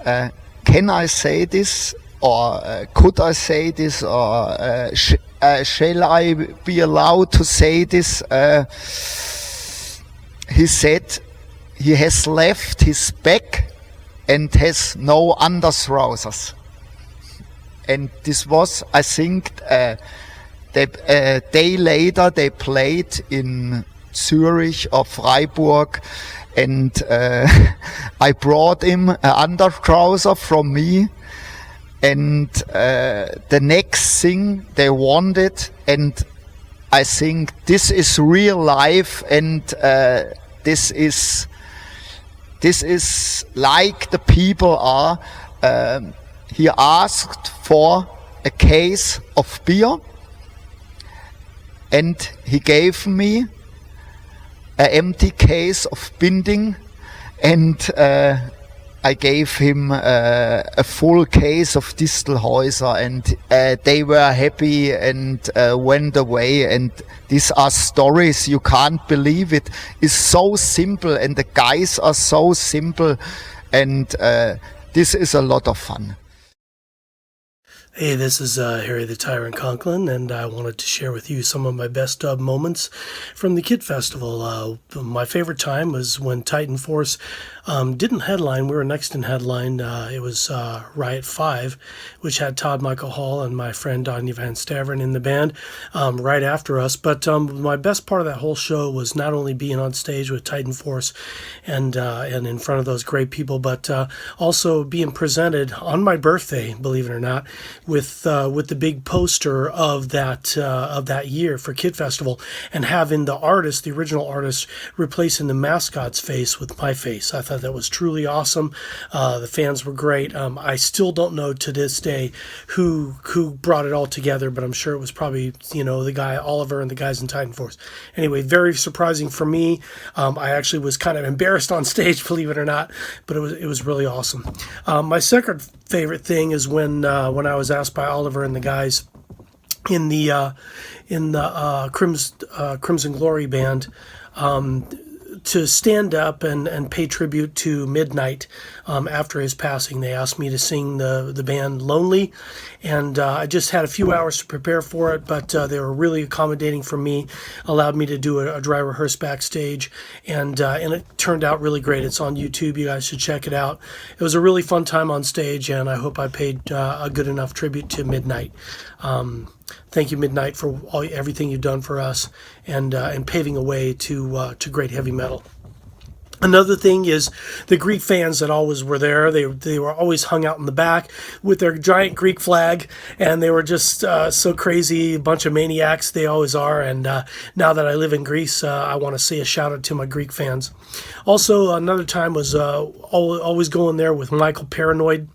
can I say this, or could I say this, or shall I be allowed to say this? He said he has left his bag and has no undertrousers. And this was, I think, a day later they played in Zurich or Freiburg, and I brought him an undertrouser from me, and the next thing they wanted, and I think this is real life, and this is like the people are. He asked for a case of beer, and he gave me an empty case of Binding, and I gave him a full case of Distelhäuser, and they were happy and went away. And these are stories, you can't believe it. It's so simple, and the guys are so simple, and this is a lot of fun. Hey, this is Harry the Tyrant Conklin, and I wanted to share with you some of my best dub moments from the Kid Festival. My favorite time was when Titan Force didn't headline. We were next in headline. It was Riot 5, which had Todd Michael Hall and my friend Donnie Van Staveren in the band right after us. But my best part of that whole show was not only being on stage with Titan Force and in front of those great people, but also being presented on my birthday, believe it or not, with the big poster of that year for Kid Festival, and having the original artist, replacing the mascot's face with my face. I thought that was truly awesome. The fans were great. I still don't know to this day who brought it all together, but I'm sure it was probably the guy Oliver and the guys in Titan Force. Anyway, very surprising for me. I actually was kind of embarrassed on stage, believe it or not, but it was really awesome. My second favorite thing is when I was asked by Oliver and the guys in the Crimson Glory band to stand up and pay tribute to Midnight after his passing. They asked me to sing the band Lonely, and I just had a few hours to prepare for it, but they were really accommodating for me, allowed me to do a dry rehearse backstage, and it turned out really great. It's on YouTube. You guys should check it out. It was a really fun time on stage, and I hope I paid a good enough tribute to Midnight. Thank you, Midnight, for everything you've done for us and paving a way to great heavy metal. Another thing is the Greek fans that always were there. They were always hung out in the back with their giant Greek flag, and they were just so crazy, a bunch of maniacs. They always are. And now that I live in Greece, I want to say a shout out to my Greek fans. Also, another time was always going there with Michael Paranoid.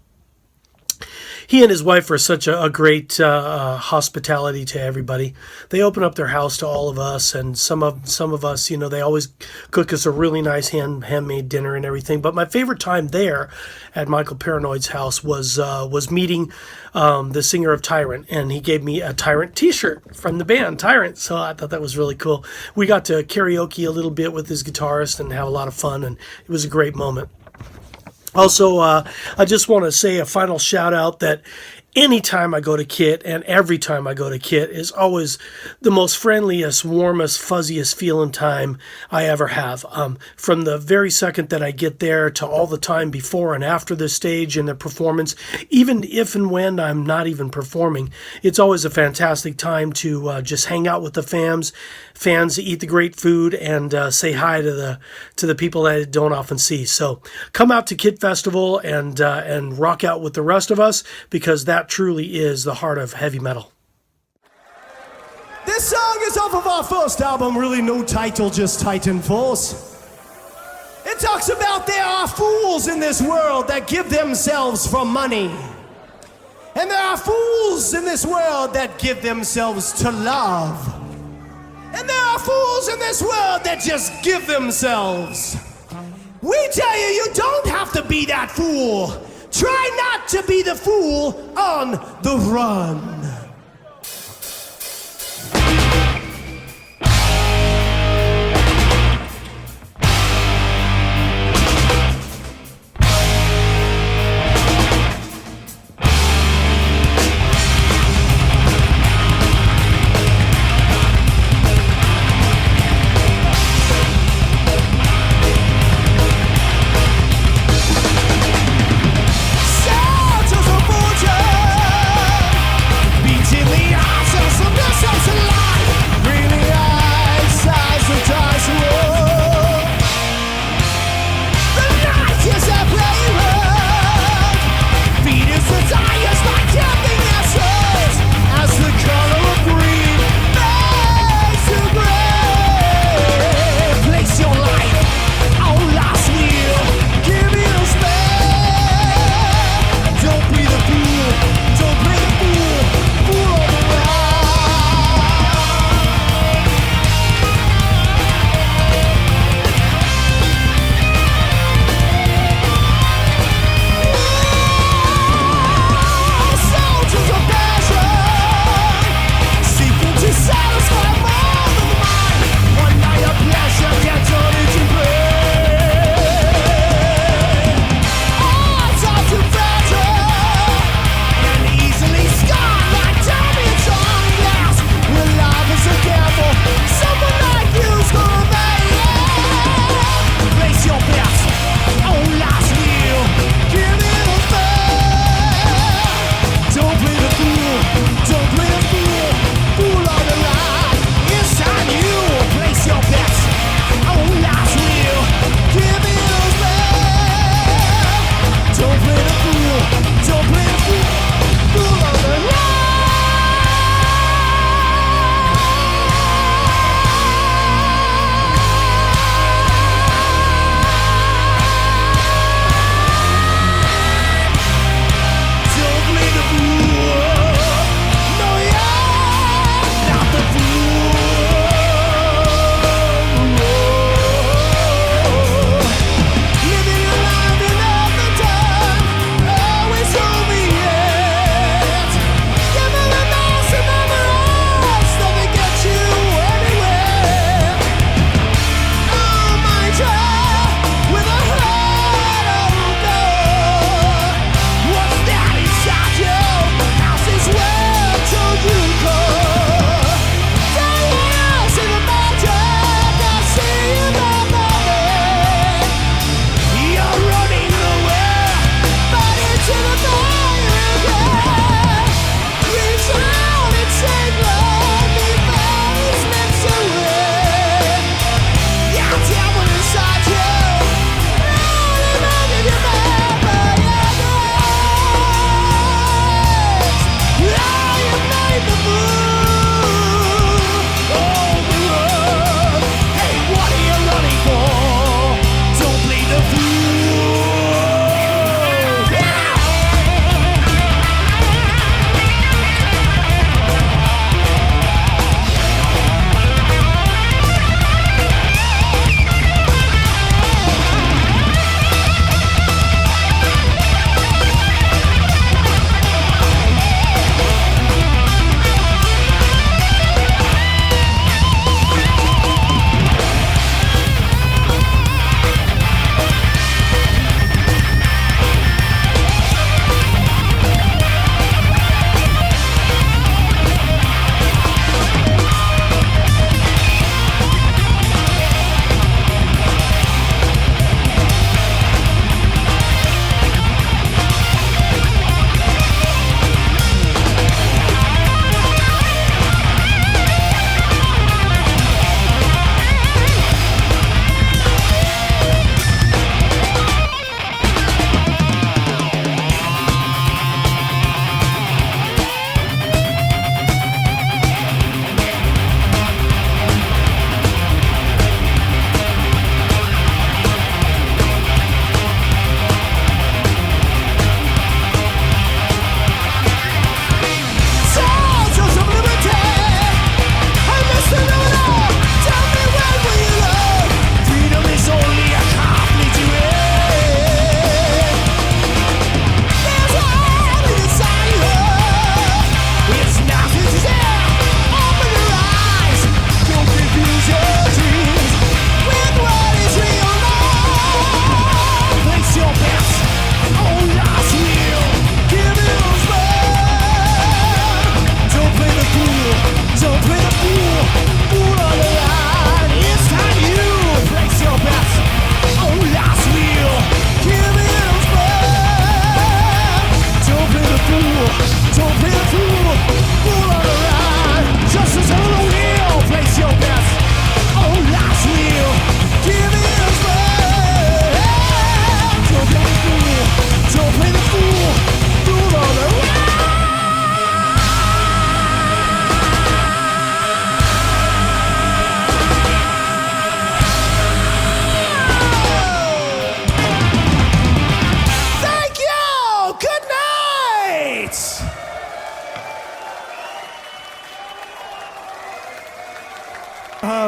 He and his wife are such a great hospitality to everybody. They open up their house to all of us, and some of us, they always cook us a really nice handmade dinner and everything. But my favorite time there at Michael Paranoid's house was meeting the singer of Tyrant, and he gave me a Tyrant T-shirt from the band Tyrant. So I thought that was really cool. We got to karaoke a little bit with his guitarist and have a lot of fun, and it was a great moment. Also, I just want to say a final shout out that anytime I go to KIT, and every time I go to KIT, is always the most friendliest, warmest, fuzziest feeling time I ever have. From the very second that I get there to all the time before and after the stage and the performance, even if and when I'm not even performing, it's always a fantastic time to just hang out with the fans, eat the great food, and say hi to the people that I don't often see. So come out to KIT Festival and rock out with the rest of us, because that truly is the heart of heavy metal. This song is off of our first album, really no title, just Titan Force. It talks about there are fools in this world that give themselves for money. And there are fools in this world that give themselves to love. And there are fools in this world that just give themselves. We tell you, you don't have to be that fool. Try not to be the fool on the run. Soldiers of fortune,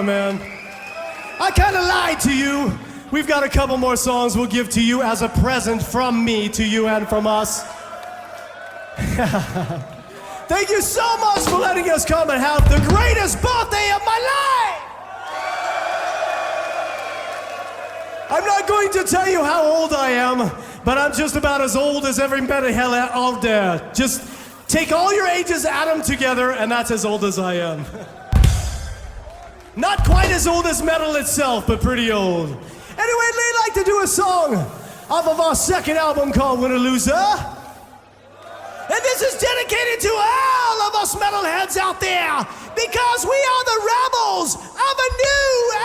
man. I kind of lied to you. We've got a couple more songs we'll give to you as a present from me to you and from us. Thank you so much for letting us come and have the greatest birthday of my life! I'm not going to tell you how old I am, but I'm just about as old as every metal hell out there. Just take all your ages, add them together, and that's as old as I am. Not quite as old as metal itself, but pretty old. Anyway, I'd like to do a song off of our second album called Win or Loser. And this is dedicated to all of us metalheads out there, because we are the rebels of a new age!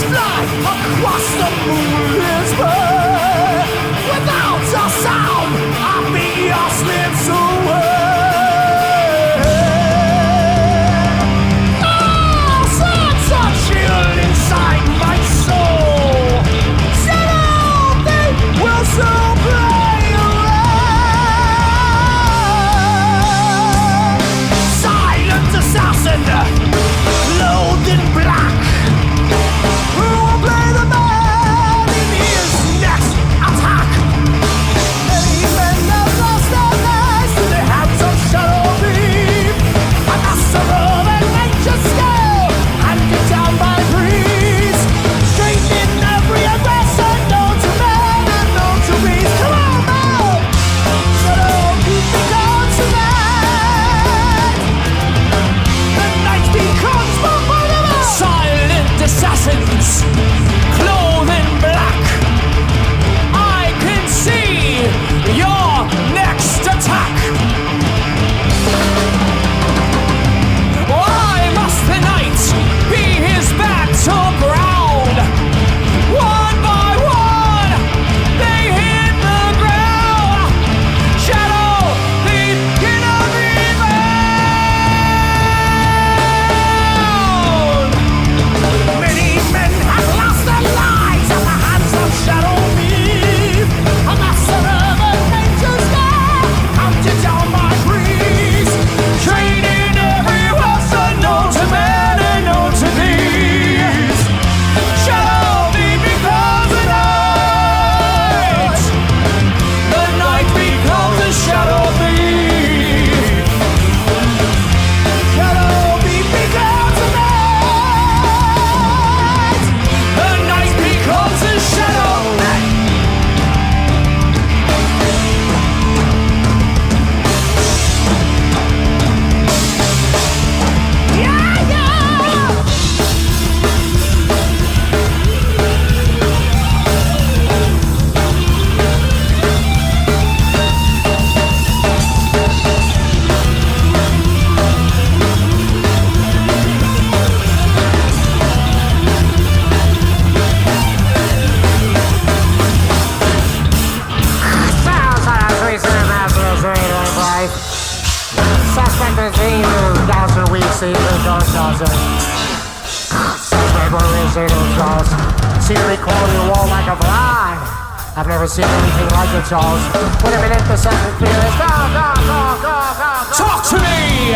Fly across the moonlit world. Without a sound, I'll be your slips away. Oh, such a chill inside my soul. Shadow, they will so play away. Silent assassin, clothed in black. Who will play the man in his next attack? Many men have lost their lives to the hands of Shadow Beam. A master of adventure scale, handed down by breeze. Trained in every aggressor known to man and known to beast. Come on, man! Shadow Beam becomes the night. The night becomes more vulnerable. Silent assassins, clothed in black. I can see your next attack. Why must the night be his battleground? One by one, they hit the ground. Shadow, the killer rebound. Many men have lost their lives at the hands of Shadow Beam. A master of adventure's game, hunted down by breeze. Trained in every weapon known to man and known to beast. Shadow Beam becomes the night. The night becomes the Shadow Beam. Shadow Beam becomes the night. The night becomes the shadow. Yeah, yeah. Suspect is evil, Dawson, we see the Dawson. Suspect we see the Dawson. See me crawling wall like a fly. I've never seen anything like it, Charles. Wait a minute, the second fear is go, go, go, go, go, go. Talk to me!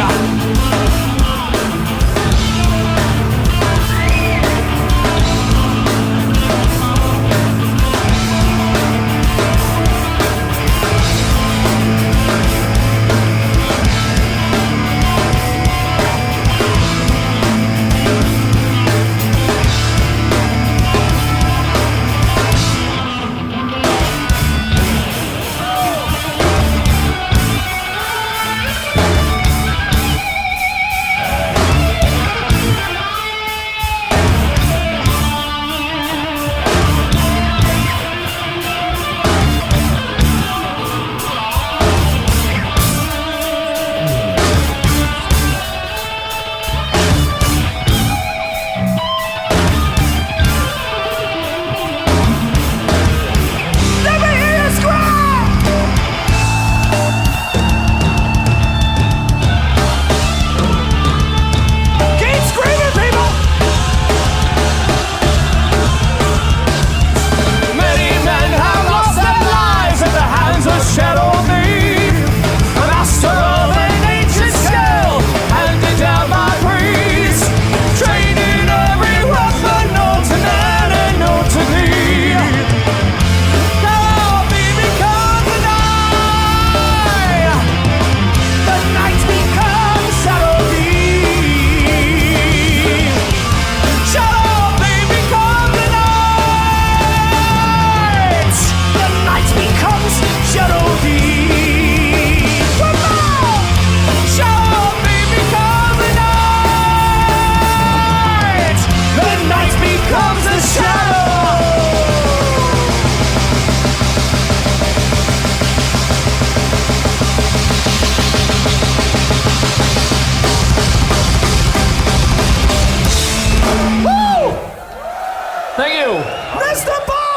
Thank you. Mr. Bob!